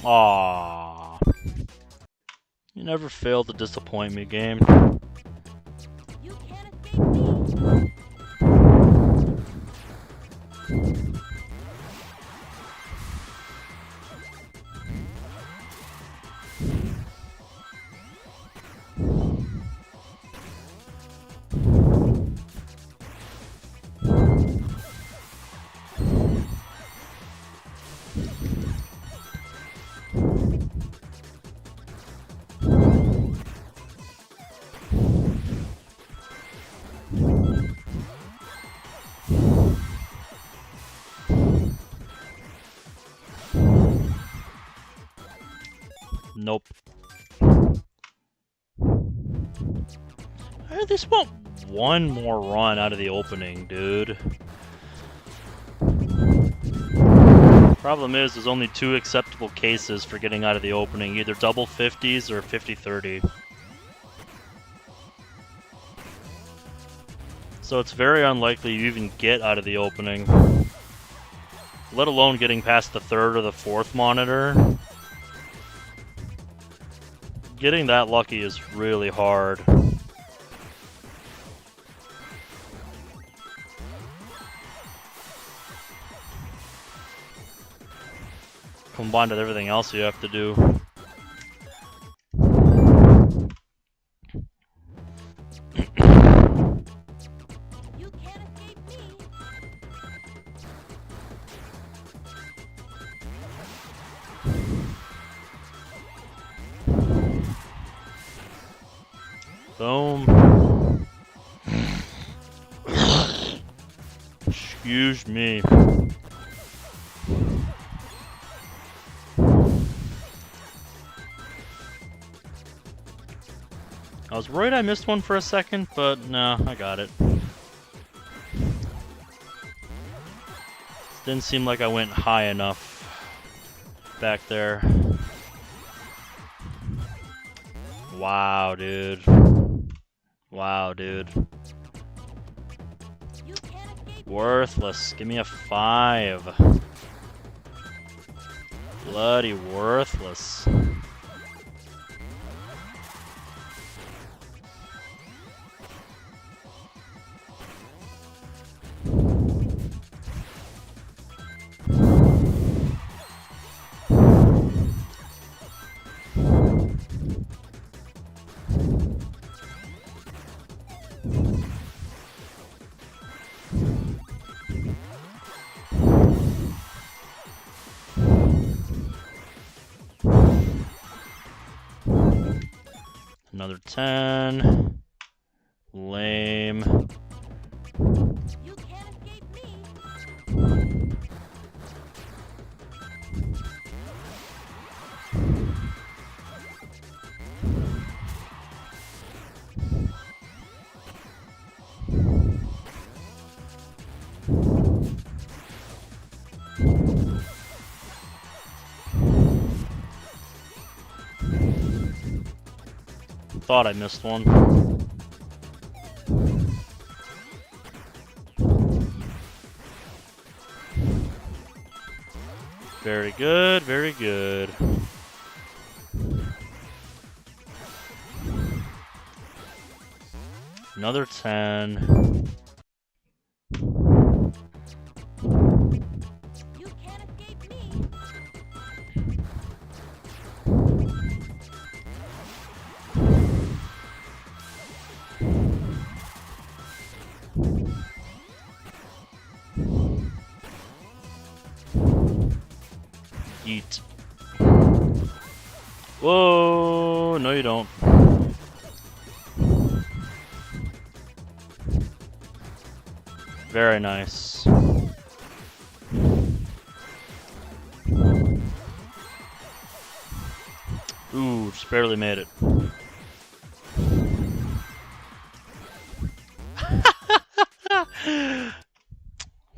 Aww. You never fail to disappoint me, game. You can't escape me. Nope. I at least want one more run out of the opening, dude. Problem is, there's only 2 acceptable cases for getting out of the opening, either double 50s or 50-30. So it's very unlikely you even get out of the opening, let alone getting past the 3rd or the 4th monitor. Getting that lucky is really hard. Combined with everything else you have to do. You can't escape me. Boom. Excuse me. I was worried I missed one for a second, but no, I got it. Didn't seem like I went high enough back there. Wow, dude. Wow, dude. You can't escape me. Worthless. Give me a 5. Bloody worthless. Another 10. Lame. You can't escape me. Thought I missed one. Very good, very good. Another 10. You can't escape me. Eat. Whoa, no you don't. Very nice. Ooh, just barely made it.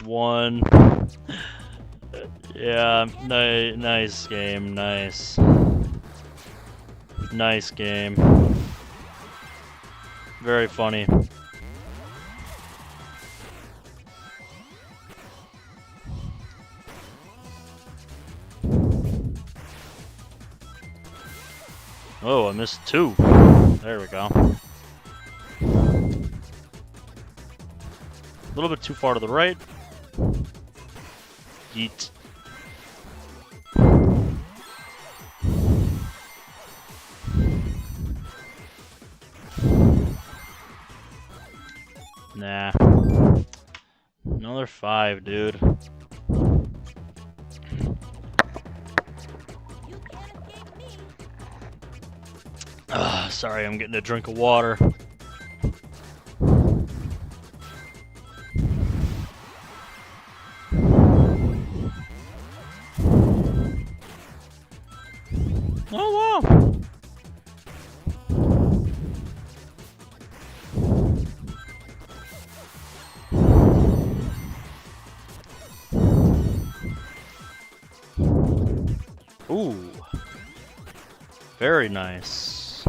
One. Yeah, nice game, nice. Nice game. Very funny. Oh, I missed 2. There we go. A little bit too far to the right. Yeet. Nah. Another 5, dude. You can't escape me. Sorry, I'm getting a drink of water. Oh wow! Ooh. Very nice.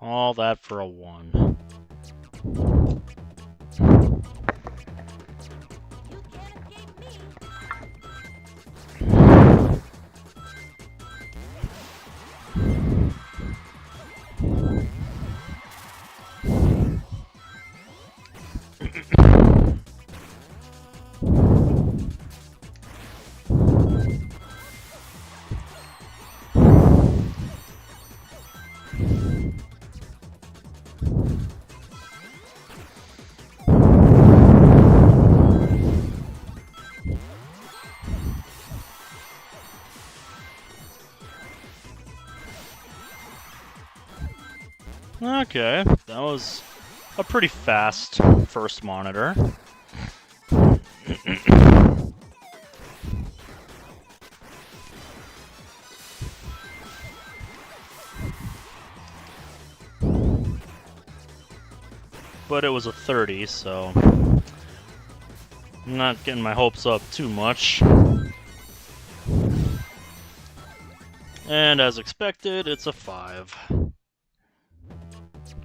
All that for a 1. You can't escape me. Okay, that was a pretty fast first monitor. But it was a 30, so I'm not getting my hopes up too much. And as expected, it's a 5.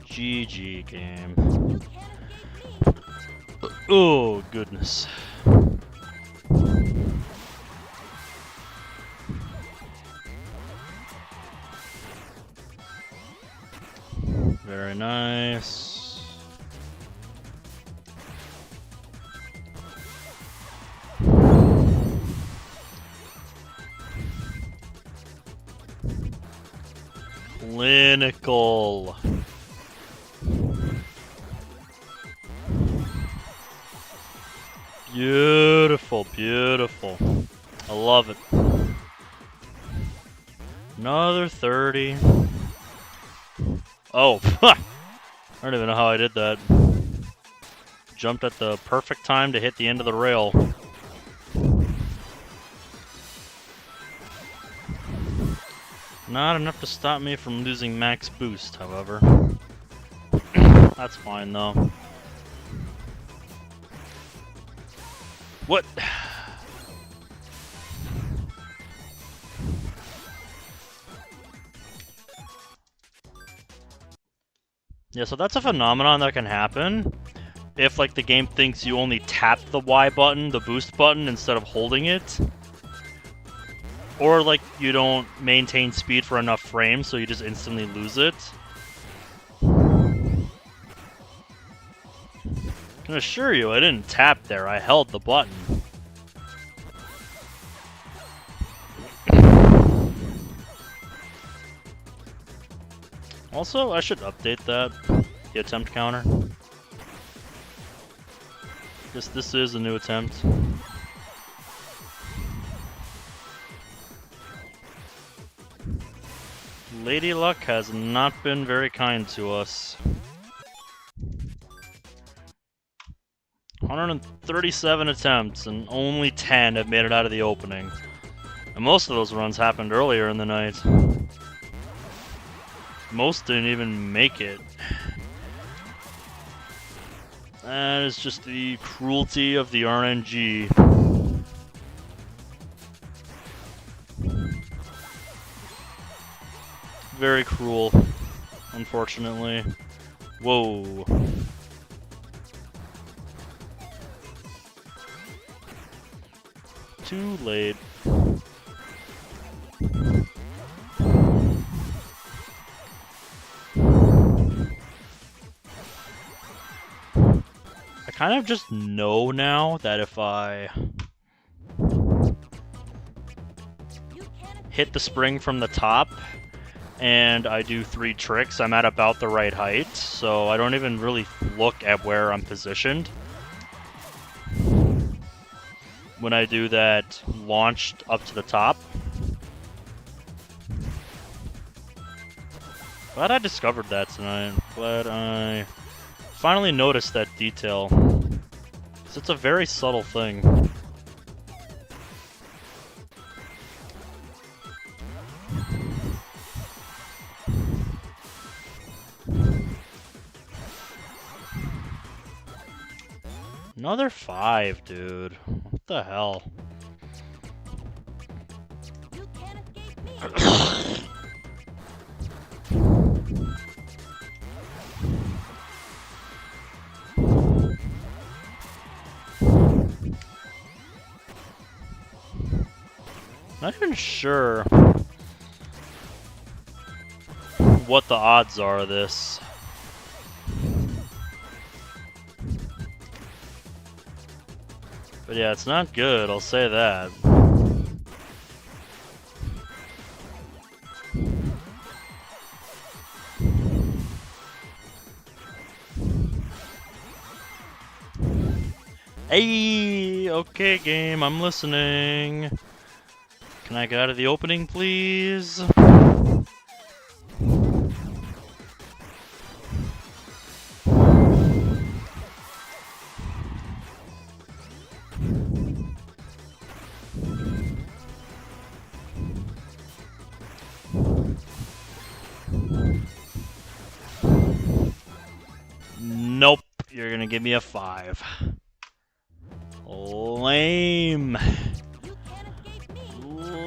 GG game. You can't escape me. Oh, goodness. Very nice. Clinical. Beautiful, beautiful. I love it. Another 30. Oh, I don't even know how I did that. Jumped at the perfect time to hit the end of the rail. Not enough to stop me from losing max boost, however. That's fine, though. What? Yeah, so that's a phenomenon that can happen if, like, the game thinks you only tap the Y button, the boost button, instead of holding it. Or, like, you don't maintain speed for enough frames, so you just instantly lose it. I can assure you, I didn't tap there, I held the button. Also, I should update that, the attempt counter. Guess this is a new attempt. Lady Luck has not been very kind to us. 137 attempts, and only 10 have made it out of the opening. And most of those runs happened earlier in the night. Most didn't even make it. That is just the cruelty of the RNG. Very cruel, unfortunately. Whoa. Too late. I kind of just know now that if I hit the spring from the top and I do 3 tricks, I'm at about the right height, so I don't even really look at where I'm positioned. When I do that launched up to the top. Glad I discovered that tonight. Glad I finally noticed that detail. 'Cause it's a very subtle thing. Another 5, dude. What the hell? You can't escape me. Not even sure what the odds are of this. But yeah, it's not good, I'll say that. Hey, okay game, I'm listening. Can I get out of the opening, please? Nope, you're gonna give me a 5. Lame. You can't escape me. Lame.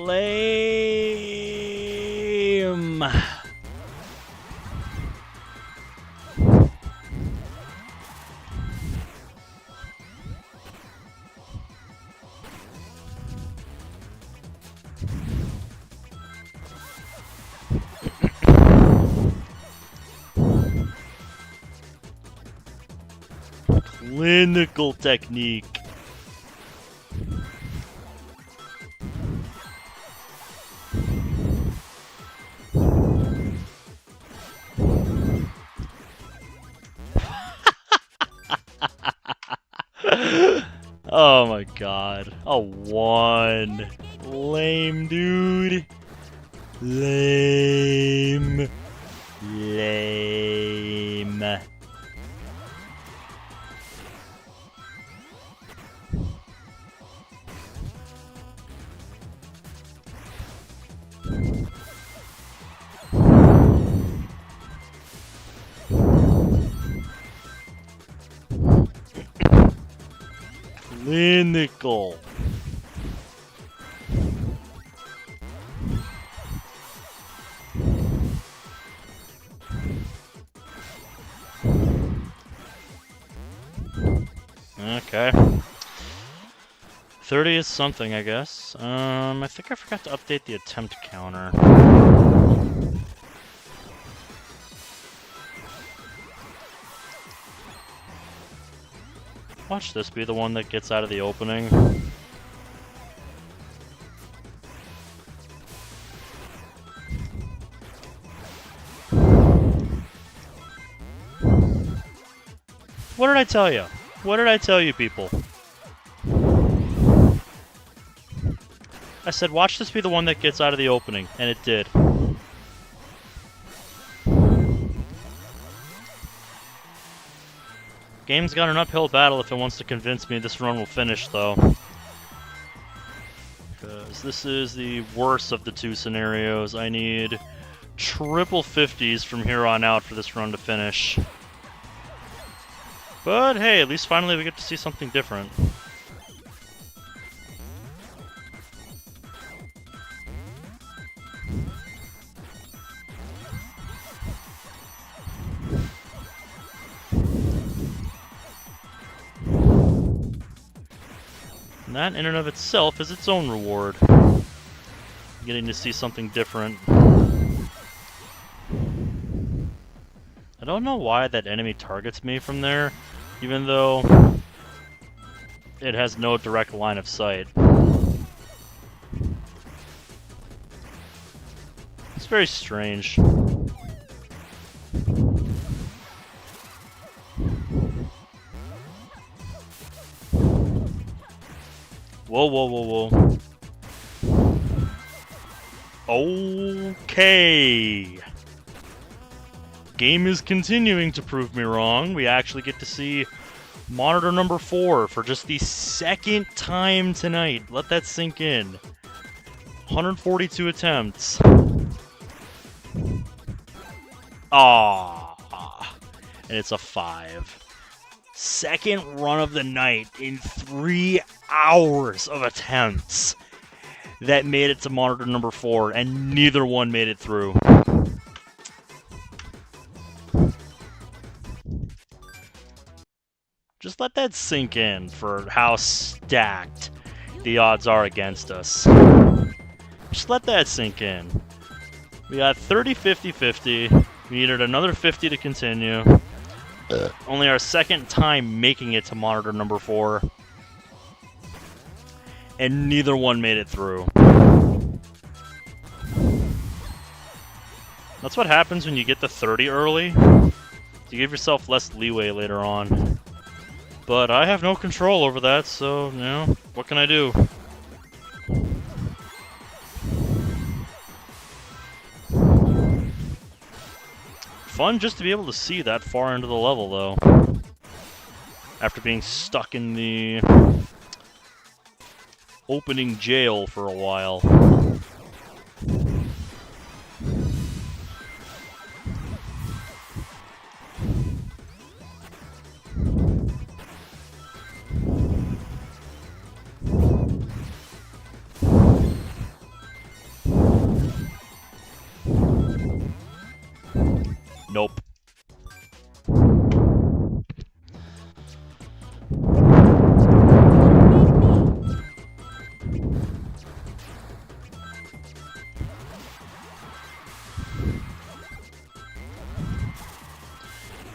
Clinical technique. Oh my god. A 1. Lame, dude. Lame. Lame. Clinical. Okay. 30 is something, I guess. I think I forgot to update the attempt counter. Watch this be the one that gets out of the opening. What did I tell you? What did I tell you, people? I said, watch this be the one that gets out of the opening, and it did. Game's got an uphill battle if it wants to convince me this run will finish, though. Because this is the worst of the two scenarios. I need triple 50s from here on out for this run to finish. But hey, at least finally we get to see something different. And that in and of itself is its own reward. Getting to see something different. I don't know why that enemy targets me from there, even though it has no direct line of sight. It's very strange. Whoa, whoa, whoa, whoa. Okay. game is continuing to prove me wrong. We actually get to see monitor number 4 for just the second time tonight. Let that sink in. 142 attempts. Ah, and it's a 5. Second run of the night in 3 hours of attempts that made it to monitor number 4, and neither one made it through. Just let that sink in for how stacked the odds are against us. Just let that sink in. We got 30, 50, 50. We needed another 50 to continue. Only our second time making it to monitor number 4. And neither one made it through. That's what happens when you get to 30 early. You give yourself less leeway later on. But I have no control over that, so, you know, what can I do? Fun just to be able to see that far into the level, though. After being stuck in the opening jail for a while. Nope.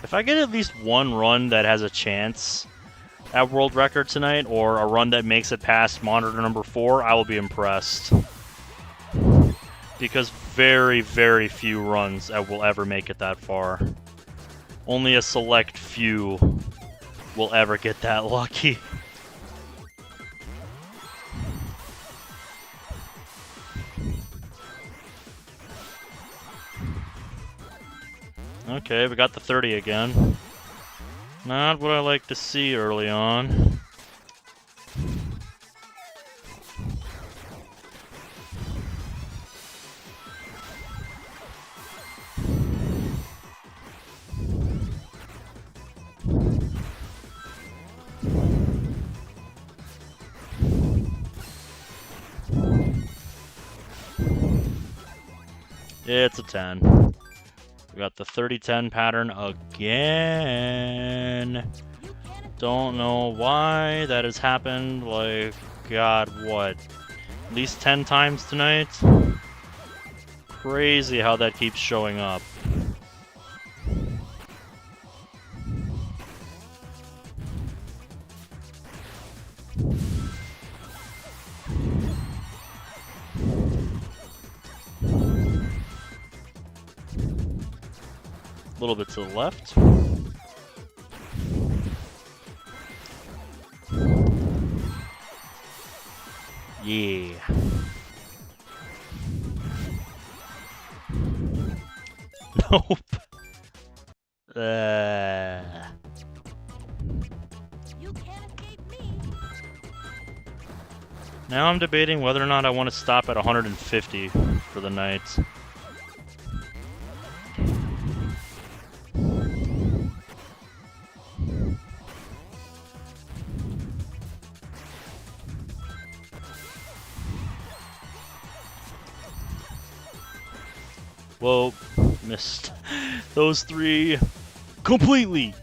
If I get at least one run that has a chance at world record tonight, or a run that makes it past monitor number 4, I will be impressed. Because very, very few runs will ever make it that far. Only a select few will ever get that lucky. Okay, we got the 30 again. Not what I like to see early on. It's a 10. We got the 30-10 pattern again. Don't know why that has happened, like, God, what? At least 10 times tonight? Crazy how that keeps showing up. A little bit to the left. Yeah. Nope. You can't escape me. Now I'm debating whether or not I want to stop at 150 for the night. Whoa, missed those 3 completely.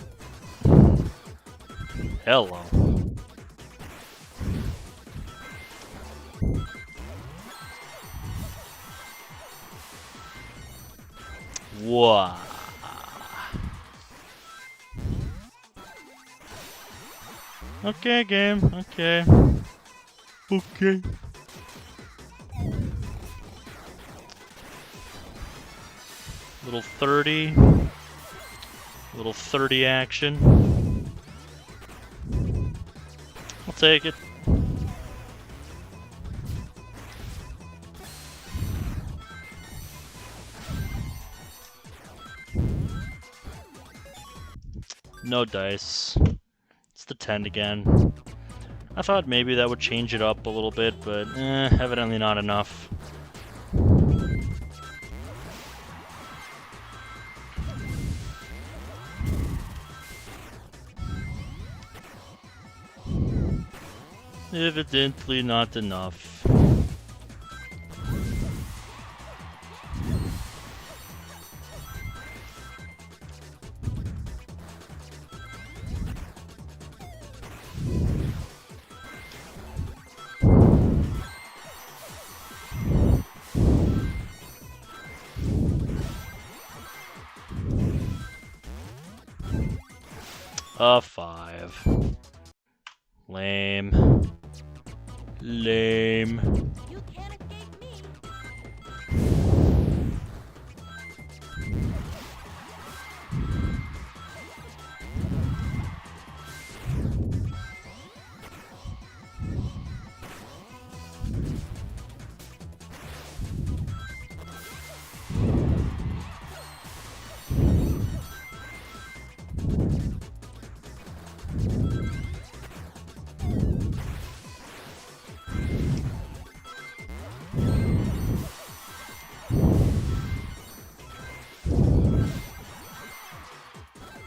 Hello. Wow. Okay, game. Okay. Okay. Little 30. Little 30 action. I'll take it. No dice. It's the 10 again. I thought maybe that would change it up a little bit, but evidently not enough. Evidently not enough. A 5. Lame. Lame. You can't escape me.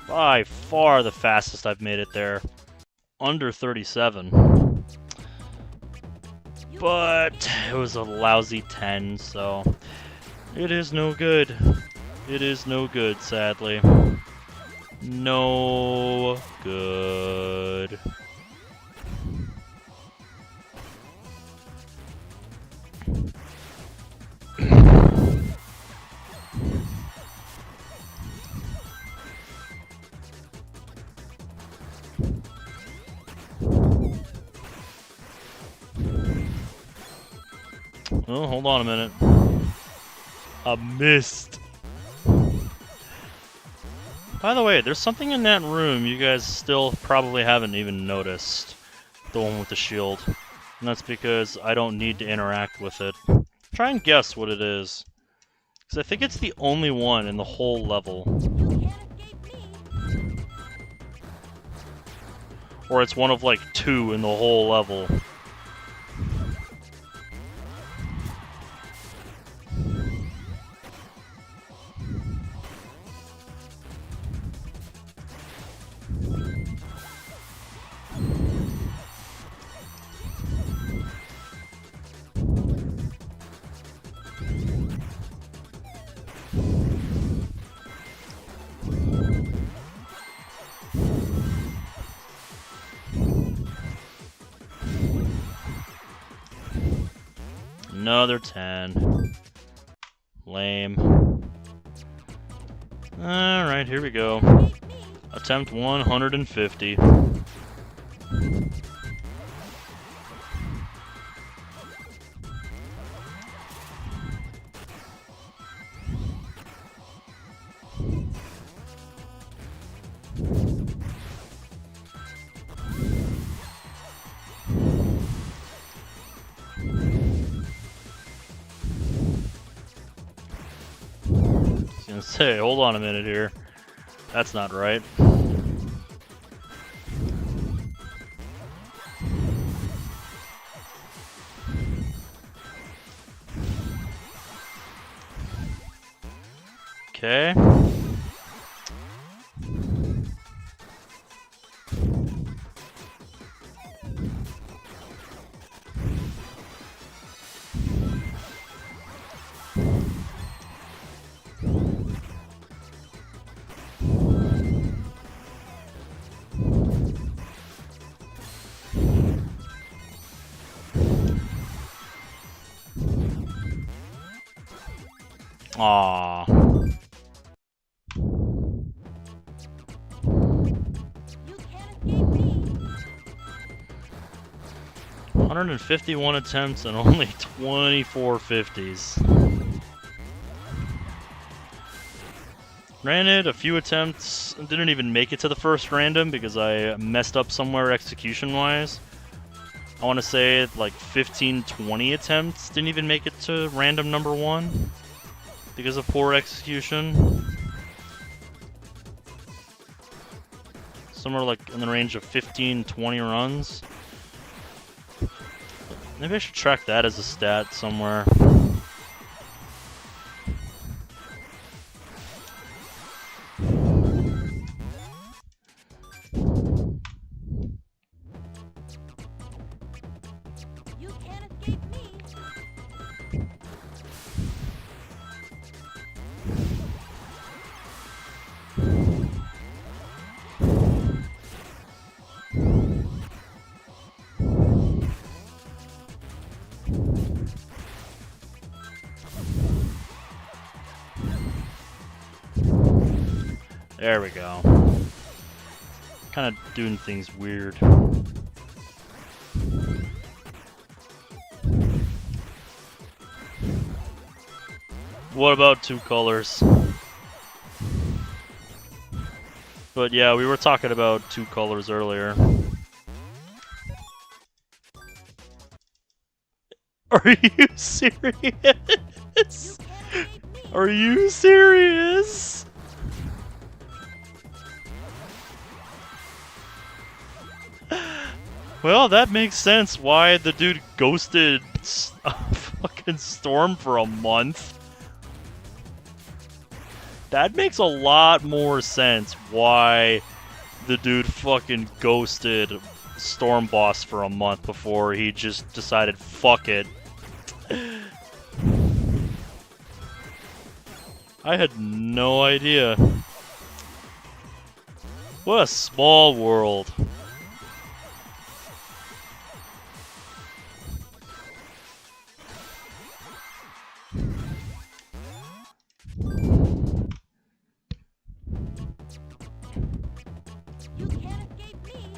By far the fastest I've made it there. Under 37. But it was a lousy 10, so it is no good. It is no good, sadly. No good. Oh, hold on a minute. I missed. By the way, there's something in that room you guys still probably haven't even noticed. The one with the shield. And that's because I don't need to interact with it. Try and guess what it is. Because I think it's the only one in the whole level. You can't escape me. Or it's one of like 2 in the whole level. Another 10. Lame. Alright, here we go. Attempt 150. Gonna say, hold on a minute here. That's not right. Okay. Aww. You can't escape me. 151 attempts and only 24 50s. Granted, a few attempts didn't even make it to the first random because I messed up somewhere execution-wise. I want to say like 15-20 attempts didn't even make it to random number 1 because of poor execution. somewhere like in the range of 15, 20 runs. Maybe I should track that as a stat somewhere. You can't escape me. There we go. Kind of doing things weird. What about two colors? But yeah, we were talking about two colors earlier. Are you serious? You can't escape me. Are you serious? Well, that makes sense why the dude ghosted a fucking Storm for a month. That makes a lot more sense why the dude fucking ghosted Storm Boss for a month before he just decided, fuck it. I had no idea. What a small world. You can't escape me.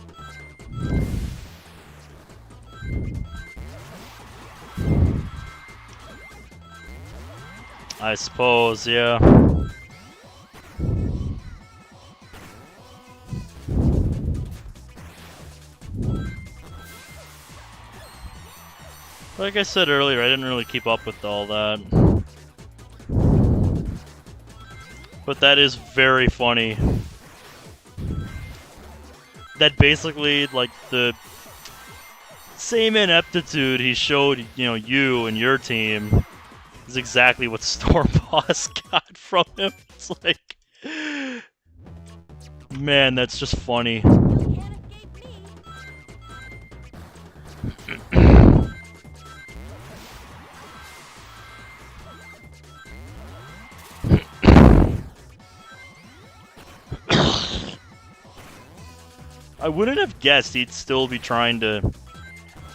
I suppose, yeah. Like I said earlier, I didn't really keep up with all that. But that is very funny. That basically, like, the same ineptitude he showed, you and your team is exactly what Storm Boss got from him. It's like, man, that's just funny. You can't escape me. I wouldn't have guessed he'd still be trying to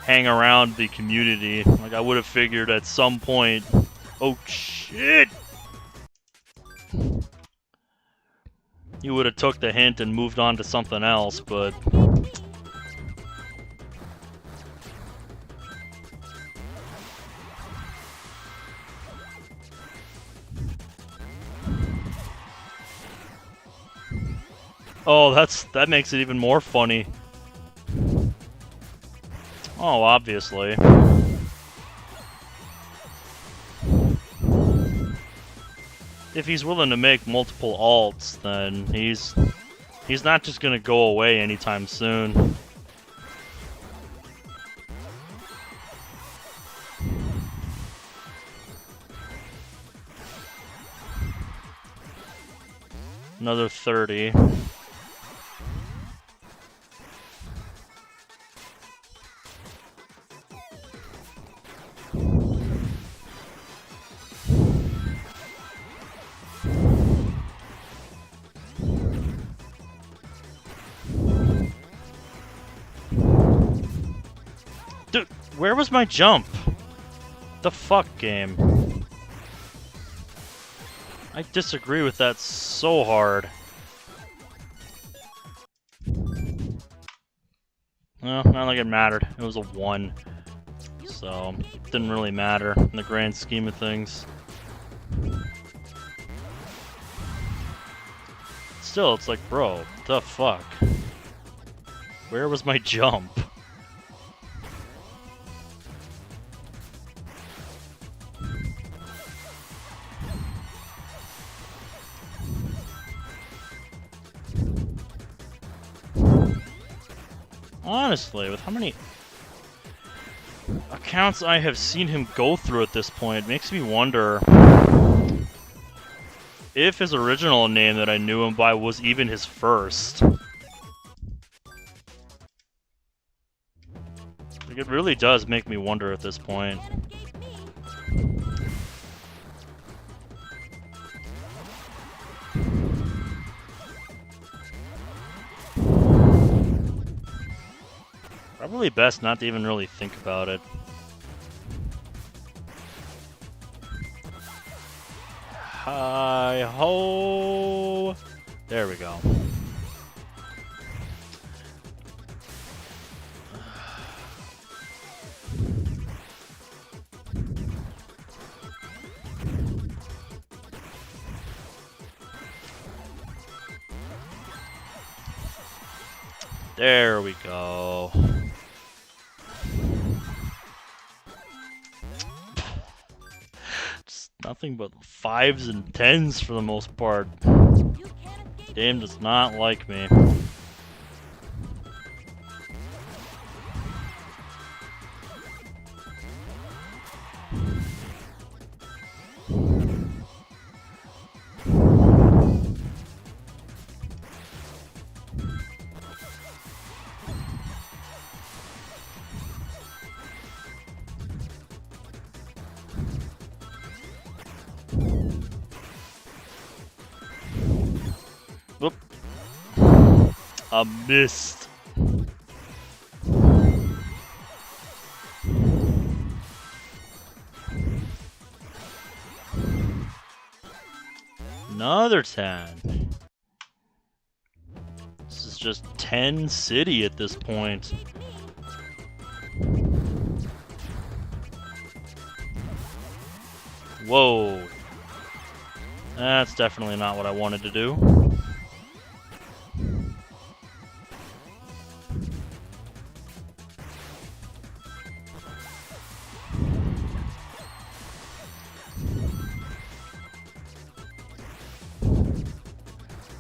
hang around the community. Like, I would have figured at some point... Oh, shit! He would have took the hint and moved on to something else, but... Oh, that makes it even more funny. Oh, obviously. If he's willing to make multiple alts, then he's not just gonna go away anytime soon. Another 30. Dude, where was my jump? The fuck, game? I disagree with that so hard. Well, not like it mattered. It was a 1. So, it didn't really matter in the grand scheme of things. Still, it's like, bro, what the fuck? Where was my jump? Honestly, with how many accounts I have seen him go through at this point, it makes me wonder if his original name that I knew him by was even his first. Like, it really does make me wonder at this point. Probably best not to even really think about it. Hi-ho! There we go. There we go. Just nothing but 5s and 10s for the most part. Game does not like me. Whoop. I missed. Another 10. This is just 10 city at this point. Whoa. That's definitely not what I wanted to do.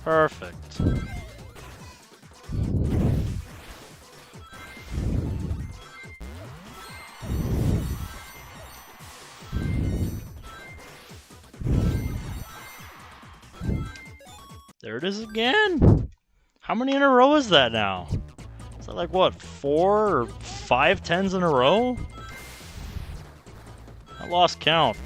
Perfect. There it is again. How many in a row is that now? Is that like what, 4 or 5 10s in a row? I lost count.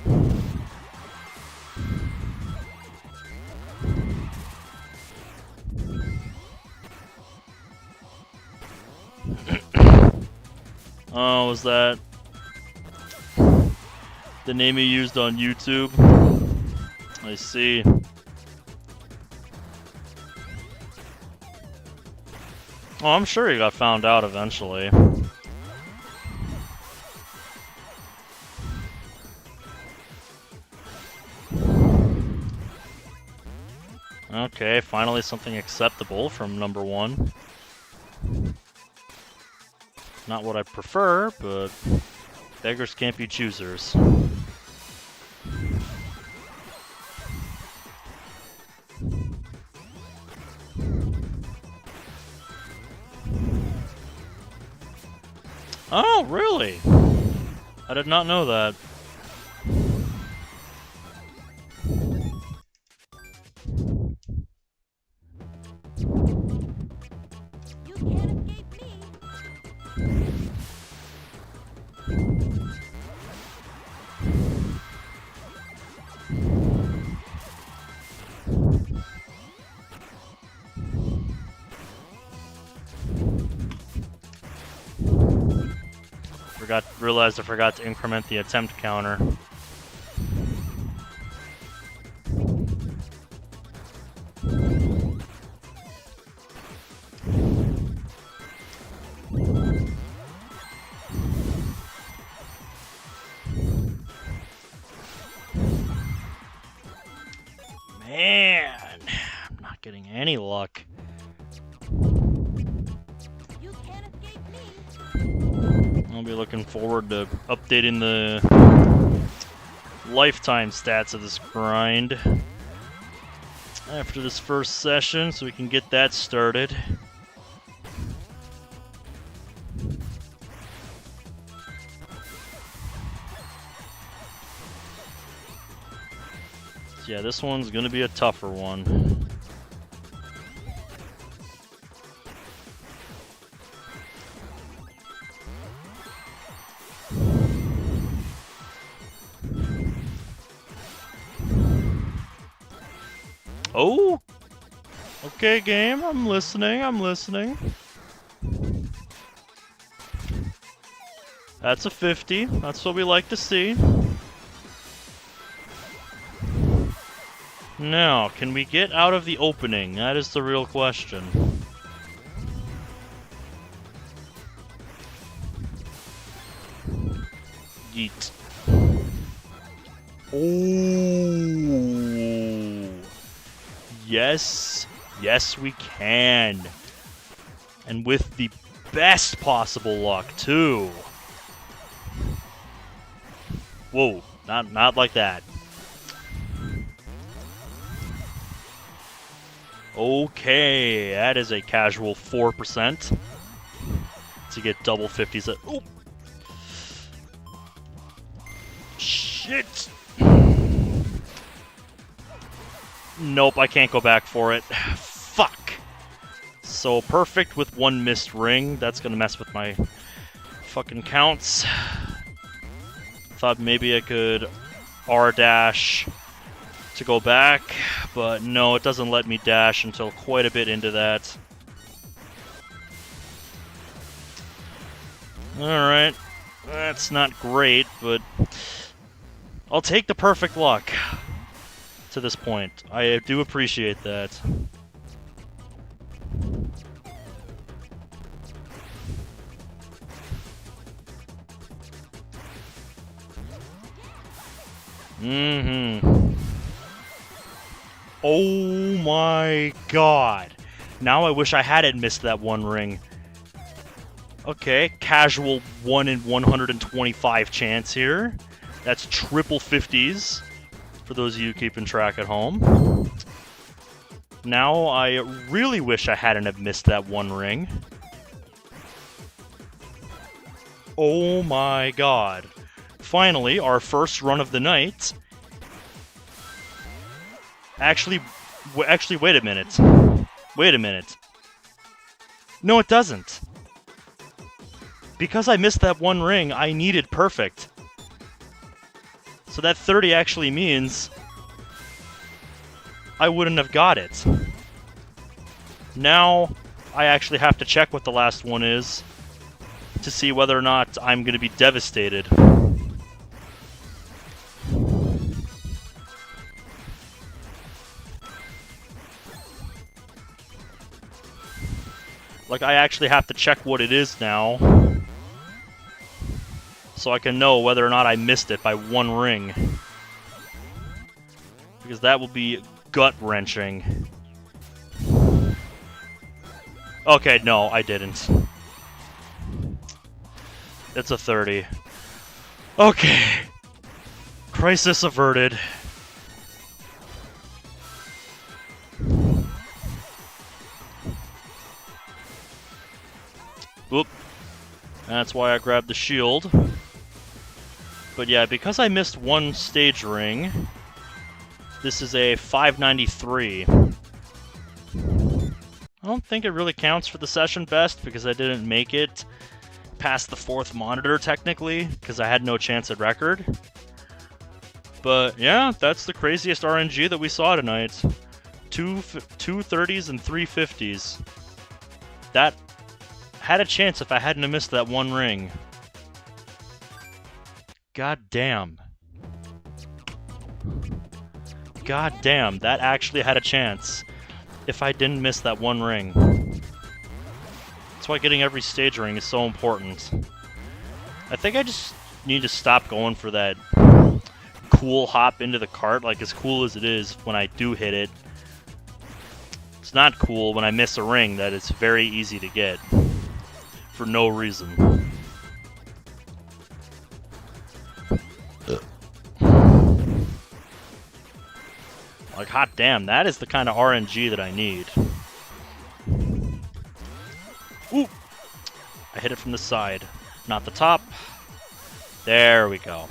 Oh, was that the name he used on YouTube? I see. Oh, I'm sure he got found out eventually. Okay, finally something acceptable from number 1. Not what I prefer, but beggars can't be choosers. Oh, really? I did not know that. You can't escape me. Realized I forgot to increment the attempt counter. Man, I'm not getting any luck. You can't escape me. I'll be looking forward to updating the lifetime stats of this grind after this first session so we can get that started. Yeah, this one's gonna be a tougher one. Oh! Okay, game, I'm listening, I'm listening. That's a 50. That's what we like to see. Now, can we get out of the opening? That is the real question. Yeet. Oh. Yes. Yes, we can. And with the best possible luck, too. Whoa. Not like that. Okay, that is a casual 4% to get double 50s. Oh, shit! Nope, I can't go back for it. Fuck! So perfect with one missed ring. That's gonna mess with my fucking counts. Thought maybe I could R-dash to go back, but no, it doesn't let me dash until quite a bit into that. Alright, that's not great, but I'll take the perfect luck to this point. I do appreciate that. Oh my god. Now I wish I hadn't missed that one ring. Okay, casual 1 in 125 chance here. That's triple 50s for those of you keeping track at home. Now I really wish I hadn't have missed that one ring. Oh my god. Finally, our first run of the night. Actually, wait a minute. Wait a minute. No, it doesn't. Because I missed that one ring, I needed perfect. So that 30 actually means I wouldn't have got it. Now, I actually have to check what the last one is to see whether or not I'm going to be devastated. Like, I actually have to check what it is now, so I can know whether or not I missed it by one ring. Because that will be gut-wrenching. Okay, no, I didn't. It's a 30. Okay. Crisis averted. Oop. That's why I grabbed the shield. But yeah, because I missed one stage ring, this is a 593. I don't think it really counts for the session best because I didn't make it past the 4th monitor technically because I had no chance at record. But yeah, that's the craziest RNG that we saw tonight. Two 30s and 3 50s. That had a chance if I hadn't have missed that one ring. God damn. God damn, that actually had a chance if I didn't miss that one ring. That's why getting every stage ring is so important. I think I just need to stop going for that cool hop into the cart, like as cool as it is when I do hit it. It's not cool when I miss a ring that is very easy to get. For no reason. Like, hot damn, that is the kind of RNG that I need. Ooh! I hit it from the side, not the top. There we go.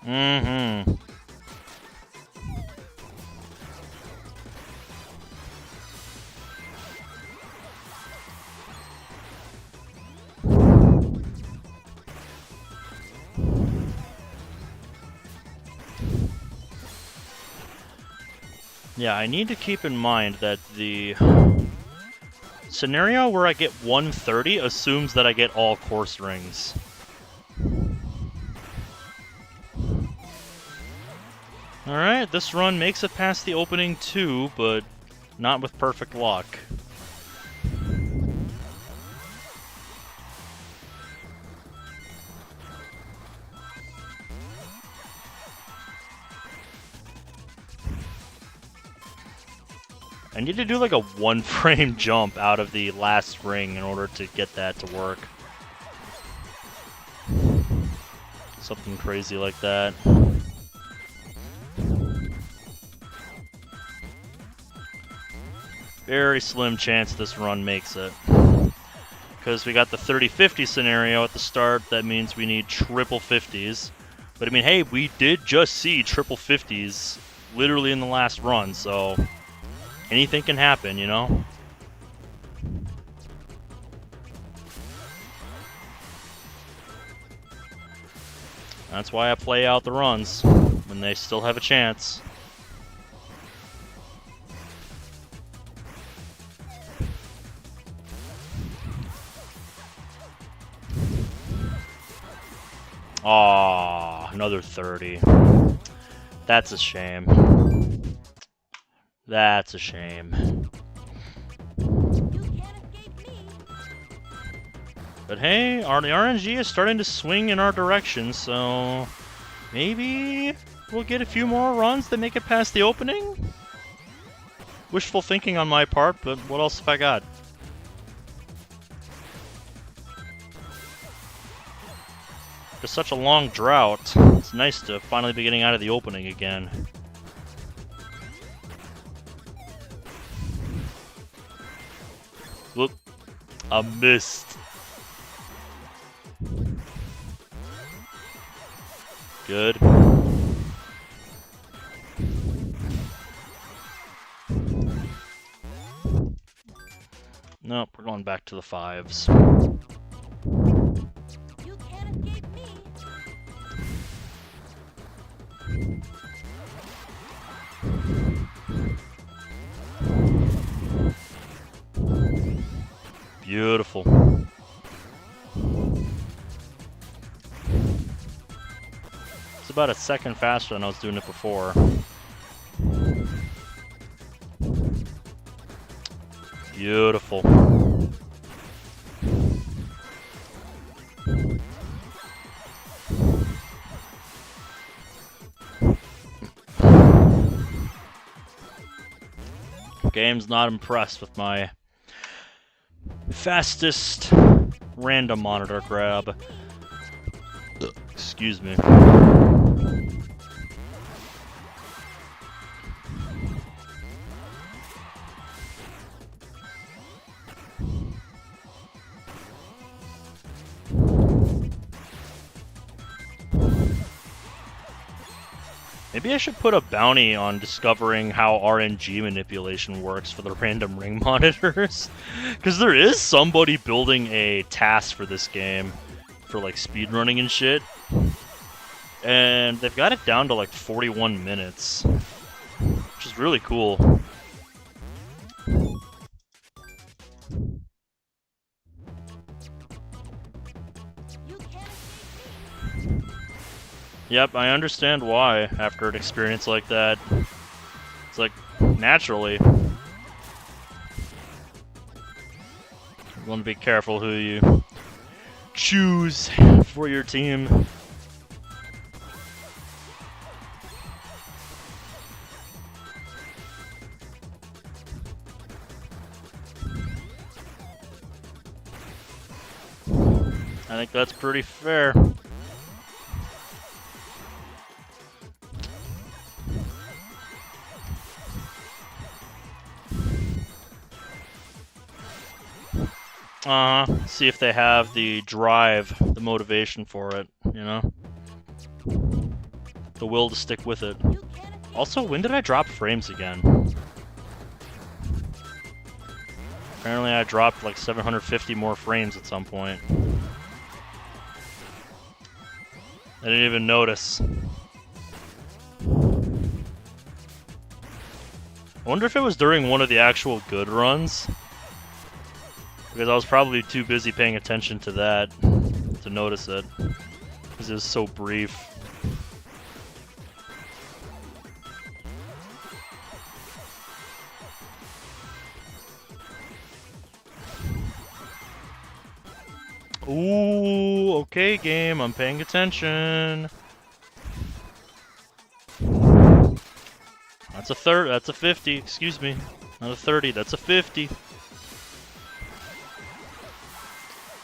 Mm-hmm. Yeah, I need to keep in mind that the scenario where I get 130 assumes that I get all course rings. Alright, this run makes it past the opening 2, but not with perfect luck. I need to do like a 1-frame jump out of the last ring in order to get that to work. Something crazy like that. Very slim chance this run makes it. Because we got the 30-50 scenario at the start, that means we need triple 50s. But I mean, hey, we did just see triple 50s literally in the last run, so anything can happen, you know? That's why I play out the runs, when they still have a chance. Aww, another 30. That's a shame. That's a shame. But hey, the RNG is starting to swing in our direction, so maybe we'll get a few more runs that make it past the opening? Wishful thinking on my part, but what else have I got? After such a long drought, it's nice to finally be getting out of the opening again. Whoop. I missed. Good. Nope, we're going back to the 5s. You can't escape me. Beautiful. It's about a second faster than I was doing it before. Beautiful. Game's not impressed with my fastest random monitor grab. Excuse me. Maybe I should put a bounty on discovering how RNG manipulation works for the random ring monitors. Because there is somebody building a task for this game for like speedrunning and shit. And they've got it down to like 41 minutes. Which is really cool. Yep, I understand why after an experience like that. It's like, naturally. You want to be careful who you choose for your team. I think that's pretty fair. See if they have the drive, the motivation for it, you know? the will to stick with it. You can't escape Also, when did I drop frames again? Apparently I dropped like 750 more frames at some point. I didn't even notice. I wonder if it was during one of the actual good runs. Because I was probably too busy paying attention to that to notice it. Because it was so brief. Ooh, okay, game, I'm paying attention. That's a third. That's a 50. Excuse me, not a 30. That's a 50.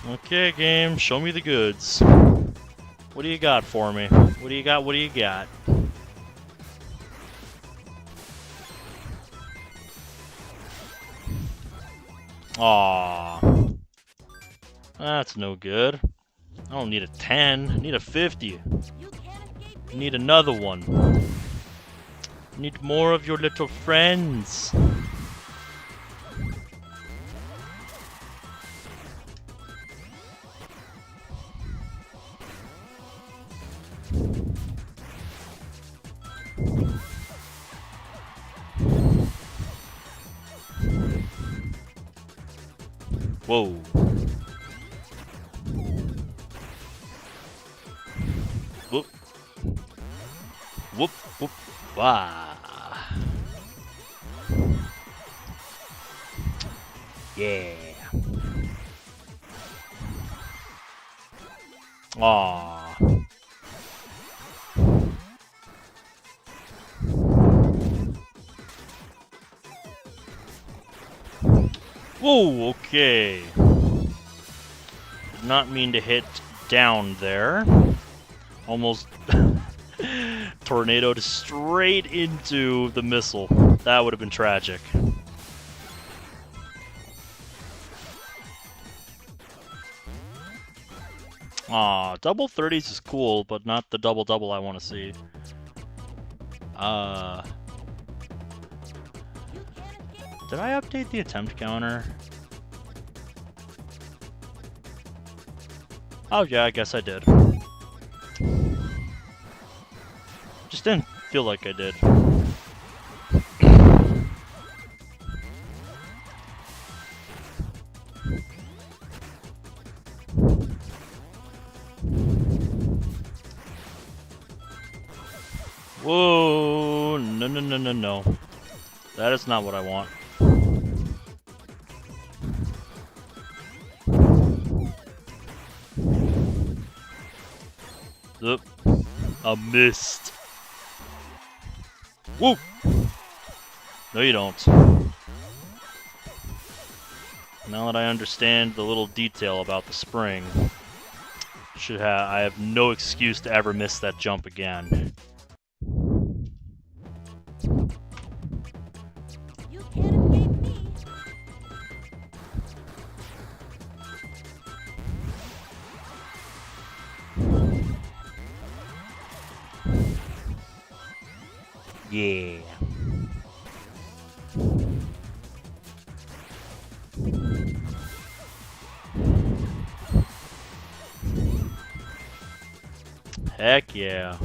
Okay, game, show me the goods. What do you got for me? What do you got? What do you got? Aww. That's no good. I don't need a 10. I need a 50. You can't escape I me. need another one. I need more of your little friends. Whoa. Whoop. Whoop, whoop, wah. Yeah. Aw. Whoa, okay. Did not mean to hit down there. Almost tornadoed straight into the missile. That would have been tragic. Aw, double 30s is cool, but not the double-double I want to see. You can't escape. Did I update the attempt counter? Oh yeah, I guess I did. Just didn't feel like I did. Whoa, no, no, no, no, no. That is not what I want. Oop. A missed. Woo! No, you don't. Now that I understand the little detail about the spring, I have no excuse to ever miss that jump again. You can't escape me. Yeah. Heck yeah.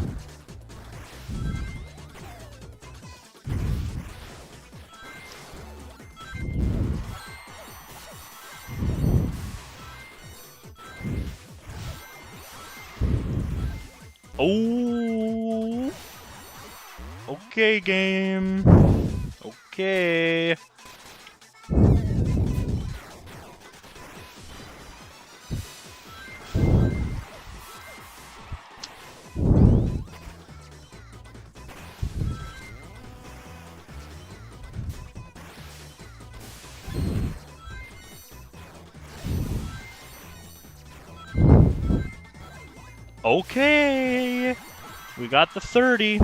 Oh. Okay, game. Okay. Okay. We got the 30.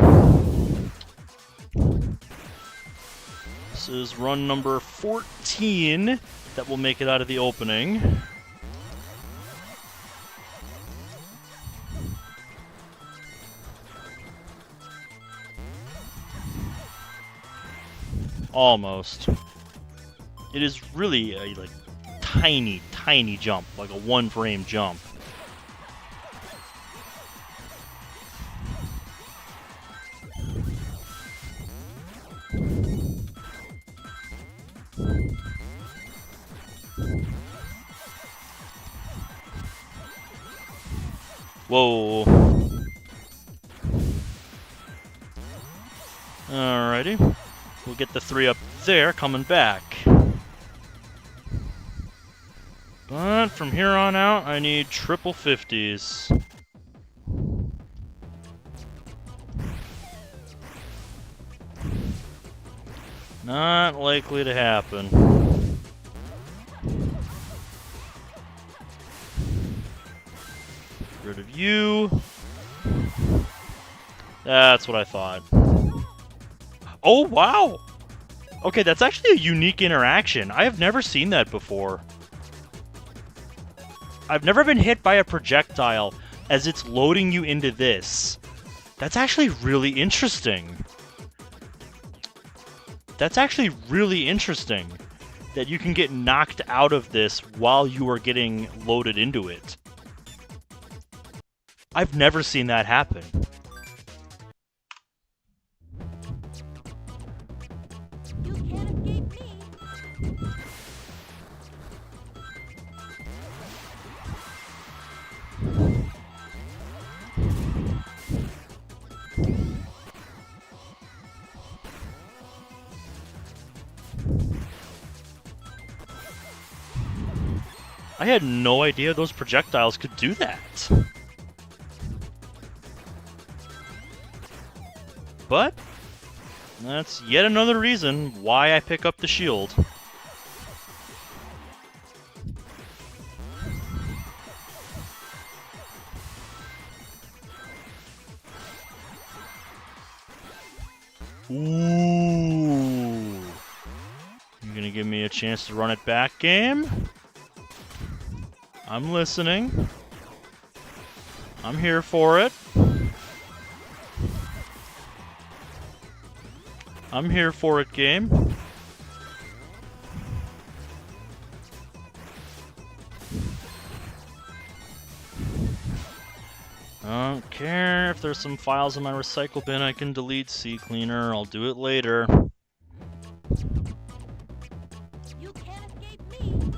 This is run number 14 that will make it out of the opening. Almost. It is really a like tiny, tiny jump, like a 1-frame jump. Whoa. Alrighty. We'll get the 3 up there coming back. But from here on out, I need triple 50s. Not likely to happen. Get rid of you. That's what I thought. Oh, wow! Okay, that's actually a unique interaction. I have never seen that before. I've never been hit by a projectile as it's loading you into this. That's actually really interesting. That's actually really interesting that you can get knocked out of this while you are getting loaded into it. I've never seen that happen. You can't escape me. I had no idea those projectiles could do that. But that's yet another reason why I pick up the shield. Ooh. You gonna give me a chance to run it back, game? I'm listening. I'm here for it. I'm here for it, game. I don't care if there's some files in my recycle bin I can delete. CCleaner, I'll do it later. You can't escape me.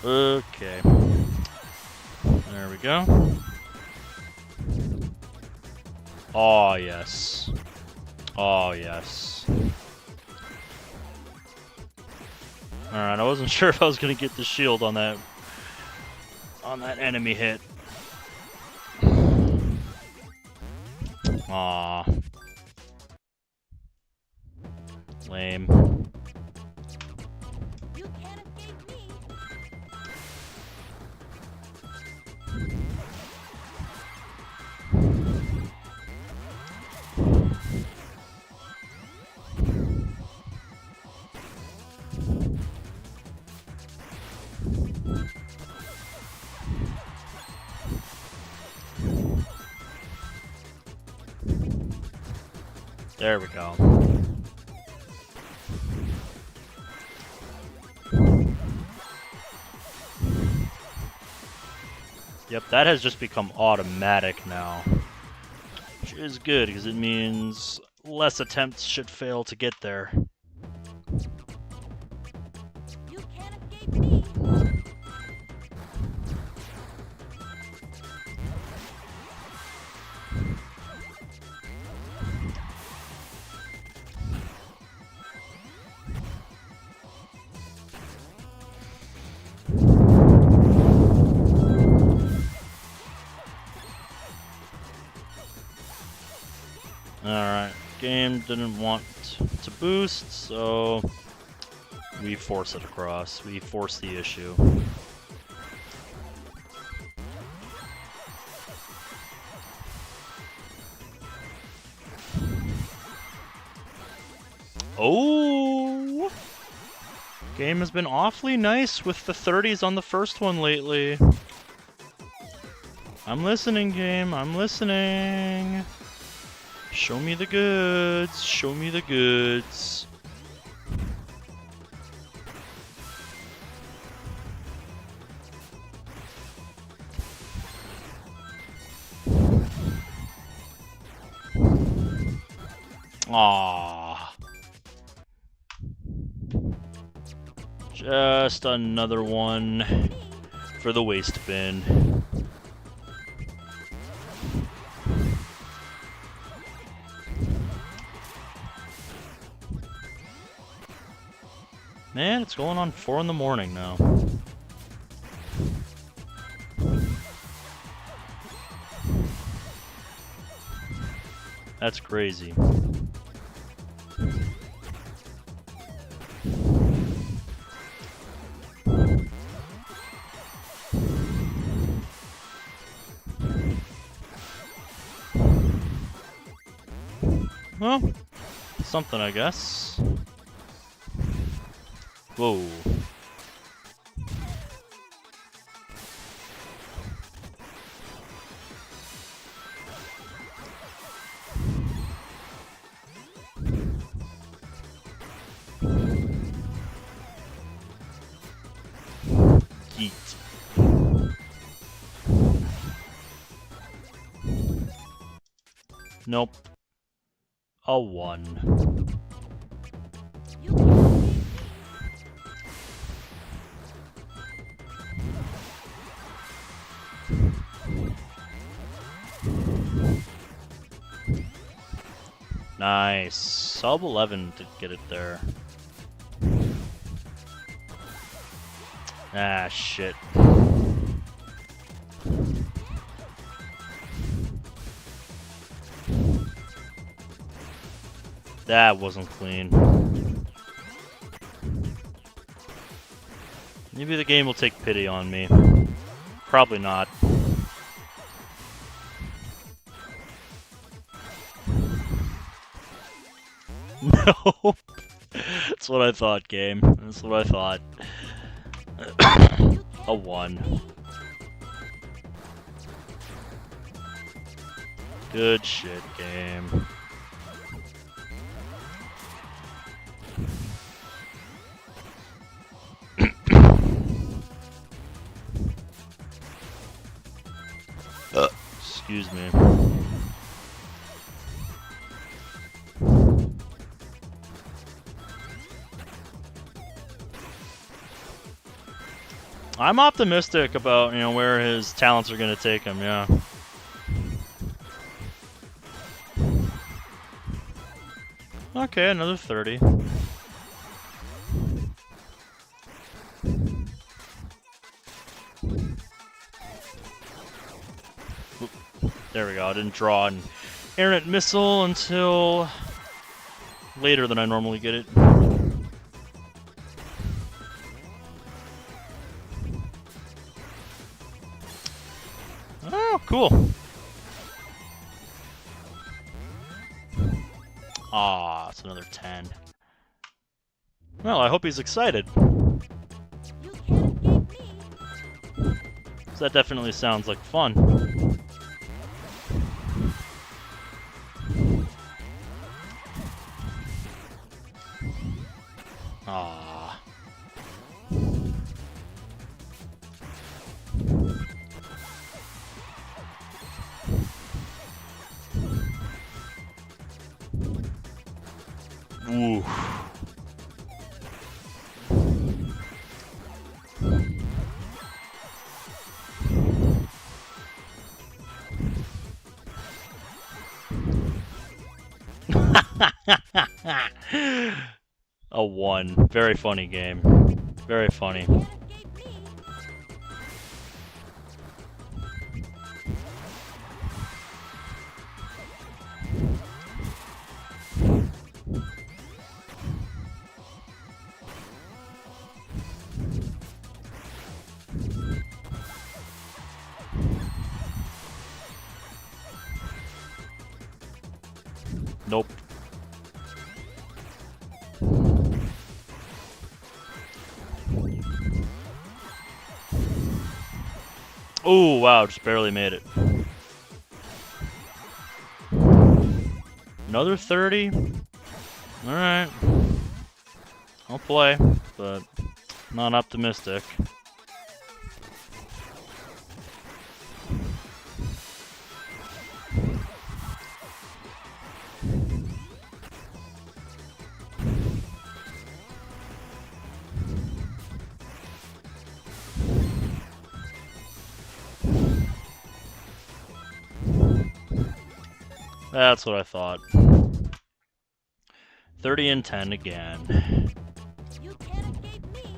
Okay. There we go. Oh, yes. Oh, yes. Alright, I wasn't sure if I was gonna get the shield on that enemy hit. Aw. Lame. You can't escape me. There we go. Yep, that has just become automatic now. Which is good, because it means less attempts should fail to get there. You can't escape me. Alright, game didn't want to boost, so we force it across. We force the issue. Oh! Game has been awfully nice with the 30s on the first one lately. I'm listening, game. I'm listening. Show me the goods. Show me the goods. Aww. Just another one for the waste bin. Man, it's going on 4 in the morning now. That's crazy. Well, something, I guess. Whoa. Yeet. Nope. A 1. You can't escape me. Nice. Sub 11 to get it there. Ah, shit. That wasn't clean. Maybe the game will take pity on me. Probably not. No. That's what I thought, game. That's what I thought. A 1. Good shit, game. Excuse me. I'm optimistic about, where his talents are going to take him, yeah. Okay, another 30. Oop, there we go. I didn't draw an errant missile until later than I normally get it. Oh, cool. Ah, it's another 10. Well, I hope he's excited. You can't escape me. So that definitely sounds like fun. Ah. Ooh. A 1. Very funny game. Very funny. You can't escape me. Nope. Oh, wow, just barely made it. Another 30? Alright. I'll play, but not optimistic. That's what I thought. 30 and 10 again. You can't escape me.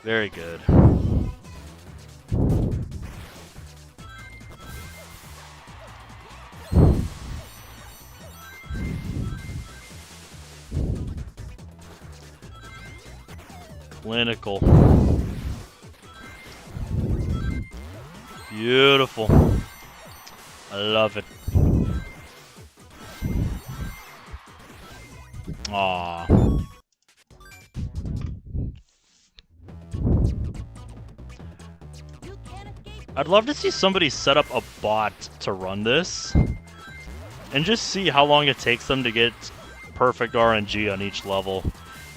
Very good. Clinical. Beautiful. I love it. Aww. You can't escape me. I'd love to see somebody set up a bot to run this and just see how long it takes them to get perfect RNG on each level.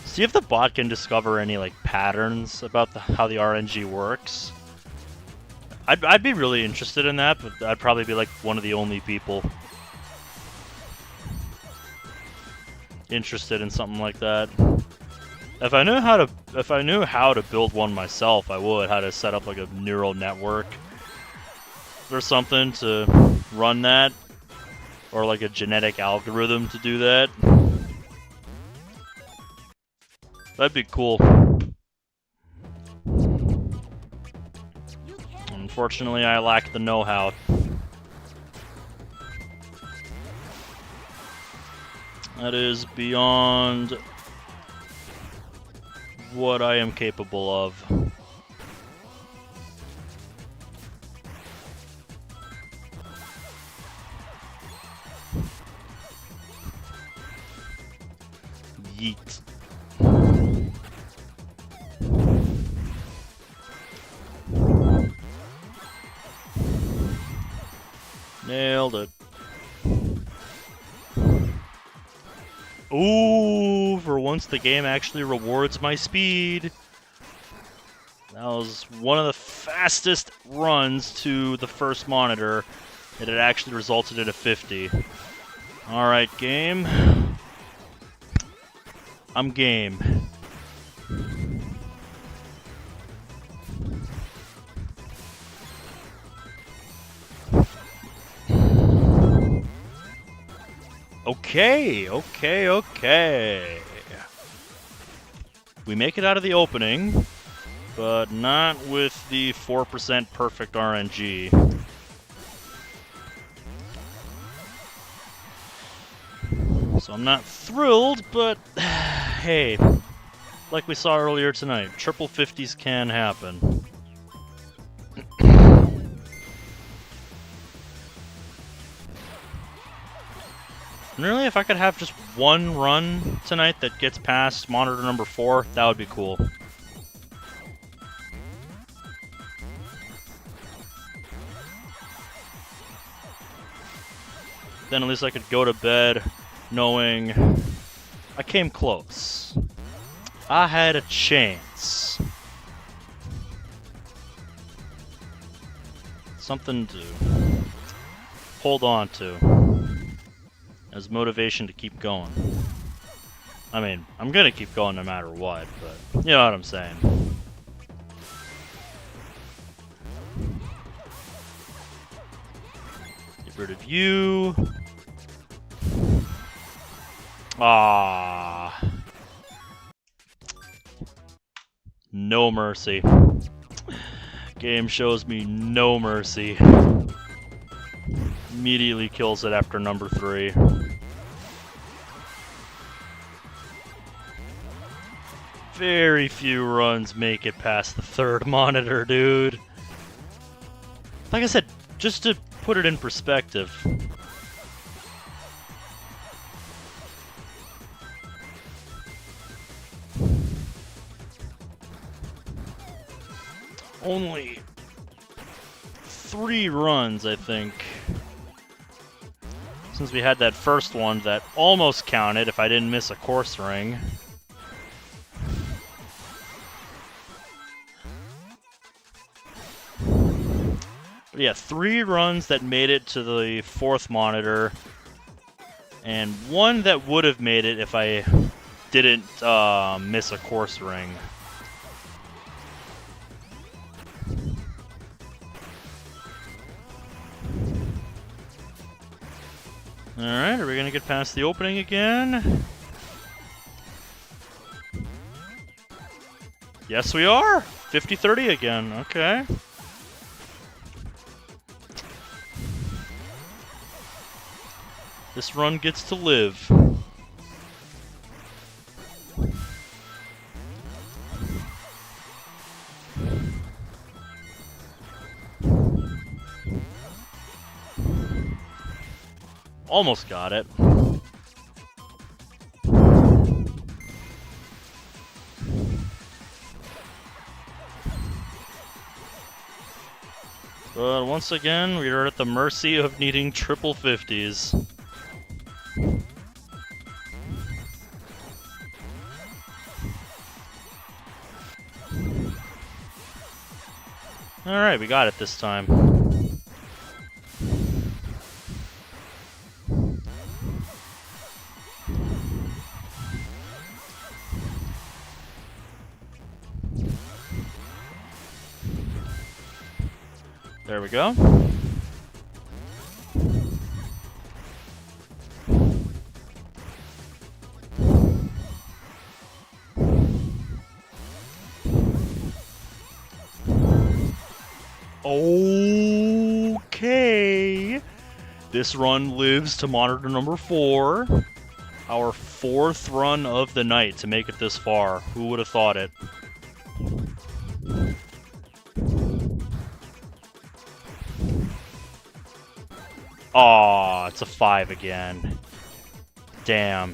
See if the bot can discover any like patterns about how the RNG works. I'd be really interested in that, but I'd probably be like one of the only people interested in something like that. If I knew how to build one myself, I would. How to set up like a neural network or something to run that, or like a genetic algorithm to do that. That'd be cool. You can't. Unfortunately, I lack the know-how. That is beyond what I am capable of. Yeet. Nailed it. Ooh, for once the game actually rewards my speed. That was one of the fastest runs to the first monitor, and it actually resulted in a 50. Alright, game. I'm game. Okay. We make it out of the opening, but not with the 4% perfect RNG. So I'm not thrilled, but hey, like we saw earlier tonight, triple 50s can happen. And really, if I could have just one run tonight that gets past monitor number 4, that would be cool. Then at least I could go to bed knowing I came close. I had a chance. Something to hold on to as motivation to keep going. I mean, I'm gonna keep going no matter what, but you know what I'm saying. Get rid of you. Ah, no mercy. Game shows me no mercy. Immediately kills it after number 3. Very few runs make it past the 3rd monitor, dude. Like I said, just to put it in perspective, only 3 runs, I think. Since we had that first one that almost counted if I didn't miss a course ring. But yeah, 3 runs that made it to the 4th monitor, and 1 that would have made it if I didn't miss a course ring. Alright, are we going to get past the opening again? Yes, we are! 50-30 again, okay. This run gets to live. Almost got it. But once again, we are at the mercy of needing triple 50s. Alright, we got it this time. There we go. Okay. This run lives to monitor number 4. Our 4th run of the night to make it this far. Who would have thought it? Aw, it's a 5 again. Damn.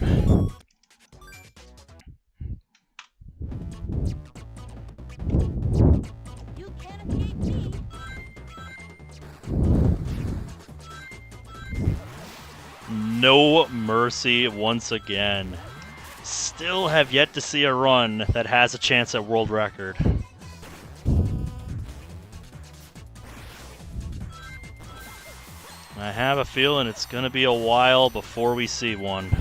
You can't escape me. No mercy once again. Still have yet to see a run that has a chance at world record. I have a feeling it's gonna be a while before we see one.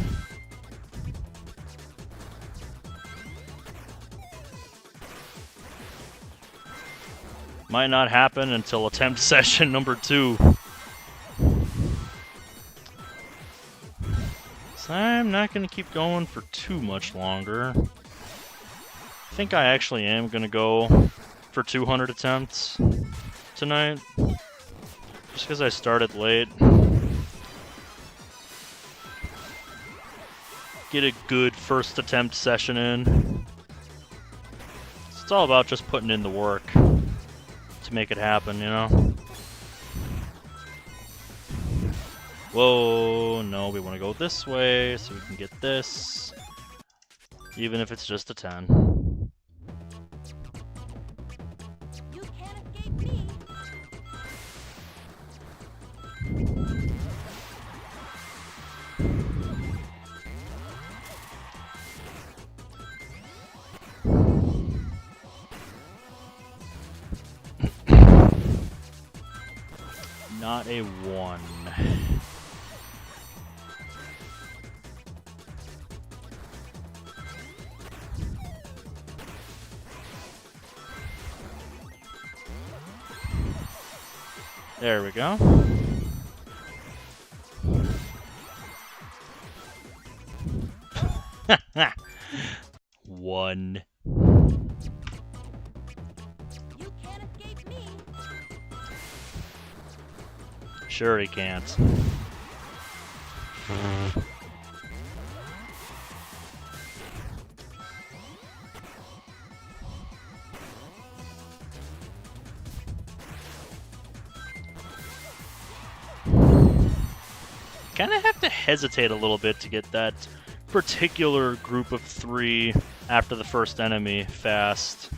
Might not happen until attempt session number 2. So I'm not gonna keep going for too much longer. I think I actually am gonna go for 200 attempts tonight. Just because I started late. Get a good first attempt session in. It's all about just putting in the work to make it happen, you know? Whoa, no, we want to go this way so we can get this. Even if it's just a 10. You can't escape me. Not a 1. There we go. One. You can't escape me. Sure he can't. Kind of have to hesitate a little bit to get that particular group of 3 after the first enemy fast.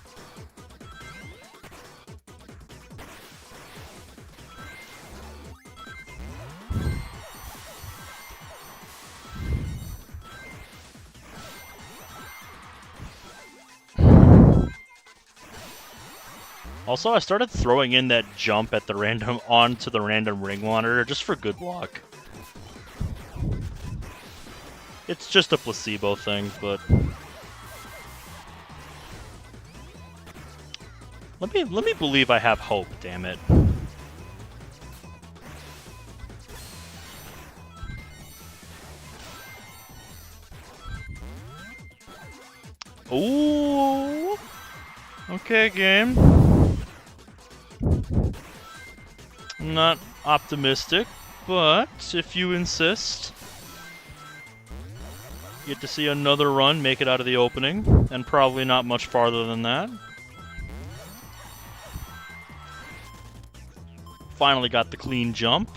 Also, I started throwing in that jump at the random onto the random ring monitor just for good luck. It's just a placebo thing, but let me believe I have hope, damn it. Ooh. Okay, game. I'm not optimistic, but if you insist, get to see another run make it out of the opening, and probably not much farther than that. Finally got the clean jump.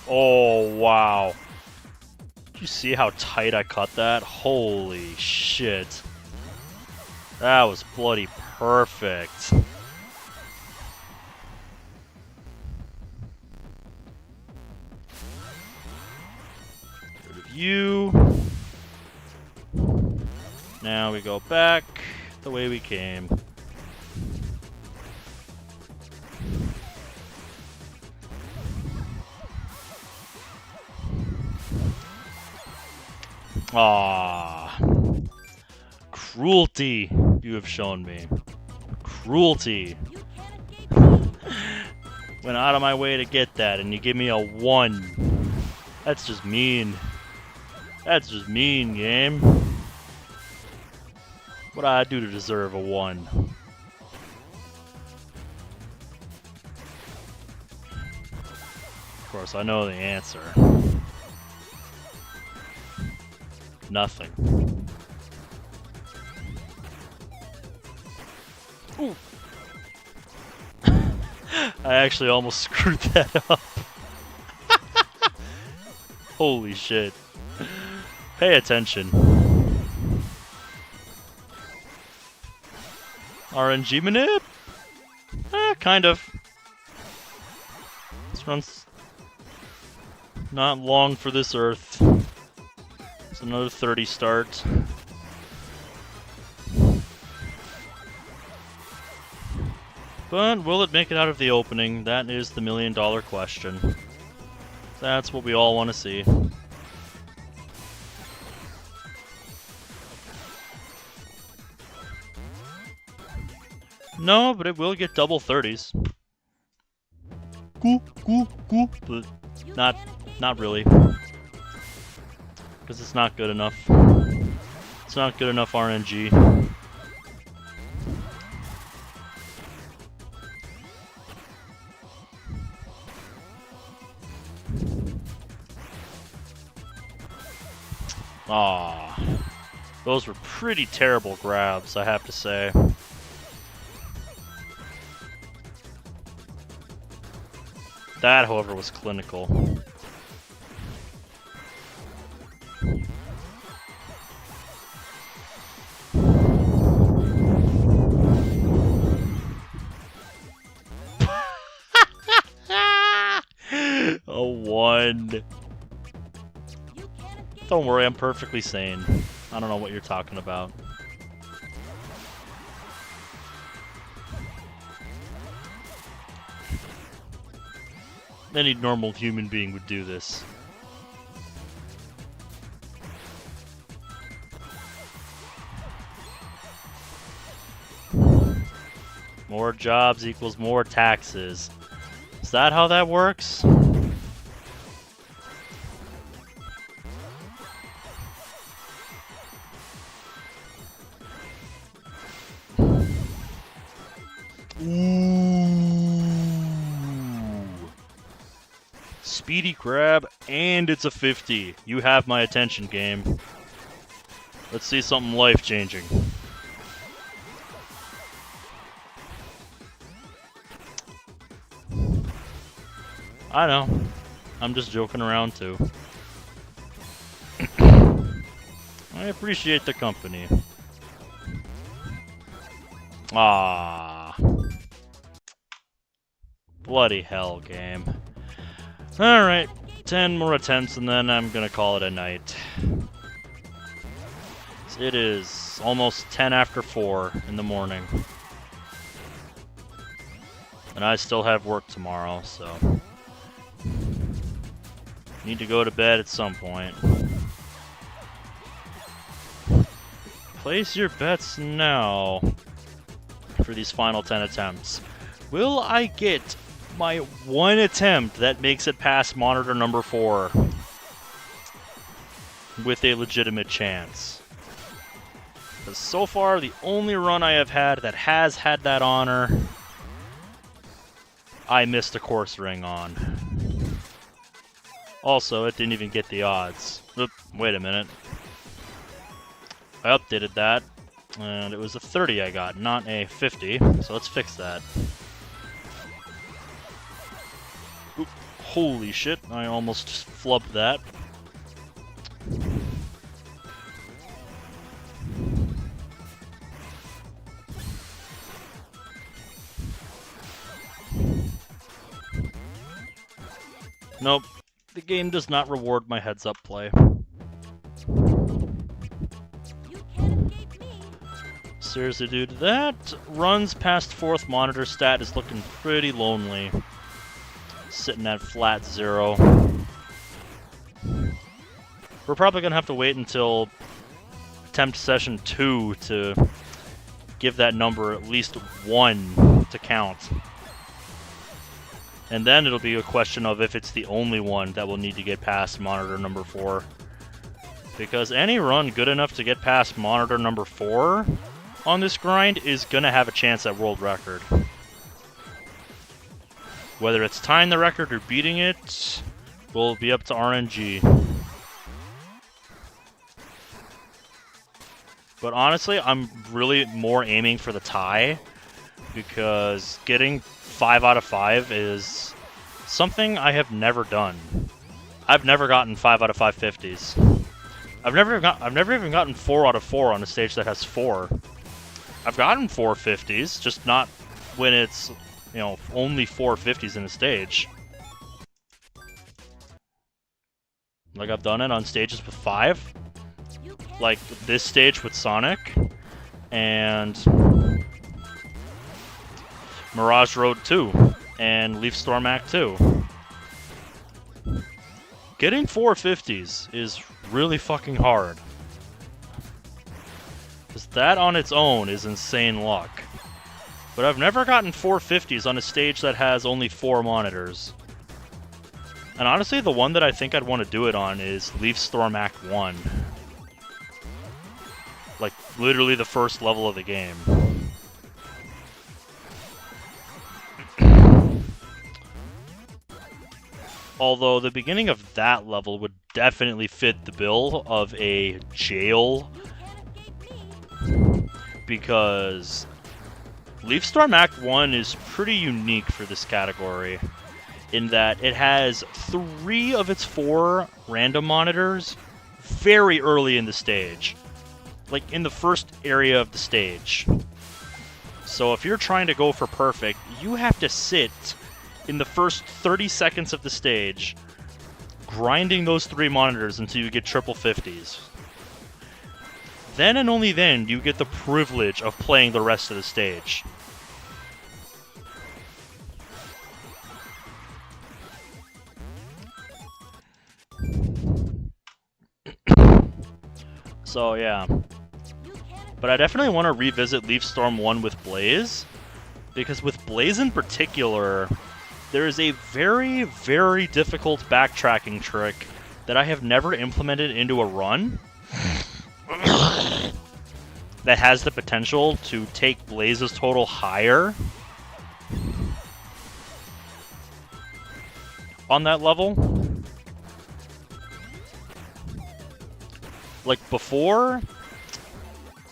Oh, wow. Did you see how tight I cut that? Holy shit. That was bloody perfect. Rid of you. Now we go back the way we came. Ah, cruelty you have shown me. Cruelty. You can't escape me. Went out of my way to get that, and you give me a 1. That's just mean. That's just mean, game. What do I do to deserve a 1? Of course, I know the answer. Nothing. Ooh. I actually almost screwed that up. Holy shit. Pay attention. RNG manip? Kind of. This run's not long for this earth. It's another 30 start. But will it make it out of the opening? That is the million-dollar question. That's what we all want to see. No, but it will get double 30s. Cool, but You not can't escape not me. really. Because it's not good enough. It's not good enough RNG. Aw. Those were pretty terrible grabs, I have to say. That, however, was clinical. A 1. You can't escape Don't worry, I'm perfectly sane. I don't know what you're talking about. Any normal human being would do this. More jobs equals more taxes. Is that how that works? Ooh. Speedy grab, and it's a 50. You have my attention, game. Let's see something life-changing. I know. I'm just joking around, too. I appreciate the company. Ah. Bloody hell, game. Alright, 10 more attempts and then I'm gonna call it a night. It is almost 10 after 4 in the morning. And I still have work tomorrow, so... need to go to bed at some point. Place your bets now for these final 10 attempts. Will I get my one attempt that makes it past monitor number 4 with a legitimate chance? Because so far, the only run I have had that has had that honor, I missed a course ring on. Also, it didn't even get the odds. Oop, wait a minute. I updated that, and it was a 30 I got, not a 50, so let's fix that. Oop, holy shit, I almost flubbed that. Nope, the game does not reward my heads-up play. You can't escape me. Seriously, dude, that runs past 4th monitor stat is looking pretty lonely. Sitting at flat 0. We're probably gonna have to wait until attempt session 2 to give that number at least 1 to count. And then it'll be a question of if it's the only one that will need to get past monitor number 4. Because any run good enough to get past monitor number 4 on this grind is gonna have a chance at world record. Whether it's tying the record or beating it will be up to RNG. But honestly, I'm really more aiming for the tie, because getting 5 out of 5 is something I have never done. I've never gotten 5 out of 5 50s. I've never even gotten 4 out of 4 on a stage that has 4. I've gotten 4 50s, just not when it's, you know, only 4 50s in a stage. Like, I've done it on stages with 5. Like this stage with Sonic and Mirage Road 2 and Leaf Storm Act 2. Getting 4 50s is really fucking hard. Because that on its own is insane luck. But I've never gotten 4 50s on a stage that has only 4 monitors. And honestly, the one that I think I'd want to do it on is Leaf Storm Act 1. Like, literally the first level of the game. Although the beginning of that level would definitely fit the bill of a jail, because Leaf Storm Act 1 is pretty unique for this category in that it has 3 of its 4 random monitors very early in the stage. Like, in the first area of the stage. So if you're trying to go for perfect, you have to sit in the first 30 seconds of the stage, grinding those 3 monitors until you get triple 50s. Then and only then do you get the privilege of playing the rest of the stage. So yeah. But I definitely want to revisit Leaf Storm 1 with Blaze, because with Blaze in particular, there is a very, very difficult backtracking trick that I have never implemented into a run that has the potential to take Blaze's total higher on that level. Like, before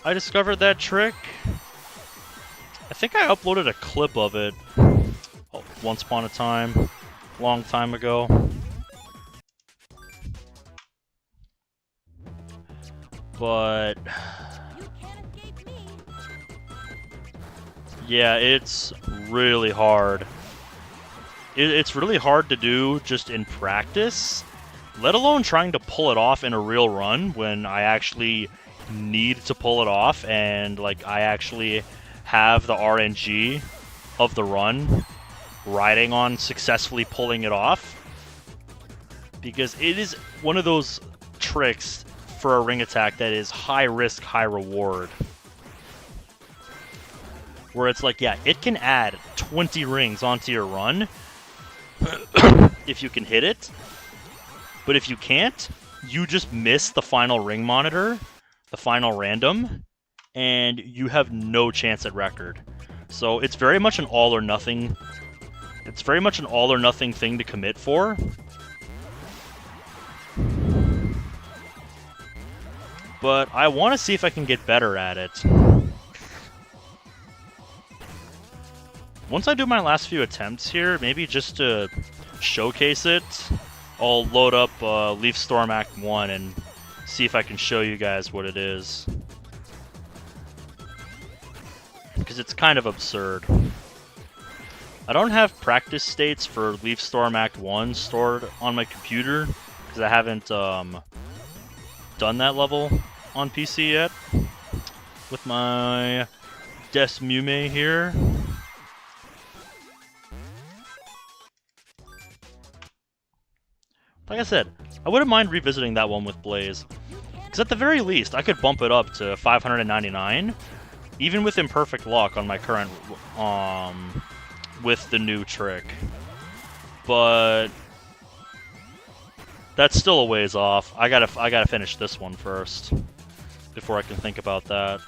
I discovered that trick, I think I uploaded a clip of it once upon a time, long time ago. But Yeah, it's really hard. It's really hard to do just in practice, let alone trying to pull it off in a real run when I actually need to pull it off and like I actually have the RNG of the run riding on successfully pulling it off. Because it is one of those tricks for a ring attack that is high risk, high reward. Where it's like, yeah, it can add 20 rings onto your run if you can hit it. But if you can't, you just miss the final ring monitor, the final random, and you have no chance at record. So it's very much an all or nothing. It's very much an all or nothing thing to commit for. But I want to see if I can get better at it. Once I do my last few attempts here, maybe just to showcase it, I'll load up Leaf Storm Act 1 and see if I can show you guys what it is. Because it's kind of absurd. I don't have practice states for Leaf Storm Act 1 stored on my computer, because I haven't done that level on PC yet. With my Desmume here. Like I said, I wouldn't mind revisiting that one with Blaze. Because at the very least, I could bump it up to 599, even with imperfect luck on my current, with the new trick. But that's still a ways off. I gotta finish this one first before I can think about that.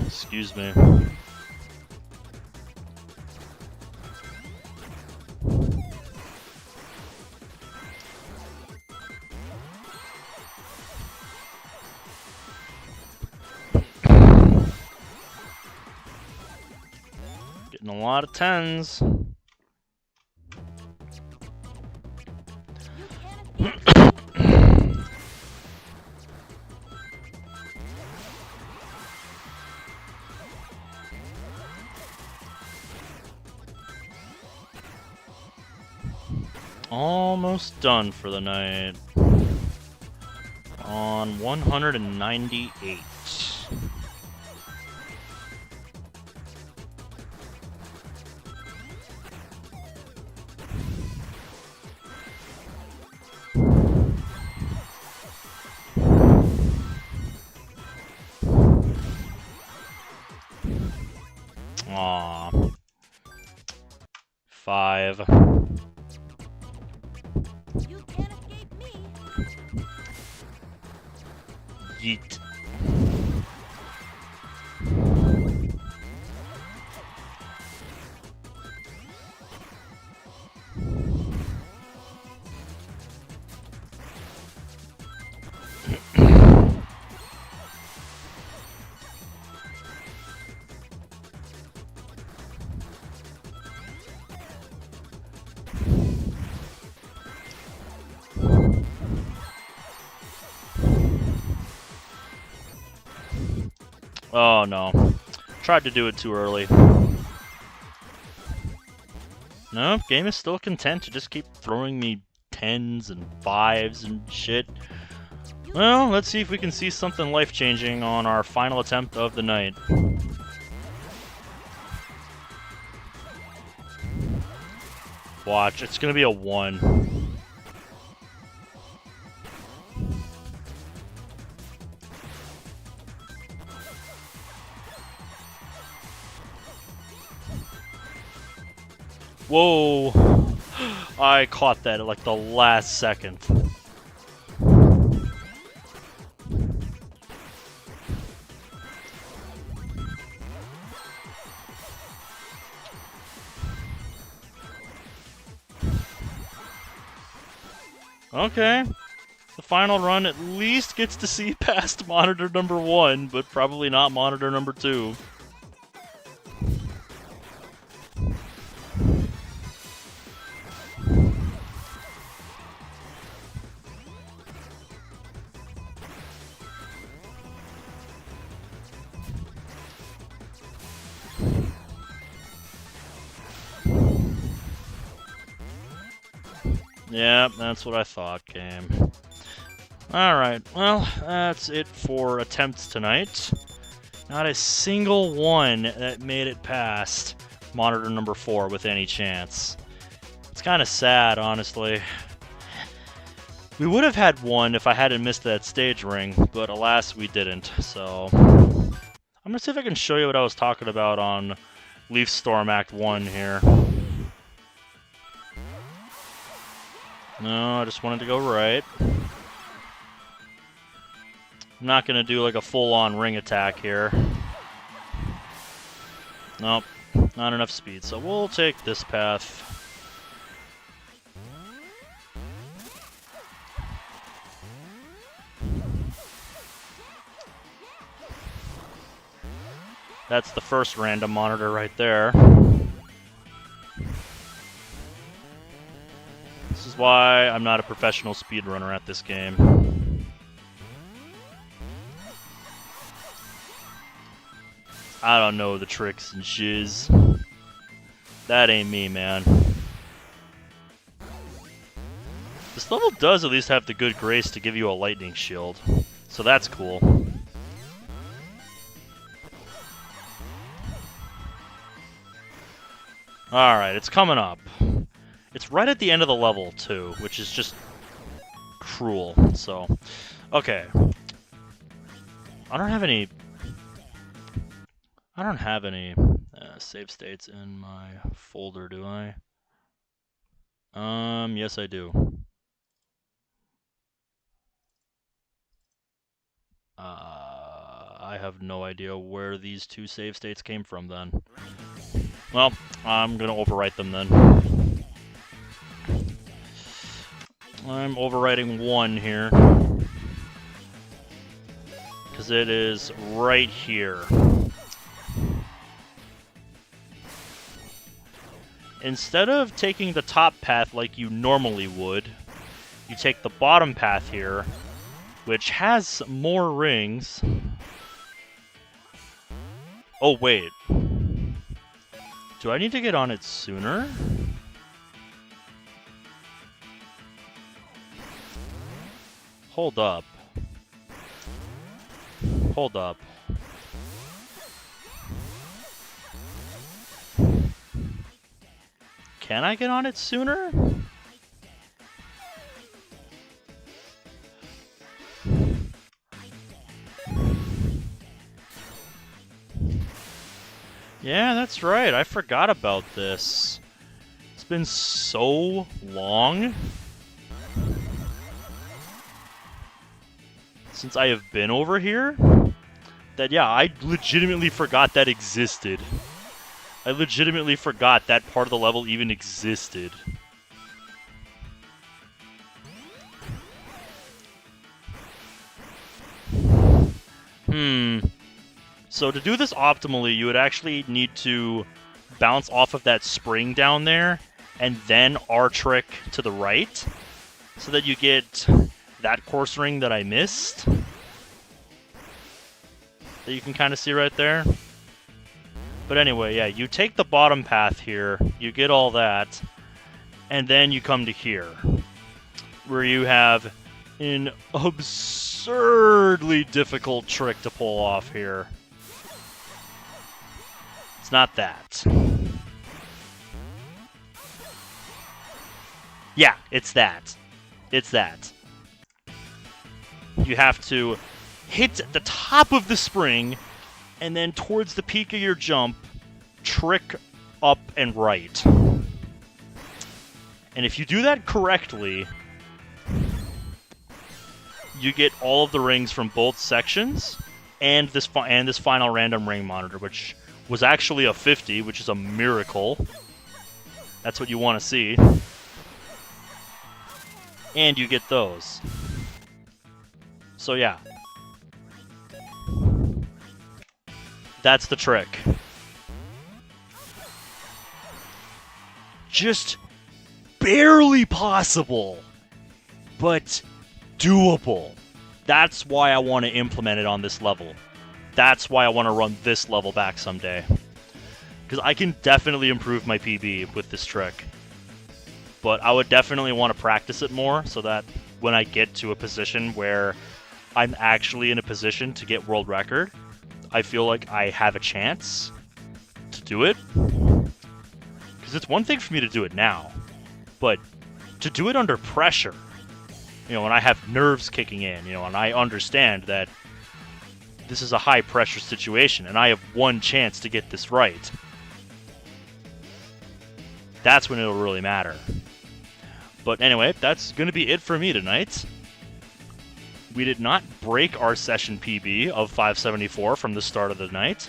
Excuse me. Getting a lot of 10s. Almost done for the night. On 198. Aw. 5. You can't escape me. Yeet. Oh no. Tried to do it too early. No, game is still content to just keep throwing me 10s and 5s and shit. Well, let's see if we can see something life-changing on our final attempt of the night. Watch, it's gonna be a 1. Whoa! I caught that at like the last second. Okay. The final run at least gets to see past monitor number 1, but probably not monitor number 2. Yeah, that's what I thought, game. Alright, well, that's it for attempts tonight. Not a single one that made it past monitor number 4 with any chance. It's kind of sad, honestly. We would have had one if I hadn't missed that stage ring, but alas, we didn't, so... I'm gonna see if I can show you what I was talking about on Leaf Storm Act 1 here. No, I just wanted to go right. I'm not gonna do like a full-on ring attack here. Nope, not enough speed, so we'll take this path. That's the first random monitor right there. This is why I'm not a professional speedrunner at this game. I don't know the tricks and shiz. That ain't me, man. This level does at least have the good grace to give you a lightning shield, so that's cool. Alright, it's coming up. It's right at the end of the level, too, which is just cruel, so... Okay. I don't have any save states in my folder, do I? Yes I do. I have no idea where these 2 save states came from then. Well, I'm gonna overwrite them then. I'm overwriting 1 here. Because it is right here. Instead of taking the top path like you normally would, you take the bottom path here, which has more rings. Oh, wait. Do I need to get on it sooner? Hold up. Hold up. Can I get on it sooner? Yeah, that's right. I forgot about this. It's been so long since I have been over here that, yeah, I legitimately forgot that existed. I legitimately forgot that part of the level even existed. So to do this optimally, you would actually need to bounce off of that spring down there and then R-trick to the right so that you get that course ring that I missed. That you can kind of see right there. But anyway, yeah, you take the bottom path here, you get all that, and then you come to here, where you have an absurdly difficult trick to pull off here. It's not that. Yeah, it's that. It's that. You have to hit the top of the spring, and then towards the peak of your jump, trick up and right. And if you do that correctly, you get all of the rings from both sections, and this final random ring monitor, which was actually a 50, which is a miracle. That's what you want to see. And you get those. So yeah. That's the trick. Just barely possible, but doable. That's why I want to implement it on this level. That's why I want to run this level back someday. Because I can definitely improve my PB with this trick. but I would definitely want to practice it more so that when I get to a position where I'm actually in a position to get world record, I feel like I have a chance to do it. Because it's one thing for me to do it now, but to do it under pressure, when I have nerves kicking in, and I understand that this is a high pressure situation and I have one chance to get this right, that's when it'll really matter. But anyway, that's going to be it for me tonight. We did not break our session PB of 574 from the start of the night.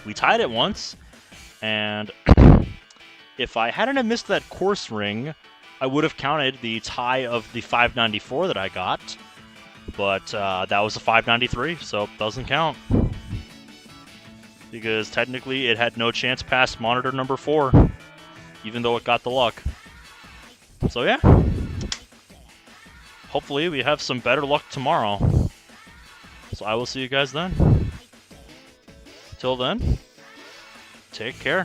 We tied it once, and if I hadn't have missed that course ring, I would have counted the tie of the 594 that I got, but that was a 593, so it doesn't count. Because technically it had no chance past monitor number 4, even though it got the luck. So yeah, hopefully we have some better luck tomorrow. So I will see you guys then. Till then, take care.